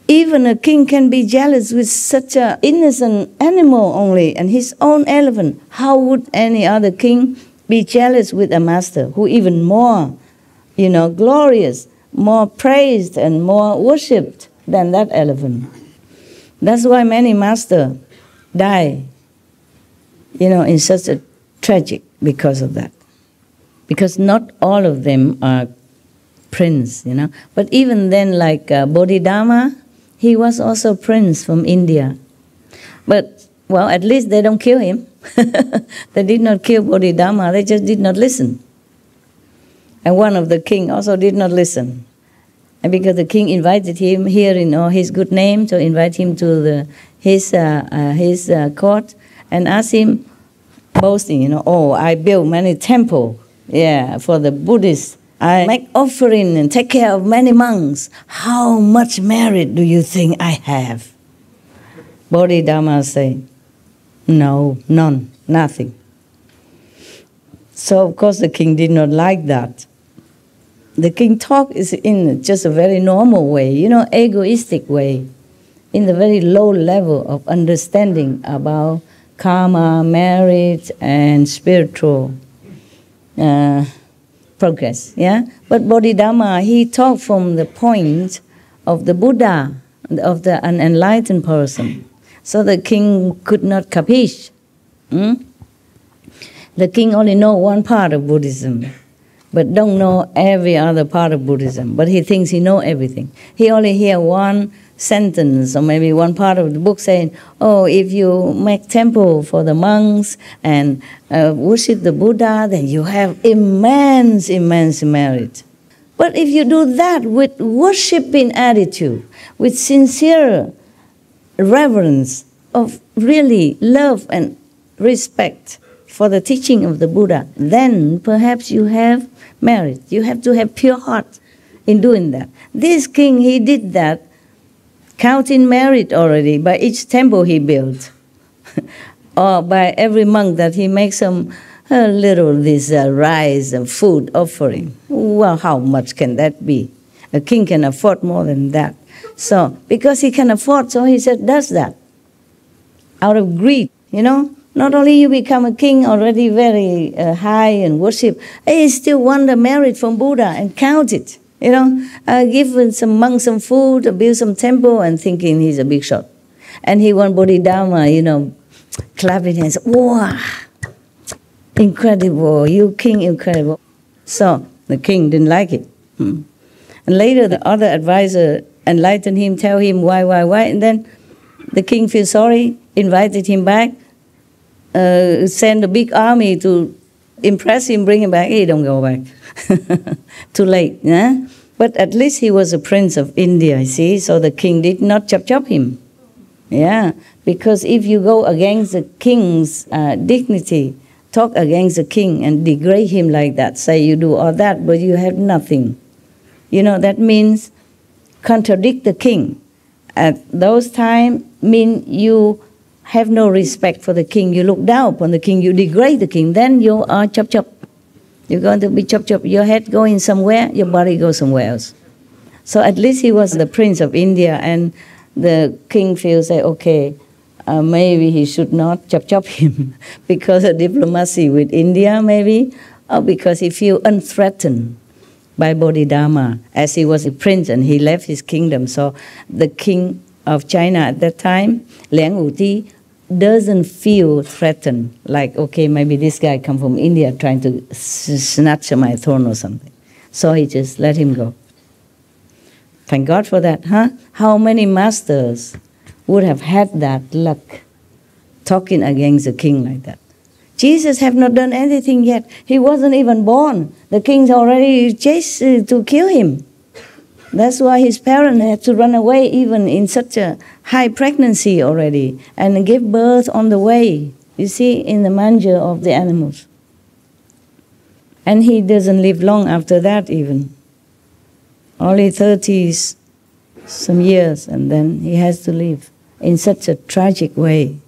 even a king can be jealous with such an innocent animal only, and his own elephant. How would any other king be jealous with a master who even more, glorious, more praised and more worshipped than that elephant? That's why many masters die, in such a tragic because of that. Because not all of them are prince, But even then, like Bodhidharma, he was also prince from India. But, well, at least they don't kill him. They did not kill Bodhidharma, they just did not listen. And one of the king also did not listen. And because the king invited him here in his good name, to invite him to his court, and asked him, boasting, I built many temples, for the Buddhists. I make offering and take care of many monks. How much merit do you think I have? Bodhidharma said, no, none, nothing. So, of course, the king did not like that. The king talk is in just a very normal way, egoistic way, in the very low level of understanding about karma, merit, and spiritual progress. Yeah, but Bodhidharma, he talked from the point of the Buddha, of the unenlightened person. So the king could not capiche. The king only know one part of Buddhism, but don't know every other part of Buddhism. But he thinks he know everything. He only hear one sentence or maybe one part of the book saying, oh, if you make temple for the monks and worship the Buddha, then you have immense merit. But if you do that with worshiping attitude, with sincere reverence of really love and respect for the teaching of the Buddha, then perhaps you have merit. You have to have pure heart in doing that. This king, he did that, counting merit already by each temple he built, or by every monk that he makes some little this rice and food offering. Well, how much can that be? A king can afford more than that. So, because he can afford, so he said, does that. Out of greed, you know. Not only you become a king already very high and worship, he still want the merit from Buddha and count it. You know, give some monks some food, or build some temple, and thinking he's a big shot. And he want Bodhidharma, you know, clapping hands. Wow, incredible, you king, incredible. So the king didn't like it. And later the other advisor enlightened him, tell him why. And then the king feels sorry, invited him back, send a big army to impress him, bring him back. He don't go back. Too late. Yeah? But at least he was a prince of India, you see, so the king did not chop him. Yeah, because if you go against the king's dignity, talk against the king and degrade him like that, say you do all that, but you have nothing. You know, that means contradict the king. At those times, mean you have no respect for the king, you look down upon the king, you degrade the king, then you are chop. You're going to be chop. Your head going somewhere, your body goes somewhere else. So at least he was the prince of India, and the king feels like, okay, maybe he should not chop him because of diplomacy with India maybe, or because he feels unthreatened by Bodhidharma, as he was a prince and he left his kingdom. So the king of China at that time, Liang Wuti, doesn't feel threatened, like, okay, maybe this guy come from India trying to snatch my throne or something. So he just let him go. Thank God for that, huh? How many masters would have had that luck, talking against the king like that? Jesus have not done anything yet. He wasn't even born. The king's already chased to kill him. That's why his parents had to run away even in such a high pregnancy already and give birth on the way, you see, in the manger of the animals. And he doesn't live long after that even. Only 30s some years, and then he has to leave in such a tragic way.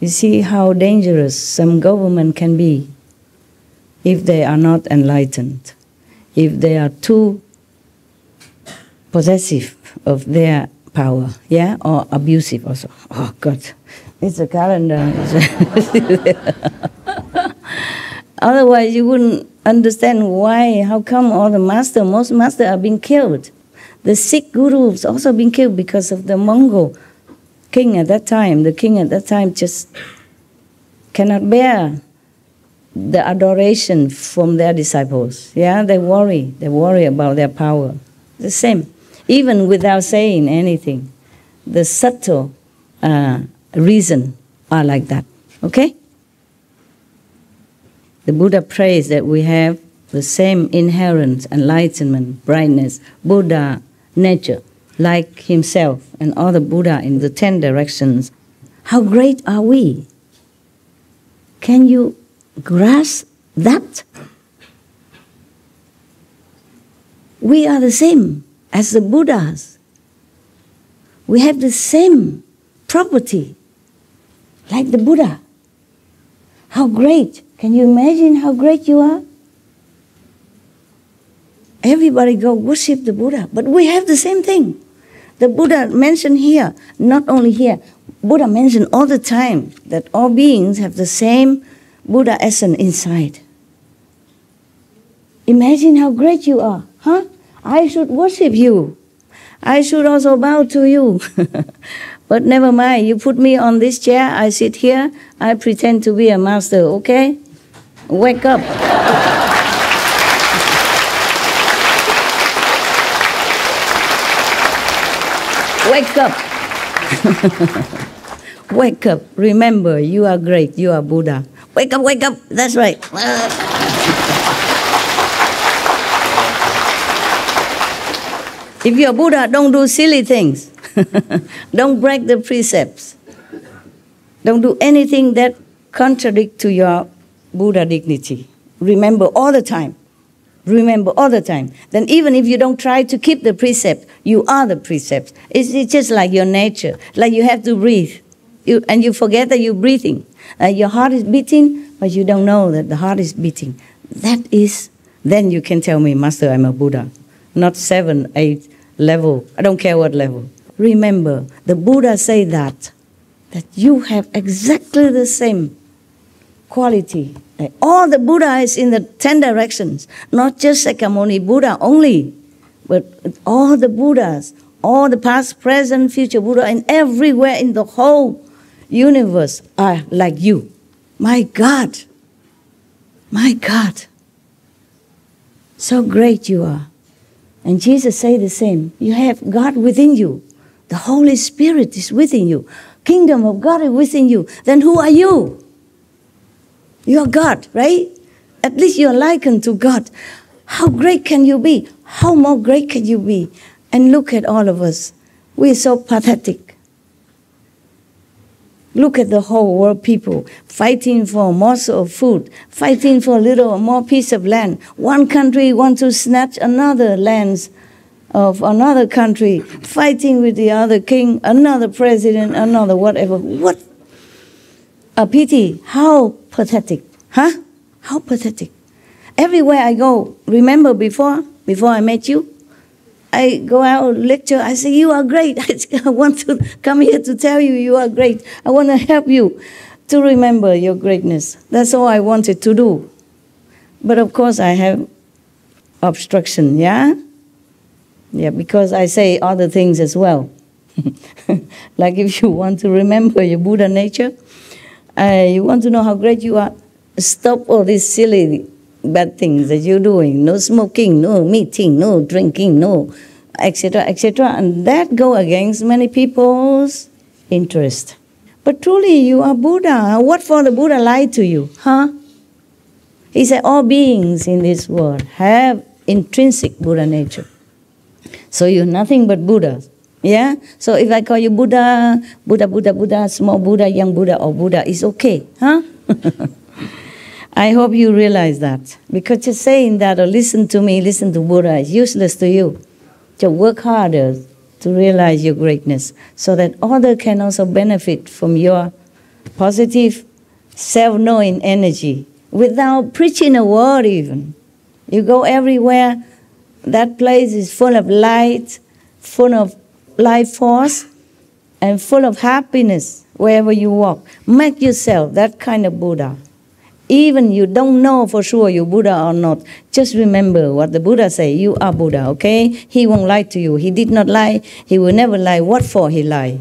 You see how dangerous some government can be if they are not enlightened, if they are too possessive of their power, yeah, or abusive also. Oh God, it's a calendar. Otherwise, you wouldn't understand why, how come all the most masters are being killed. The Sikh gurus also being killed because of the Mongol king at that time. The king at that time just cannot bear the adoration from their disciples. Yeah, they worry about their power. The same. Even without saying anything, the subtle reason are like that. Okay? The Buddha prays that we have the same inherent enlightenment, brightness, Buddha nature, like himself and all the Buddha in the 10 directions. How great are we? Can you grasp that? We are the same as the Buddhas. We have the same property like the Buddha. How great! Can you imagine how great you are? Everybody go worship the Buddha, but we have the same thing. The Buddha mentioned here, not only here, Buddha mentioned all the time that all beings have the same Buddha essence inside. Imagine how great you are, huh? I should worship you. I should also bow to you. But never mind, you put me on this chair, I sit here, I pretend to be a master, okay? Wake up. Wake up. Wake up. Remember, you are great, you are Buddha. Wake up, that's right. If you're Buddha, don't do silly things. Don't break the precepts. Don't do anything that contradicts to your Buddha dignity. Remember all the time. Remember all the time. Then even if you don't try to keep the precept, you are the precept. It's just like your nature. Like you have to breathe. And you forget that you're breathing. Your heart is beating, but you don't know that the heart is beating. Then you can tell me, Master, I'm a Buddha. Not 7, 8 level. I don't care what level. Remember, the Buddha say that you have exactly the same quality. All the Buddhas in the 10 directions, not just Sakyamuni Buddha only, but all the Buddhas, all the past, present, future Buddha, and everywhere in the whole universe are like you. My God. My God. So great you are. And Jesus say the same. You have God within you. The Holy Spirit is within you. Kingdom of God is within you. Then who are you? You are God, right? At least you are likened to God. How great can you be? How more great can you be? And look at all of us. We are so pathetic. Look at the whole world people fighting for a morsel of food, fighting for a little or more piece of land. One country wants to snatch another lands of another country, fighting with the other king, another president, another whatever. What a pity. How pathetic. Huh? How pathetic. Everywhere I go, remember before I met you, I go out lecture, I say, you are great. I want to come here to tell you you are great. I want to help you to remember your greatness. That's all I wanted to do. But of course I have obstruction, yeah? Yeah, because I say other things as well. Like if you want to remember your Buddha nature, you want to know how great you are, stop all these silly bad things that you're doing. No smoking, no meeting, no drinking, no etc., etc. And that go against many people's interest. But truly you are Buddha. What for the Buddha lied to you? Huh? He said all beings in this world have intrinsic Buddha nature. So you're nothing but Buddha. Yeah? So if I call you Buddha, Buddha, small Buddha, young Buddha, or Buddha, it's okay. Huh? I hope you realize that. Because just saying that or listen to me, listen to Buddha is useless to you. So work harder to realize your greatness so that others can also benefit from your positive self-knowing energy without preaching a word even. You go everywhere, that place is full of light, full of life force, and full of happiness wherever you walk. Make yourself that kind of Buddha. Even you don't know for sure you're Buddha or not, just remember what the Buddha say, you are Buddha, okay? He won't lie to you. He did not lie. He will never lie. What for he lie?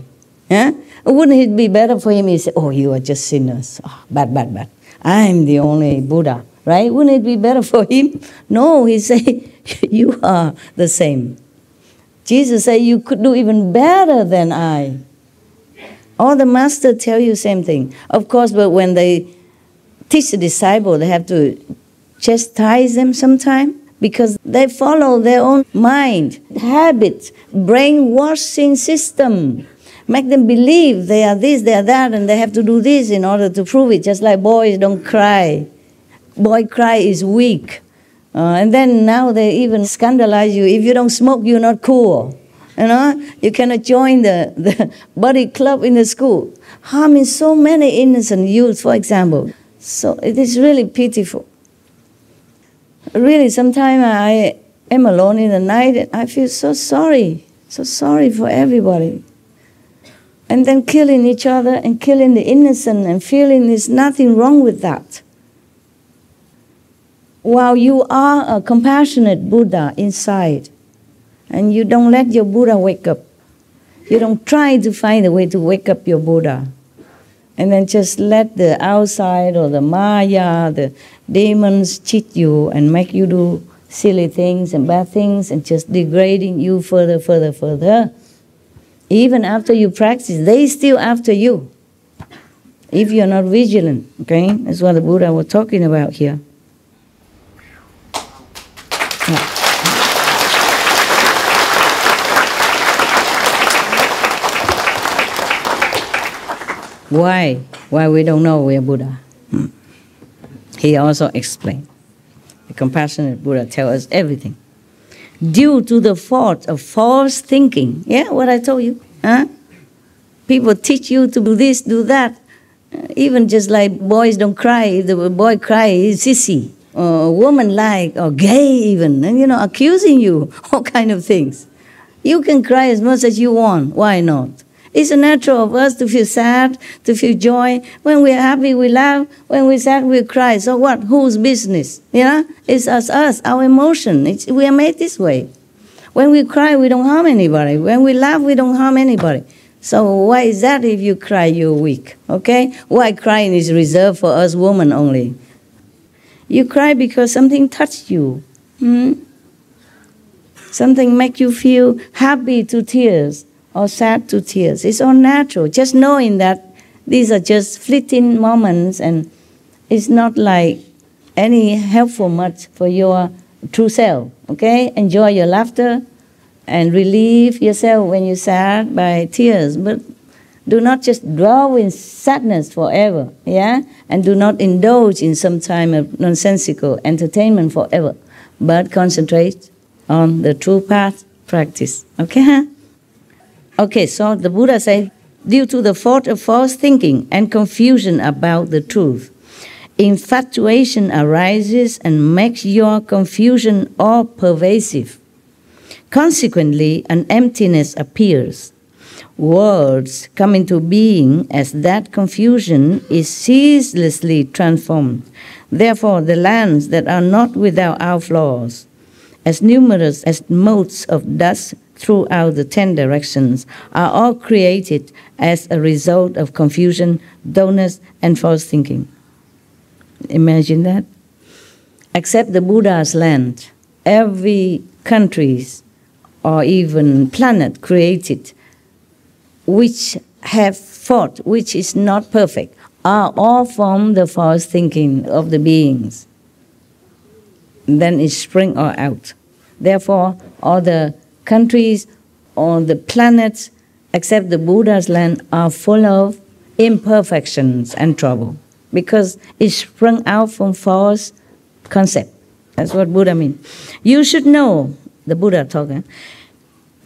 Huh? Wouldn't it be better for him? He say, oh, you are just sinners. Oh, bad. I'm the only Buddha, right? Wouldn't it be better for him? No, he say, you are the same. Jesus said, you could do even better than I. All the masters tell you same thing. Of course, but when they teach the disciple, they have to chastise them sometime because they follow their own mind, habits, brainwashing system. Make them believe they are this, they are that, and they have to do this in order to prove it. Just like boys don't cry. Boy cry is weak. And then now they even scandalize you. If you don't smoke, you're not cool. You know, you cannot join the body club in the school. Harming so many innocent youth, for example. So it is really pitiful. Really, sometimes I am alone in the night and I feel so sorry for everybody. And then killing each other and killing the innocent and feeling there's nothing wrong with that. while you are a compassionate Buddha inside, and you don't let your Buddha wake up, you don't try to find a way to wake up your Buddha, and then just let the outside or the Maya, the demons cheat you and make you do silly things and bad things and just degrading you further, further, further. Even after you practice, they still after you. If you're not vigilant, okay? That's what the Buddha was talking about here. Why? Why we don't know we are Buddha? He also explained. The compassionate Buddha tells us everything. Due to the fault of false thinking. Yeah, what I told you. Huh? People teach you to do this, do that. Even just like boys don't cry. If the boy cries, he's sissy. Or woman like, or gay even. And, accusing you. All kind of things. You can cry as much as you want. Why not? It's natural of us to feel sad, to feel joy. When we're happy, we laugh. When we're sad, we cry. So what? Whose business? It's us, our emotion. We are made this way. When we cry, we don't harm anybody. When we laugh, we don't harm anybody. So why is that if you cry, you're weak? Okay? Why crying is reserved for us women only? You cry because something touched you. Something make you feel happy to tears. Or sad to tears. It's all natural. Just knowing that these are just fleeting moments and it's not like any helpful much for your true self. Okay? Enjoy your laughter and relieve yourself when you're sad by tears. But do not just dwell in sadness forever. Yeah? And do not indulge in some time of nonsensical entertainment forever. But concentrate on the true path practice. Okay? Okay, so the Buddha said, due to the fault of false thinking and confusion about the truth, infatuation arises and makes your confusion all pervasive. Consequently, an emptiness appears. Worlds come into being as that confusion is ceaselessly transformed. Therefore, the lands that are not without outflows, as numerous as motes of dust throughout the 10 directions, are all created as a result of confusion, dullness, and false thinking. Imagine that. Except the Buddha's land, every country or even planet created which have thought, which is not perfect, are all from the false thinking of the beings. Then it springs all out. Therefore, all the countries on the planets, except the Buddha's land, are full of imperfections and trouble because it sprung out from false concept. That's what Buddha means. You should know, the Buddha talking,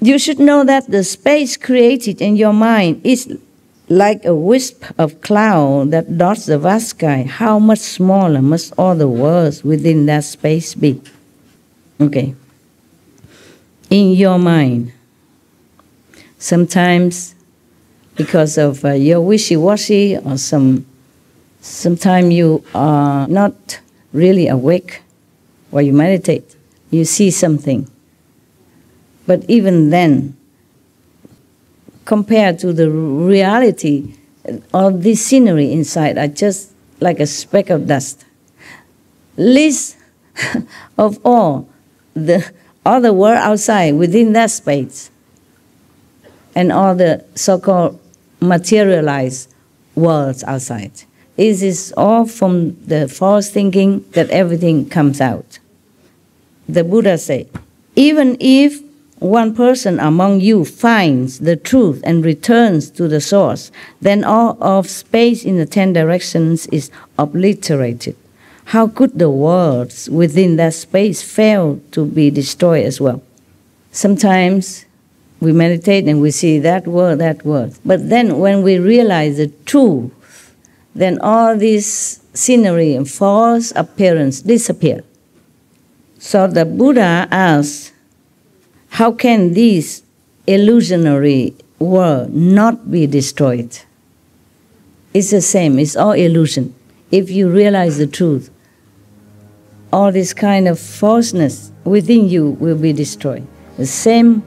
you should know that the space created in your mind is like a wisp of cloud that dots the vast sky. How much smaller must all the worlds within that space be? Okay. In your mind, sometimes because of your wishy-washy or sometimes you are not really awake while you meditate, you see something. But even then, compared to the reality, all this scenery inside are just like a speck of dust. Least of all, the other world outside, within that space, and all the so-called materialized worlds outside. It is all from the false thinking that everything comes out. The Buddha said, even if one person among you finds the truth and returns to the source, then all of space in the 10 directions is obliterated. How could the worlds within that space fail to be destroyed as well? Sometimes we meditate and we see that word. But then when we realize the truth, then all this scenery and false appearance disappear. So the Buddha asks, how can this illusionary world not be destroyed? It's the same, it's all illusion. If you realize the truth, all this kind of falseness within you will be destroyed. The same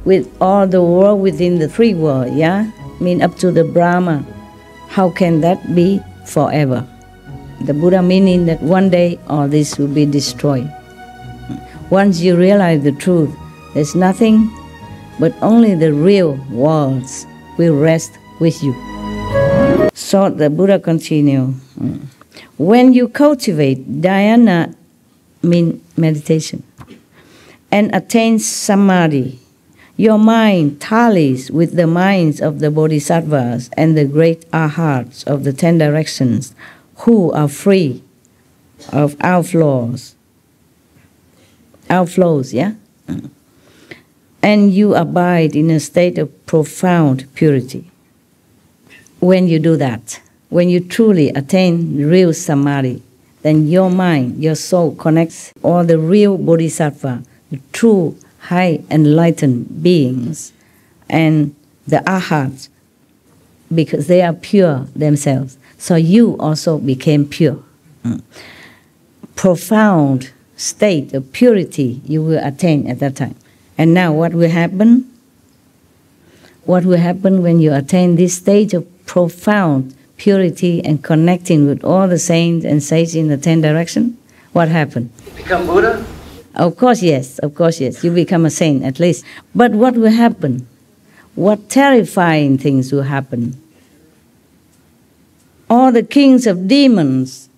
with all the world within the three worlds, yeah? I mean up to the Brahma. How can that be forever? The Buddha meaning that one day all this will be destroyed. Once you realize the truth, there's nothing but only the real worlds will rest with you. So the Buddha continued, when you cultivate dhyana, mean meditation, and attain samadhi, your mind tallies with the minds of the bodhisattvas and the great arhats of the 10 directions who are free of outflows, yeah? And you abide in a state of profound purity. When you do that, when you truly attain real samadhi, then your mind, your soul connects all the real bodhisattva, the true high enlightened beings, and the arhats, because they are pure themselves. So you also became pure. Profound state of purity you will attain at that time. And now what will happen? What will happen when you attain this stage of profound purity and connecting with all the saints and sages in the 10 directions? What happened? Become Buddha? Of course, yes. You become a saint at least. But what will happen? What terrifying things will happen? All the kings of demons,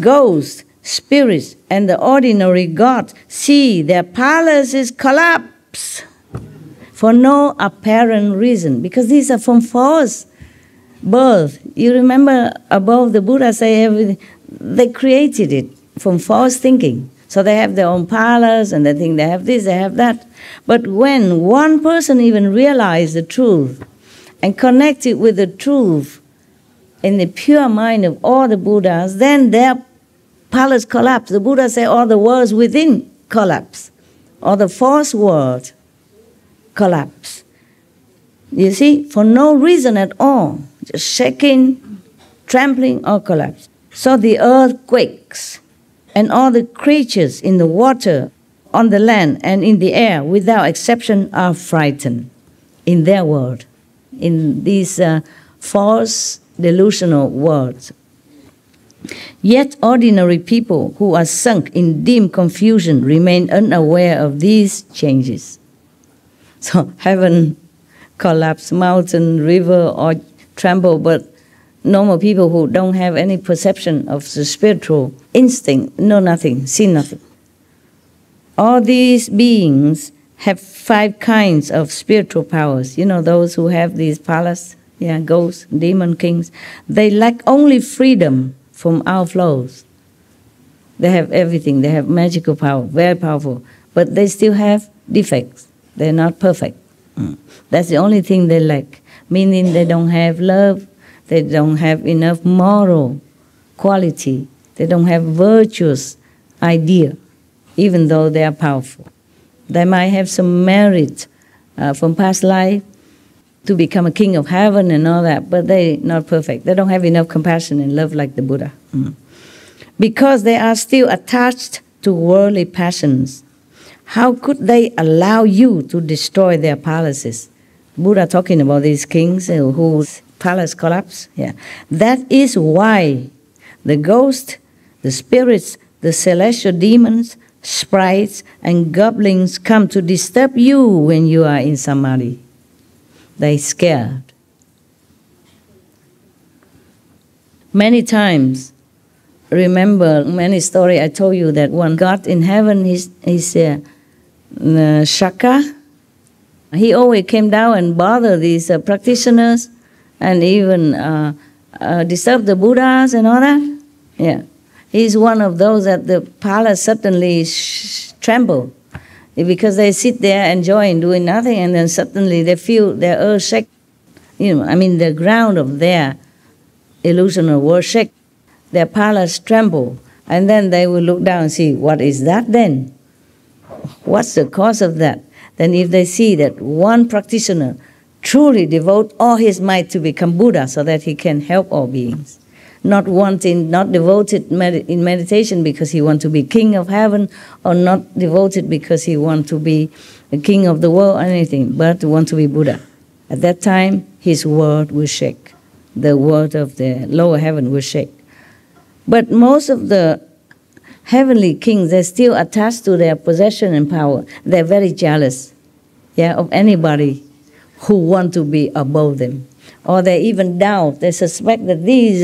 ghosts, spirits, and the ordinary gods see their palaces collapse for no apparent reason, because these are from false birth. You remember above the Buddha say everything, they created it from false thinking. So they have their own palace and they think they have this, they have that. But when one person even realizes the truth and connect it with the truth in the pure mind of all the Buddhas, then their palace collapse. The Buddha say all the worlds within collapse. All the false world collapse. You see, for no reason at all. Just shaking, trampling, or collapse. So the earth quakes, and all the creatures in the water, on the land, and in the air, without exception, are frightened in their world, in these false, delusional worlds. Yet ordinary people who are sunk in dim confusion remain unaware of these changes. So heaven collapse, mountain, river, or tremble, but normal people who don't have any perception of the spiritual instinct know nothing, see nothing. All these beings have 5 kinds of spiritual powers. You know, those who have these palaces, ghosts, demon kings, they lack only freedom from outflows. They have everything. They have magical power, very powerful, but they still have defects. They're not perfect. That's the only thing they lack, meaning they don't have love, they don't have enough moral quality, they don't have virtuous idea, even though they are powerful. They might have some merit from past life to become a king of heaven and all that, but they're not perfect. They don't have enough compassion and love like the Buddha. Because they are still attached to worldly passions, how could they allow you to destroy their palaces? Buddha talking about these kings whose palace collapse. That is why the ghosts, the spirits, the celestial demons, sprites, and goblins come to disturb you when you are in samadhi. They're scared. Many times, remember many stories I told you that one God in heaven, he's Shaka. He always came down and bothered these practitioners and even disturbed the Buddhas and all that. He's one of those that the palace suddenly tremble because they sit there enjoying doing nothing, and then suddenly they feel their earth shake. The ground of their illusional world shake. Their palace tremble, and then they will look down and see, what is that then? What's the cause of that? Then if they see that one practitioner truly devote all his might to become Buddha so that he can help all beings, not wanting, not devoted in meditation because he wants to be king of heaven, or not devoted because he wants to be the king of the world or anything, but want to be Buddha. At that time, his world will shake. The world of the lower heaven will shake. But most of the heavenly kings, they're still attached to their possession and power. They're very jealous, of anybody who want to be above them. Or they even doubt, they suspect that these,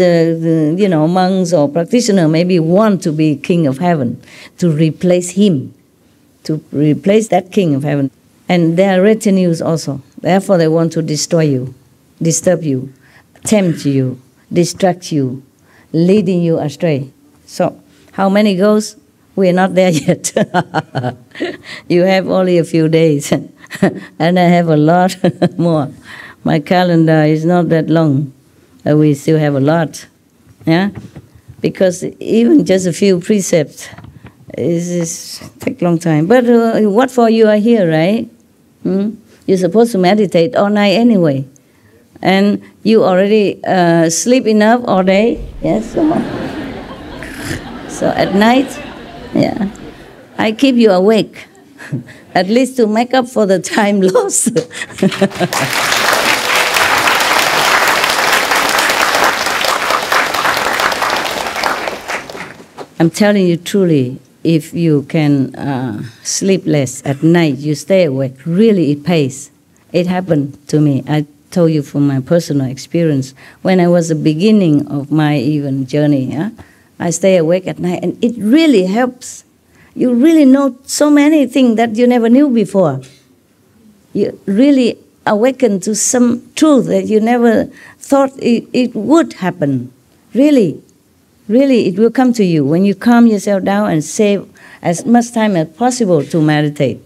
monks or practitioners maybe want to be king of heaven, to replace him, to replace that king of heaven. And they are retinues also. Therefore, they want to destroy you, disturb you, tempt you, distract you, leading you astray. So, how many goes? We are not there yet. You have only a few days, and I have a lot more. My calendar is not that long. We still have a lot, because even just a few precepts is take a long time. But what for you are here, right? You're supposed to meditate all night anyway, and you already sleep enough all day. Yes. So at night, I keep you awake, at least to make up for the time lost. I'm telling you truly, if you can sleep less at night, you stay awake, really it pays. It happened to me. I told you from my personal experience. When I was the beginning of my even journey, I stay awake at night, and it really helps. You really know so many things that you never knew before. You really awaken to some truth that you never thought it would happen. Really. Really, it will come to you when you calm yourself down and save as much time as possible to meditate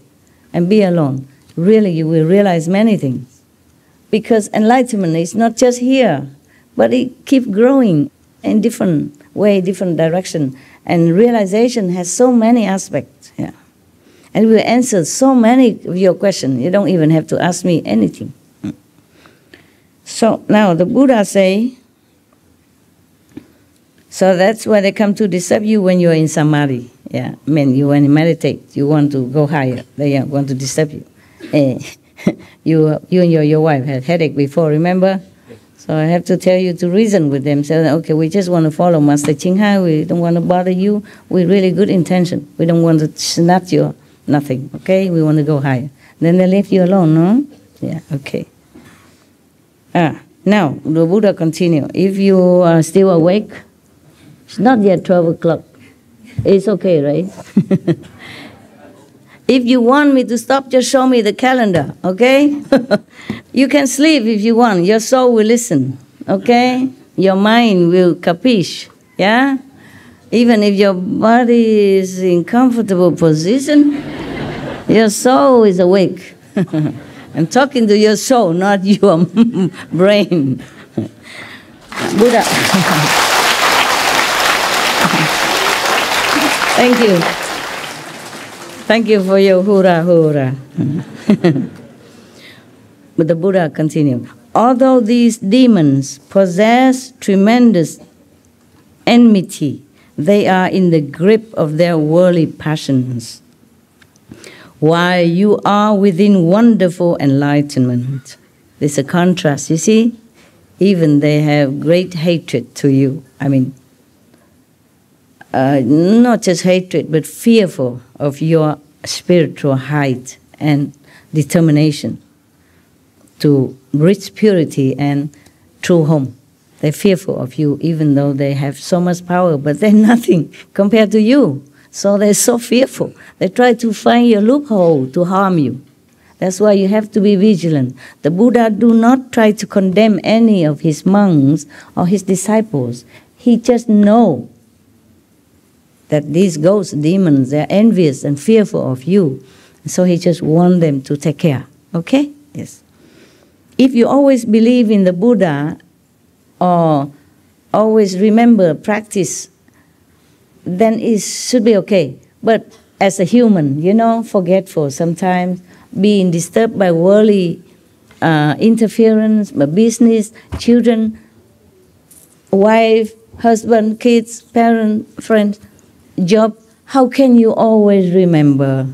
and be alone. Really, you will realize many things. Because enlightenment is not just here, but it keeps growing in different way, different direction. And realization has so many aspects. And will answer so many of your questions. You don't even have to ask me anything. So now the Buddha say, so that's why they come to disturb you when you are in samadhi. You want to meditate, you want to go higher, they want to disturb you. You and your wife had headache before, remember? So I have to tell you to reason with them. Say, okay, we just want to follow Master Ching Hai, we don't want to bother you, with really good intention. We don't want to snatch your nothing, okay? We want to go higher. Then they leave you alone, no? Okay. Now, the Buddha continue. If you are still awake, it's not yet 12 o'clock. It's okay, right? If you want me to stop, just show me the calendar, okay? You can sleep if you want. Your soul will listen, okay? Your mind will capiche, Even if your body is in comfortable position, your soul is awake. I'm talking to your soul, not your brain. Buddha. Thank you. Thank you for your hurrah, hurrah. But the Buddha continued. Although these demons possess tremendous enmity, they are in the grip of their worldly passions, while you are within wonderful enlightenment. There's a contrast, you see? Even they have great hatred to you. Not just hatred, but fearful of your spiritual height and determination to reach purity and true home. They're fearful of you, even though they have so much power, but they're nothing compared to you. So they're so fearful. They try to find your loophole to harm you. That's why you have to be vigilant. The Buddha do not try to condemn any of his monks or his disciples. He just knows that these ghosts, demons, they're envious and fearful of you. So he just wants them to take care. Okay? Yes. If you always believe in the Buddha or always remember, practice, then it should be okay. But as a human, forgetful sometimes, being disturbed by worldly interference, by business, children, wife, husband, kids, parent, friends, job, how can you always remember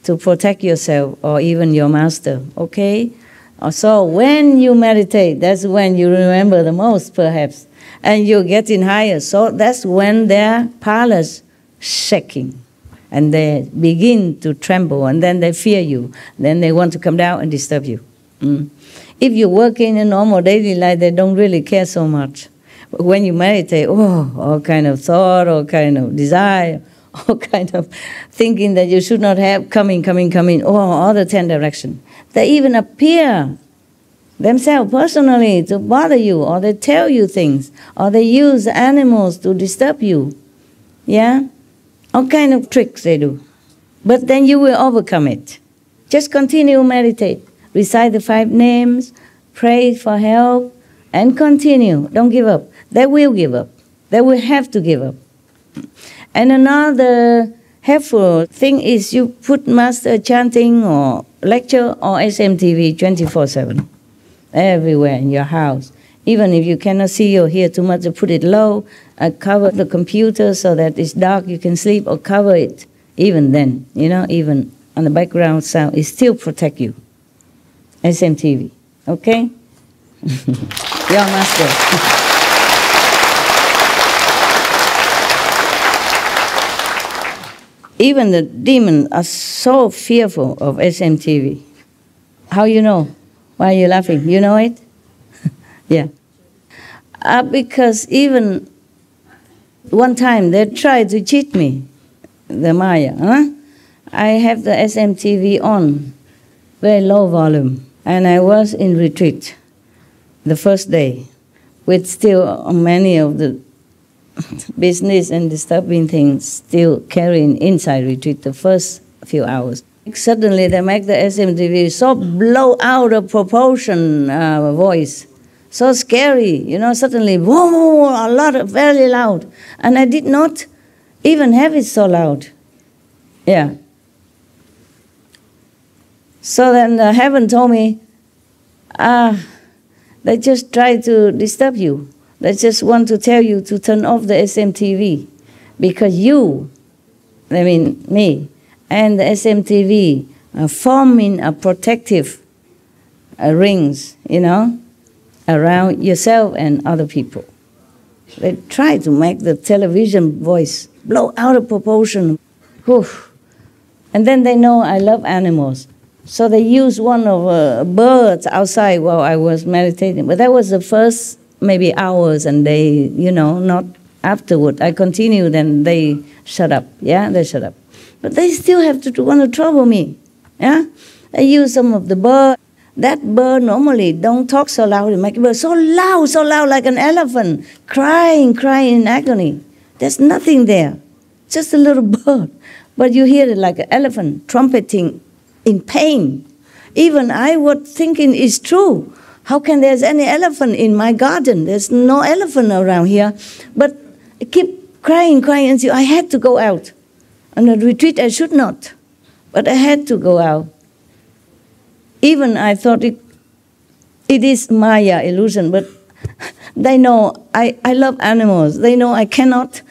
to protect yourself or even your master, okay? So when you meditate, that's when you remember the most, perhaps. And you're getting higher, so that's when their palace shaking. And they begin to tremble, and then they fear you. Then they want to come down and disturb you. If you work in a normal daily life, they don't really care so much. But when you meditate, all kind of thought, all kind of desire, all kind of thinking that you should not have, coming, all the 10 directions. They even appear themselves personally to bother you, or they tell you things, or they use animals to disturb you. Yeah? All kind of tricks they do. But then you will overcome it. Just continue meditate. Recite the 5 names, pray for help, and continue. Don't give up. They will give up. They will have to give up. And another helpful thing is you put master chanting or lecture or SMTV 24/7. Everywhere in your house. Even if you cannot see or hear too much, put it low, cover the computer so that it's dark, you can sleep, or cover it. Even then, even on the background sound, it still protect you. SMTV, okay? Your master. Even the demons are so fearful of SMTV. How you know? Why are you laughing? You know it? Yeah. Because even one time they tried to cheat me, the Maya. I have the SMTV on, very low volume, and I was in retreat the first day with still many of the business and disturbing things still carrying inside retreat the first few hours. Suddenly they make the SMTV so blow out of proportion voice, so scary, suddenly, whoa, a lot of very loud. And I did not even have it so loud. Yeah. So then heaven told me, they just try to disturb you. They just want to tell you to turn off the SMTV because you, I mean me, and the SMTV are forming a protective rings, around yourself and other people. They try to make the television voice blow out of proportion. Whew. And then they know I love animals. So they used one of birds outside while I was meditating. But that was the first maybe hours, and they, not afterward. I continued and they shut up. Yeah, they shut up. But they still have to want to trouble me. Yeah, they use some of the bird. That bird normally don't talk so loud. It make bird so loud like an elephant, crying in agony. There's nothing there, just a little bird. But you hear it like an elephant trumpeting in pain. Even I was thinking it's true. How can there's any elephant in my garden? There's no elephant around here. But I keep crying until I had to go out. On the retreat I should not, but I had to go out. Even I thought it is Maya illusion, but they know I love animals. They know I cannot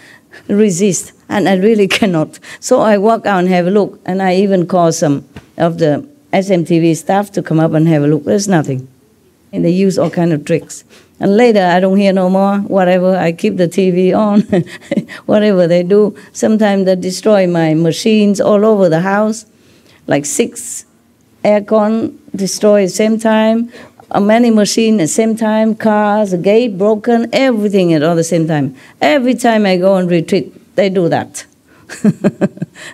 resist, and I really cannot. So I walk out and have a look, and I even call some of the SMTV staff to come up and have a look. There's nothing. And they use all kind of tricks. And later, I don't hear no more, whatever. I keep the TV on, whatever they do. Sometimes they destroy my machines all over the house, like 6 aircon destroyed at the same time, many machines at the same time, cars, a gate broken, everything at all the same time. Every time I go on retreat, they do that.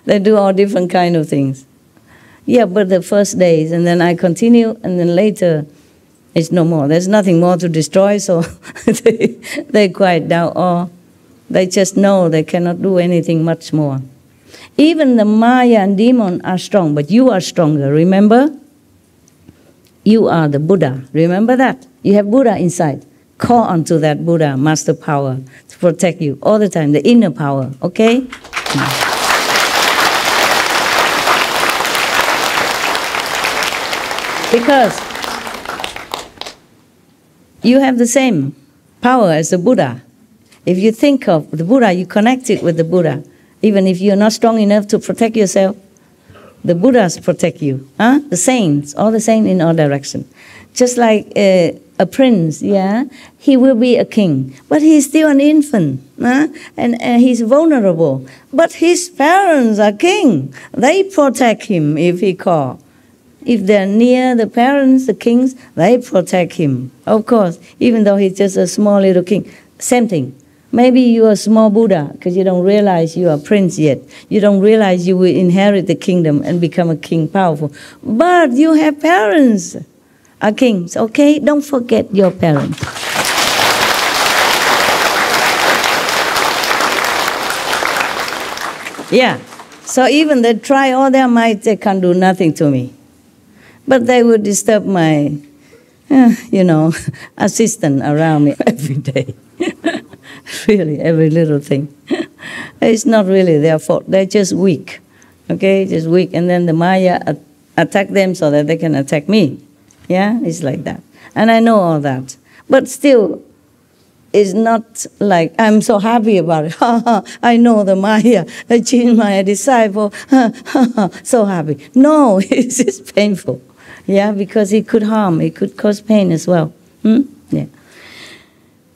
They do all different kind of things. Yeah, but the first days, and then I continue, and then later, it's no more. There's nothing more to destroy, so they quiet down, or they just know they cannot do anything much more. Even the Maya and demon are strong, but you are stronger, remember? You are the Buddha, remember that? You have Buddha inside. Call onto that Buddha, master power, to protect you all the time, the inner power, okay? Because you have the same power as the Buddha. If you think of the Buddha, you connect it with the Buddha. Even if you're not strong enough to protect yourself, the Buddhas protect you. The saints, all the saints in all directions. Just like a prince, he will be a king, but he's still an infant, and he's vulnerable. But his parents are king. They protect him if he calls. If they're near the parents, the kings, they protect him. Of course, even though he's just a small little king. Same thing. Maybe you're a small Buddha because you don't realize you are a prince yet. You don't realize you will inherit the kingdom and become a king powerful. But you have parents are kings, okay? Don't forget your parents. Yeah. So even they try all their might, they can't do nothing to me. But they would disturb my, assistant around me every day. Really, every little thing. It's not really their fault. They're just weak. Okay, just weak. And then the Maya attack them so that they can attack me. Yeah, it's like that. And I know all that. But still, it's not like I'm so happy about it. I know the Maya, I changed my disciple. So happy. No, it's just painful. Yeah, because it could harm, it could cause pain as well. Yeah.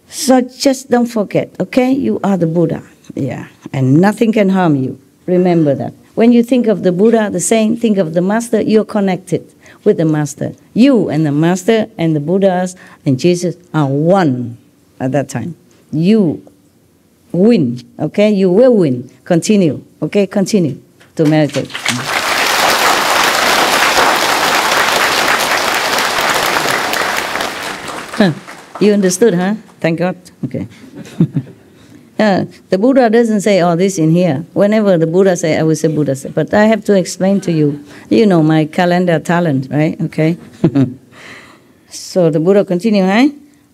So just don't forget, okay? You are the Buddha, yeah, and nothing can harm you. Remember that. When you think of the Buddha, the saint, think of the Master, you're connected with the Master. You and the Master and the Buddhas and Jesus are one at that time. You win, okay? You will win. Continue, okay? Continue to meditate. You understood, huh? Thank God. Okay. The Buddha doesn't say all this in here. Whenever the Buddha say, I will say Buddha say. But I have to explain to you. You know my calendar talent, right? Okay. So the Buddha continue, huh?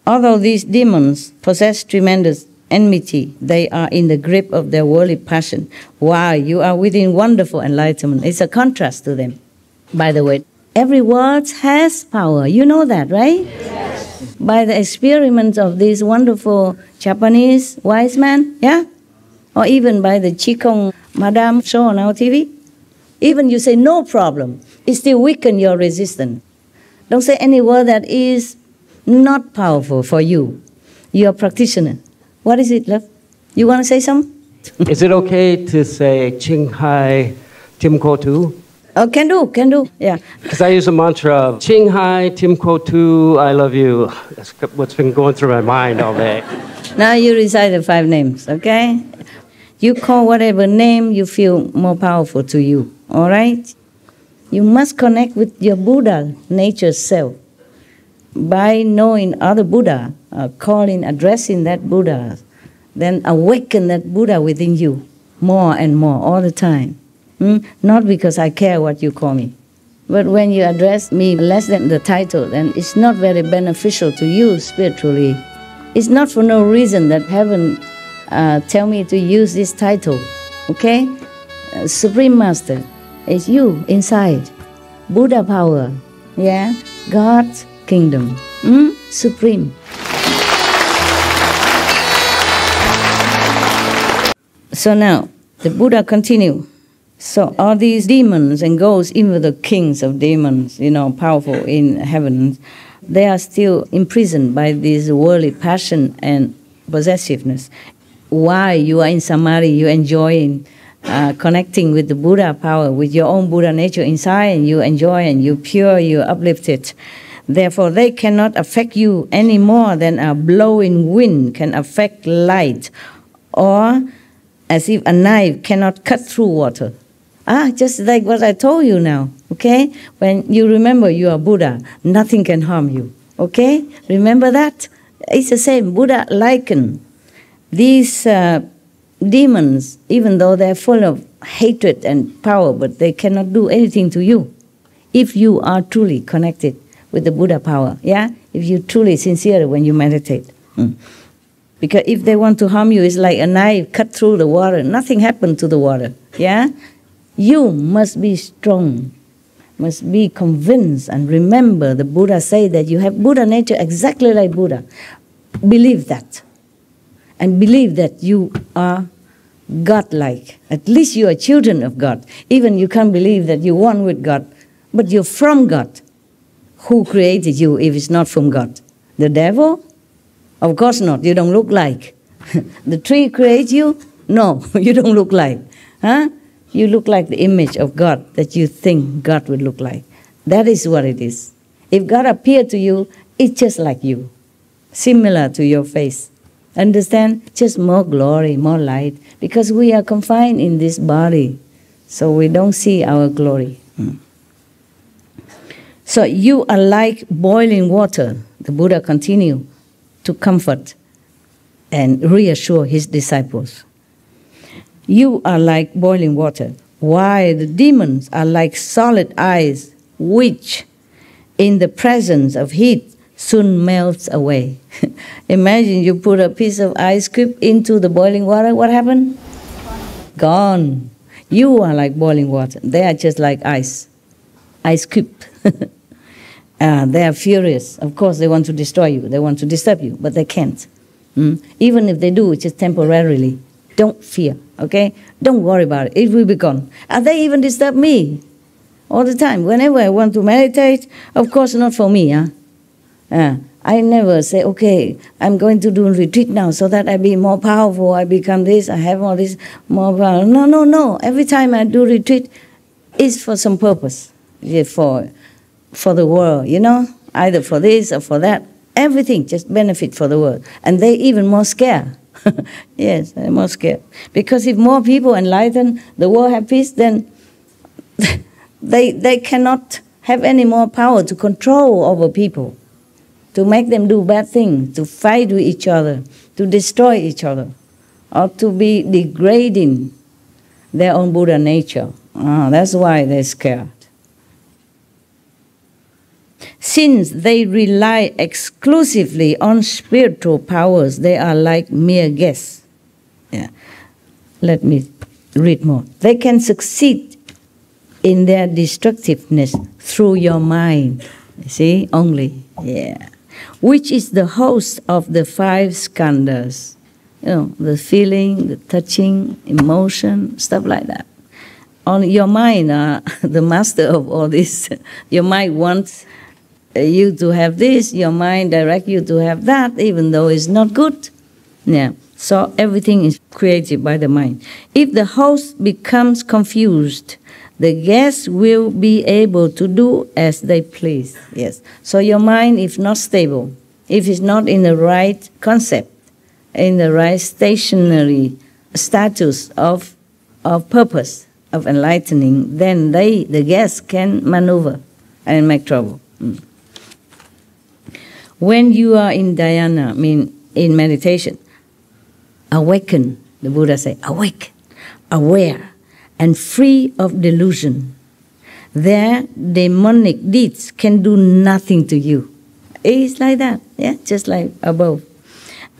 Although these demons possess tremendous enmity, they are in the grip of their worldly passion. While you are within wonderful enlightenment. It's a contrast to them. By the way, every word has power. You know that, right? Yes. By the experiments of these wonderful Japanese wise men, yeah? Or even by the Qigong Madame show on our TV. Even you say no problem, it still weaken your resistance. Don't say any word that is not powerful for you. You're a practitioner. What is it, love? You want to say something? Is it okay to say Ching Hai Tim Ko Tu? Oh, can do, yeah. Because I use a mantra of Ching Hai Tim Ko Tu, I love you. That's what's been going through my mind all day. Now you recite the 5 names, okay? You call whatever name you feel more powerful to you, all right? You must connect with your Buddha nature self. By knowing other Buddha, calling, addressing that Buddha, then awaken that Buddha within you more and more all the time. Not because I care what you call me. But when you address me less than the title, then it's not very beneficial to you spiritually. It's not for no reason that heaven tell me to use this title, okay? Supreme Master, it's you inside. Buddha power, yeah? God's kingdom, supreme. So now, the Buddha continue. So all these demons and ghosts, even the kings of demons, powerful in heaven, they are still imprisoned by this worldly passion and possessiveness. While you are in samadhi, you're enjoying connecting with the Buddha power, with your own Buddha nature inside, and you enjoy and you're pure, you're uplifted. Therefore, they cannot affect you any more than a blowing wind can affect light, or as if a knife cannot cut through water. Just like what I told you now, okay? When you remember you are Buddha, nothing can harm you, okay? Remember that? It's the same. Buddha likened these demons, even though they're full of hatred and power, but they cannot do anything to you if you are truly connected with the Buddha power, yeah? If you're truly sincere when you meditate. Because if they want to harm you, it's like a knife cut through the water. Nothing happened to the water, yeah? You must be strong, must be convinced, and remember the Buddha say that you have Buddha nature exactly like Buddha. Believe that. and believe that you are God-like. At least you are children of God. Even you can't believe that you're one with God, but you're from God. Who created you if it's not from God? The devil? Of course not. You don't look like. The tree creates you? No, you don't look like. Huh? You look like the image of God that you think God would look like. That is what it is. If God appeared to you, it's just like you. Similar to your face. Understand? Just more glory, more light. Because we are confined in this body. So we don't see our glory. So you are like boiling water. The Buddha continued to comfort and reassure his disciples. You are like boiling water, while the demons are like solid ice, which in the presence of heat soon melts away. Imagine you put a piece of ice cube into the boiling water, what happened? Gone. You are like boiling water. They are just like ice cube. They are furious. Of course, they want to destroy you. They want to disturb you, but they can't. Even if they do, it's just temporarily. Don't fear, okay? Don't worry about it. It will be gone. And they even disturb me all the time. Whenever I want to meditate, of course not for me. I never say, okay, I'm going to do a retreat now so that I be more powerful, I become this, I have all this more power. No. Every time I do retreat, it's for some purpose. For the world, you know, either for this or for that. Everything just benefit for the world. And they even more scared. Yes, they're more scared. Because if more people enlighten, the world have peace, then they cannot have any more power to control over people, to make them do bad things, to fight with each other, to destroy each other, or to be degrading their own Buddha nature. That's why they're scared. Since they rely exclusively on spiritual powers, they are like mere guests. Let me read more. They can succeed in their destructiveness through your mind. See, only. Which is the host of the 5 skandhas. You know, the feeling, the touching, emotion, stuff like that. Only your mind, the master of all this. Your mind wants you to have this, your mind direct you to have that, even though it's not good. So everything is created by the mind. If the host becomes confused, the guests will be able to do as they please. Yes. So your mind, if not stable, if it's not in the right concept, in the right stationary status of purpose, of enlightening, then the guests can maneuver and make trouble. When you are in dhyana, in meditation, awaken, the Buddha said, awake, aware, and free of delusion. Their demonic deeds can do nothing to you. It's like that, just like above.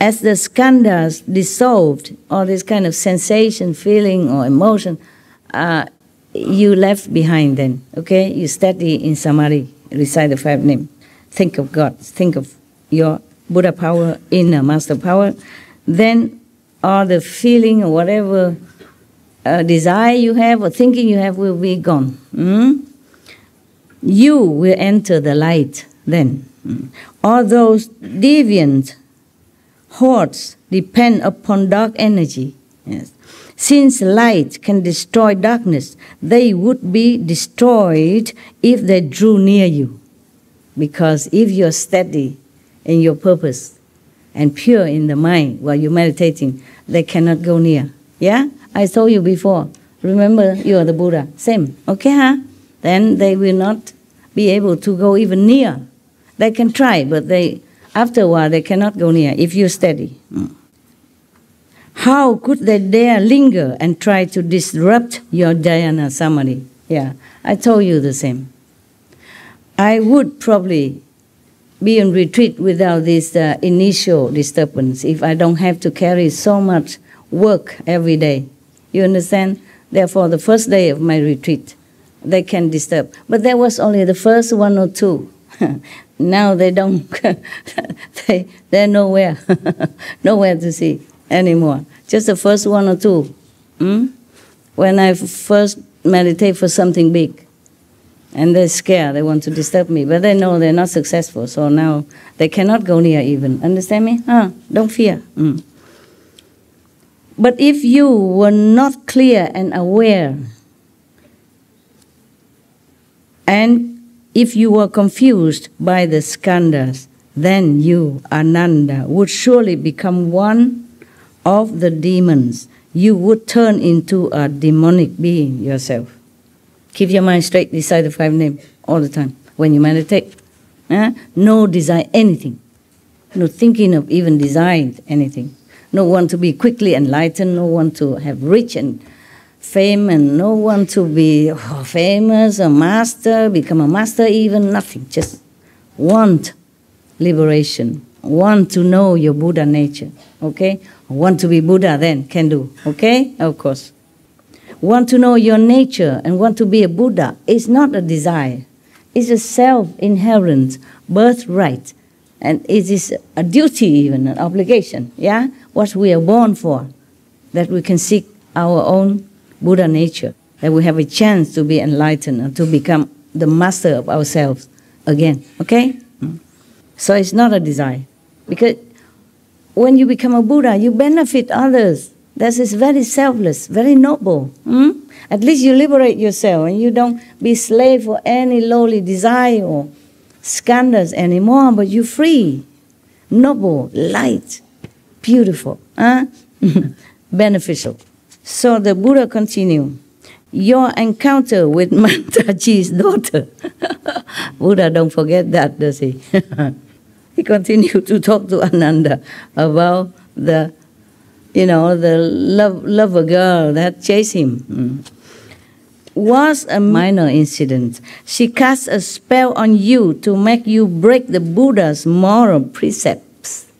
As the skandhas dissolved, all this kind of sensation, feeling, or emotion, you left behind then, okay? You study in samadhi, recite the 5 names. Think of God, think of your Buddha power, inner master power, then all the feeling or whatever desire you have or thinking you have will be gone. You will enter the light then. All those deviant hordes depend upon dark energy. Yes. Since light can destroy darkness, they would be destroyed if they drew near you. Because if you're steady in your purpose and pure in the mind while you're meditating, they cannot go near. I told you before. Remember, you are the Buddha. Same. Okay, Then they will not be able to go even near. They can try, but after a while they cannot go near if you're steady. How could they dare linger and try to disrupt your dhyana samadhi? I told you the same. I would probably be in retreat without this initial disturbance if I don't have to carry so much work every day. You understand? Therefore, the first day of my retreat, they can disturb. But that was only the first 1 or 2. Now they don't, they're nowhere, nowhere to see. anymore. Just the first one or two. When I first meditate for something big, and they're scared, they want to disturb me, but they know they're not successful, so now they cannot go near even. Understand me? Don't fear. But if you were not clear and aware, and if you were confused by the skandhas, then you, Ananda, would surely become one of the demons. You would turn into a demonic being yourself. Keep your mind straight beside the five names all the time when you meditate. No desire anything. No thinking of even desiring anything. No one to be quickly enlightened. No one to have rich and fame, and no one to be famous, a master, become a master even, nothing. Just want liberation. Want to know your Buddha nature. Okay? Want to be Buddha then, can do. Okay? Of course. Want to know your nature and want to be a Buddha is not a desire. It's a self-inherent birthright. And it is a duty even, an obligation. Yeah? What we are born for. That we can seek our own Buddha nature. That we have a chance to be enlightened and to become the master of ourselves again. Okay? So it's not a desire. Because when you become a Buddha, you benefit others. That is very selfless, very noble. At least you liberate yourself and you don't be slave for any lowly desire or skandhas anymore, but you're free, noble, light, beautiful, beneficial. So the Buddha continued, your encounter with Mantaji's daughter. Buddha don't forget that, does he? He continued to talk to Ananda about the lover girl that chased him. Was a minor incident. She cast a spell on you to make you break the Buddha's moral precepts.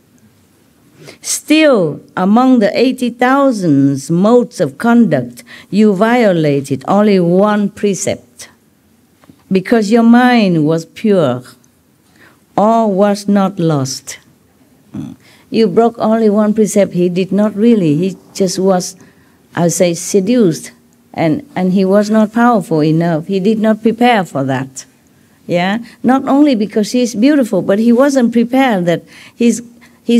Still, among the 80,000 modes of conduct, you violated only one precept. Because your mind was pure, all was not lost. You broke only one precept. He did not really. He just was, I would say, seduced. And he was not powerful enough. He did not prepare for that. Yeah? Not only because he's beautiful, but he wasn't prepared that he's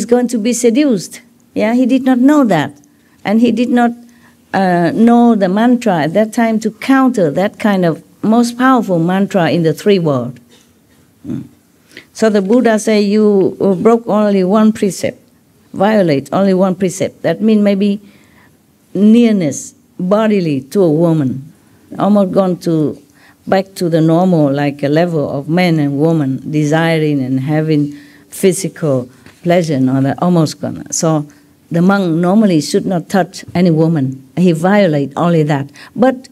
going to be seduced. Yeah? He did not know that. And he did not know the mantra at that time to counter that kind of most powerful mantra in the three worlds. So the Buddha say you broke only one precept, violate only one precept. That means maybe nearness bodily to a woman, almost gone back to the normal, like a level of man and woman, desiring and having physical pleasure and all that, almost gone. So the monk normally should not touch any woman. He violate only that. But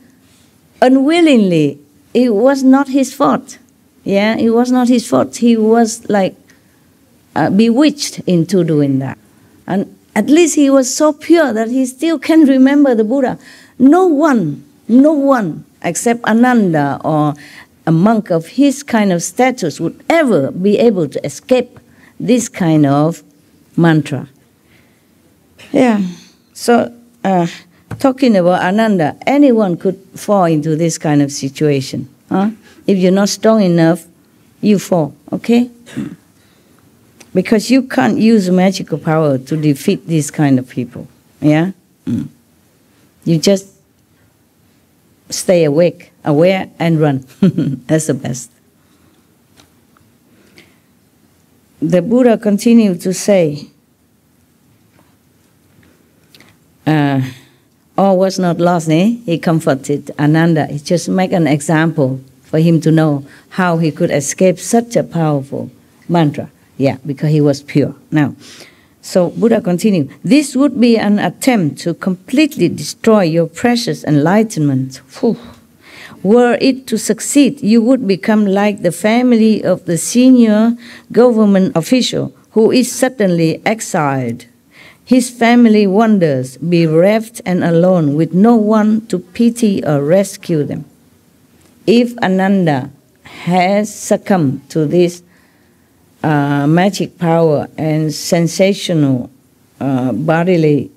unwillingly, it was not his fault. Yeah, it was not his fault. He was like bewitched into doing that. And at least he was so pure that he still can remember the Buddha. No one except Ananda or a monk of his kind of status would ever be able to escape this kind of mantra. Yeah, so talking about Ananda, anyone could fall into this kind of situation. If you're not strong enough, you fall, okay? Because you can't use magical power to defeat these kind of people, yeah? You just stay awake, aware, and run. That's the best. The Buddha continued to say, all was not lost, eh? He comforted Ananda. He just make an example for him to know how he could escape such a powerful mantra. Yeah, because he was pure. Now, so Buddha continued, this would be an attempt to completely destroy your precious enlightenment. Whew. Were it to succeed, you would become like the family of the senior government official who is suddenly exiled. His family wanders, bereft and alone, with no one to pity or rescue them. If Ananda has succumbed to this magic power and sensational bodily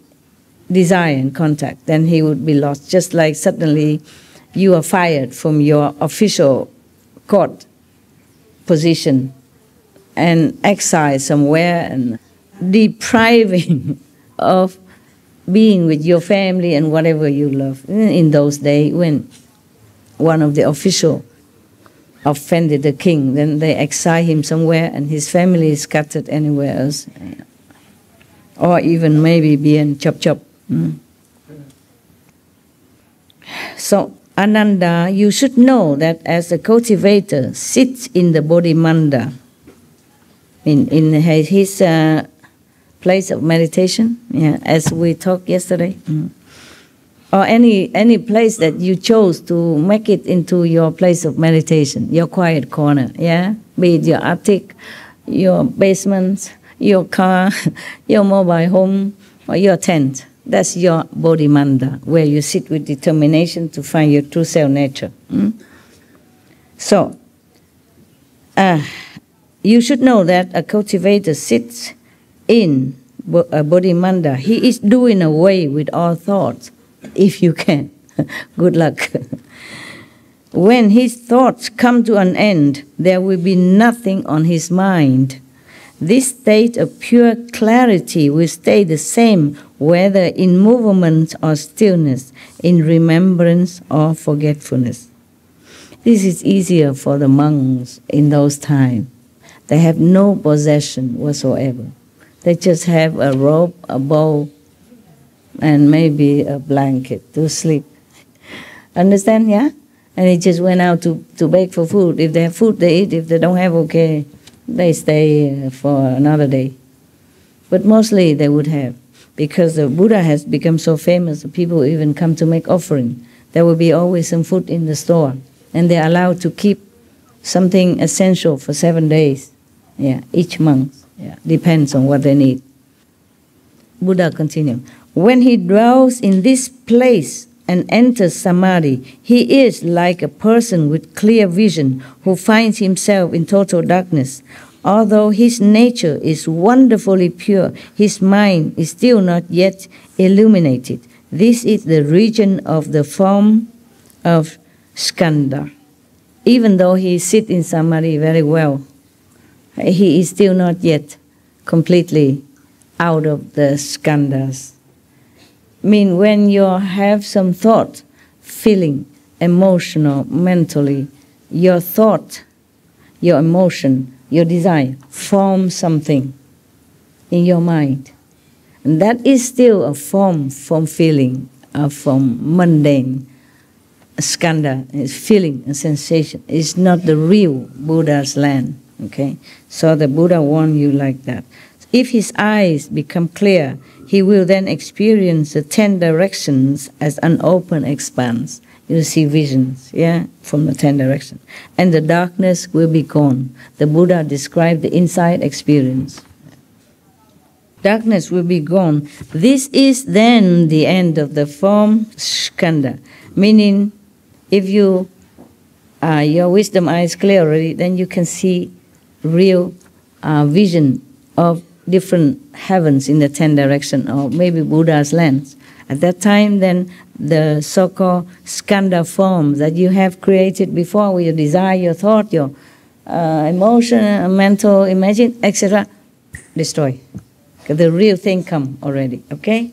desire and contact, then he would be lost. Just like suddenly you are fired from your official court position and exiled somewhere and depriving of being with your family and whatever you love. In those days, when one of the officials offended the king, then they exile him somewhere and his family is scattered anywhere else. Or even maybe being chop. So, Ananda, you should know that as a cultivator sits in the Bodhimanda, in his place of meditation, as we talked yesterday, or any place that you chose to make it into your place of meditation, your quiet corner, be it your attic, your basement, your car, your mobile home, or your tent. That's your Bodhimanda, where you sit with determination to find your true self nature. So, you should know that a cultivator sits in a Bodhimanda. He is doing away with all thoughts, if you can. Good luck. When his thoughts come to an end, there will be nothing on his mind. This state of pure clarity will stay the same whether in movement or stillness, in remembrance or forgetfulness. This is easier for the monks in those times. They have no possession whatsoever. They just have a robe, a bowl, and maybe a blanket to sleep. Understand, yeah? And they just went out to beg for food. If they have food, they eat. If they don't have, okay, they stay for another day. But mostly they would have. Because the Buddha has become so famous, people even come to make offering. There will be always some food in the store. And they're allowed to keep something essential for 7 days. Each month. Depends on what they need. Buddha continued. When he dwells in this place and enters samadhi, he is like a person with clear vision who finds himself in total darkness. Although his nature is wonderfully pure, his mind is still not yet illuminated. This is the region of the form of skandha. Even though he sits in samadhi very well, he is still not yet completely out of the skandhas. When you have some thought, feeling, emotional, mentally, your thought, your emotion, your desire form something in your mind. And that is still a form from feeling, from mundane. Skandha is feeling, a sensation. It's not the real Buddha's land. Okay? So the Buddha warned you like that. If his eyes become clear, he will then experience the 10 directions as an open expanse. You see visions, from the 10 directions. And the darkness will be gone. The Buddha described the inside experience. Darkness will be gone. This is then the end of the form skandha. Meaning, if your wisdom eye is clear already, then you can see real vision of different heavens in the 10 directions, or maybe Buddha's lands. At that time, then the so-called skandha forms that you have created before, with your desire, your thought, your emotion, mental, imagine, etc., destroy. The real thing come already, okay?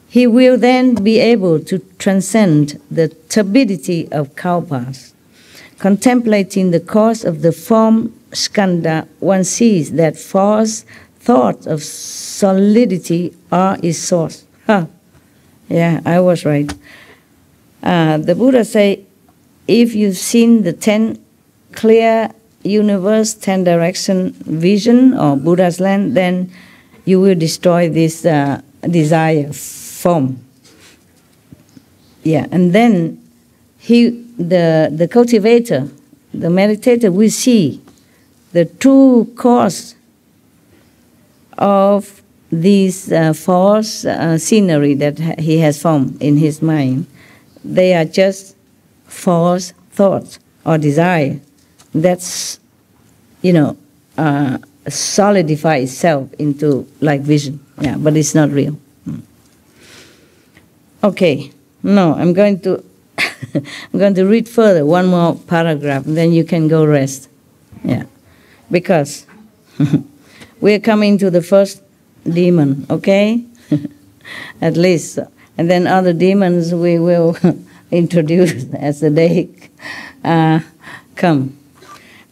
He will then be able to transcend the turbidity of kalpas. Contemplating the cause of the form skandha, one sees that false thoughts of solidity are its source. Yeah, I was right. The Buddha say, if you've seen the 10 clear universe, 10 direction vision, or Buddha's land, then you will destroy this desire form. And then the cultivator, the meditator, will see the true cause of these false scenery that he has formed in his mind. They are just false thoughts or desire. That's, solidify itself into like vision. Yeah, but it's not real. Okay, no, I'm going to I'm going to read further, one more paragraph, and then you can go rest. Yeah, because we're coming to the first demon, okay? At least. And then other demons we will introduce as the day come.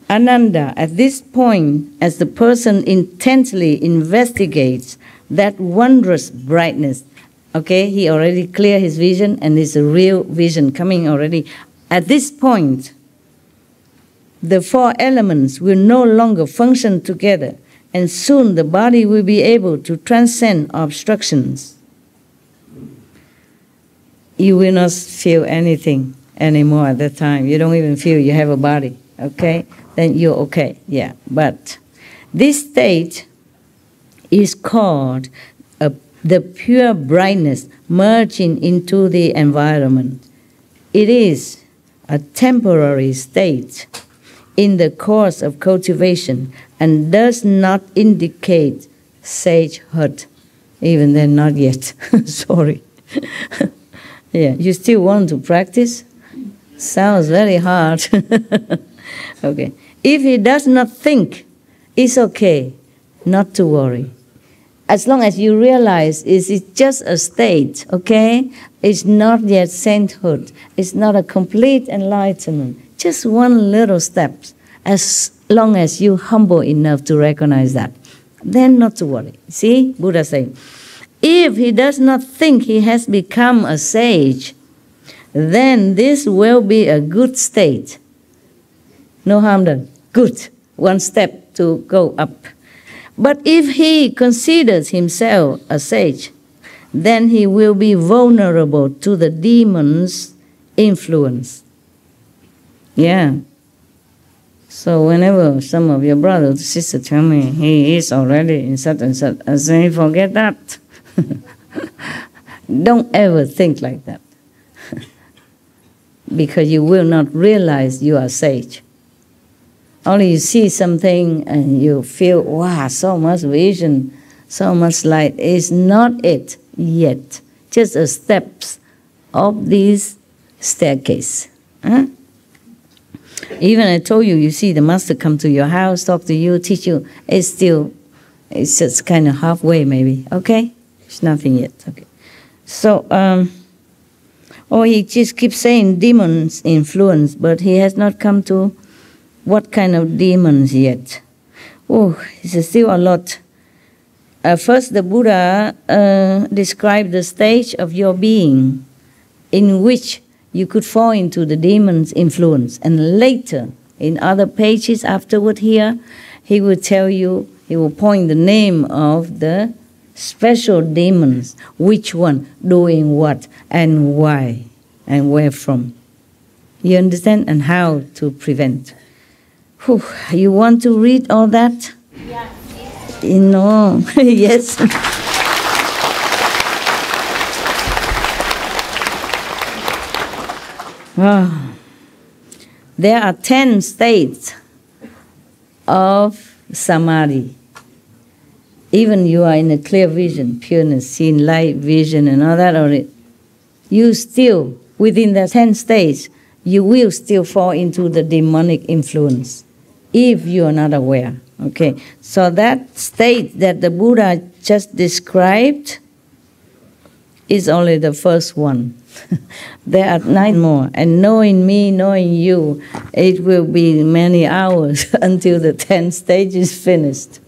Ananda, at this point, as the person intently investigates that wondrous brightness, okay, he already cleared his vision and it's a real vision coming already. At this point, the four elements will no longer function together, and soon the body will be able to transcend obstructions. You will not feel anything anymore at that time. You don't even feel you have a body, okay? Then you're okay, yeah. But this state is called the pure brightness merging into the environment. It is a temporary state in the course of cultivation and does not indicate sagehood. Even then, not yet. Sorry. Yeah, you still want to practice? Sounds very hard. Okay. If he does not think, it's okay not to worry. As long as you realize it's just a state, okay? It's not yet sainthood. It's not a complete enlightenment. Just one little step. As long as you're humble enough to recognize that, then not to worry. See, Buddha saying, if he does not think he has become a sage, then this will be a good state. No harm done. Good. One step to go up. But if he considers himself a sage, then he will be vulnerable to the demon's influence. Yeah. So whenever some of your brothers or sisters tell me he is already in such and such, I say, forget that. Don't ever think like that. Because you will not realize you are sage. Only you see something and you feel, wow, so much vision, so much light. It's not it yet. Just a steps of this staircase. Huh? Even I told you, you see the master come to your house, talk to you, teach you. It's just kind of halfway maybe. Okay? It's nothing yet. Okay. So, he just keeps saying demons influence, but he has not come to what kind of demons yet. Oh, it's still a lot. First, the Buddha described the stage of your being in which you could fall into the demon's influence. And later, in other pages afterward here, he will tell you, he will point the name of the special demons, which one, doing what, and why, and where from. You understand? And how to prevent. Whew, you want to read all that? Yeah. You know, yes. There are 10 states of samadhi. Even you are in a clear vision, pureness, seeing light, vision, and all that already. You still, within the 10 states, you will still fall into the demonic influence if you are not aware. Okay, so that state that the Buddha just described is only the first one. There are 9 more, and knowing me, knowing you, it will be many hours until the 10 stage is finished.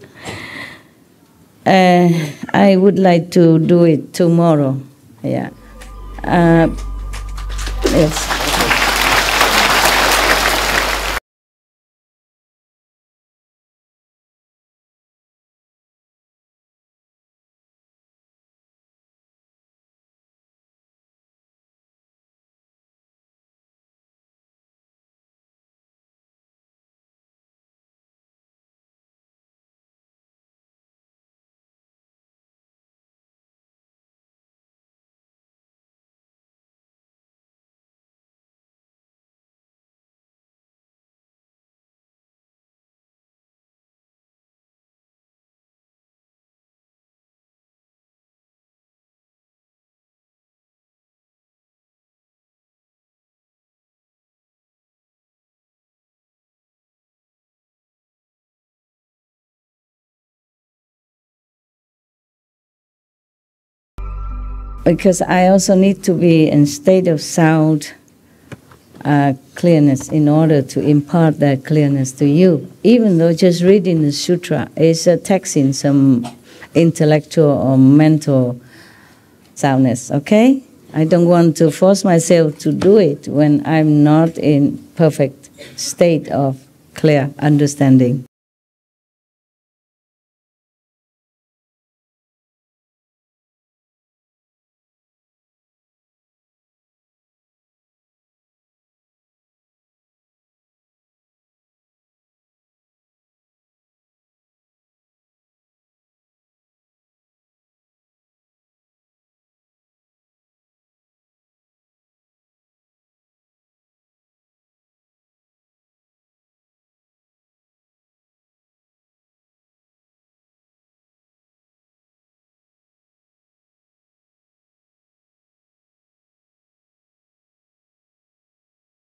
I would like to do it tomorrow. Yeah. Yes. because I also need to be in state of sound clearness in order to impart that clearness to you. Even though just reading the sutra is taxing some intellectual or mental soundness, okay? I don't want to force myself to do it when I'm not in perfect state of clear understanding.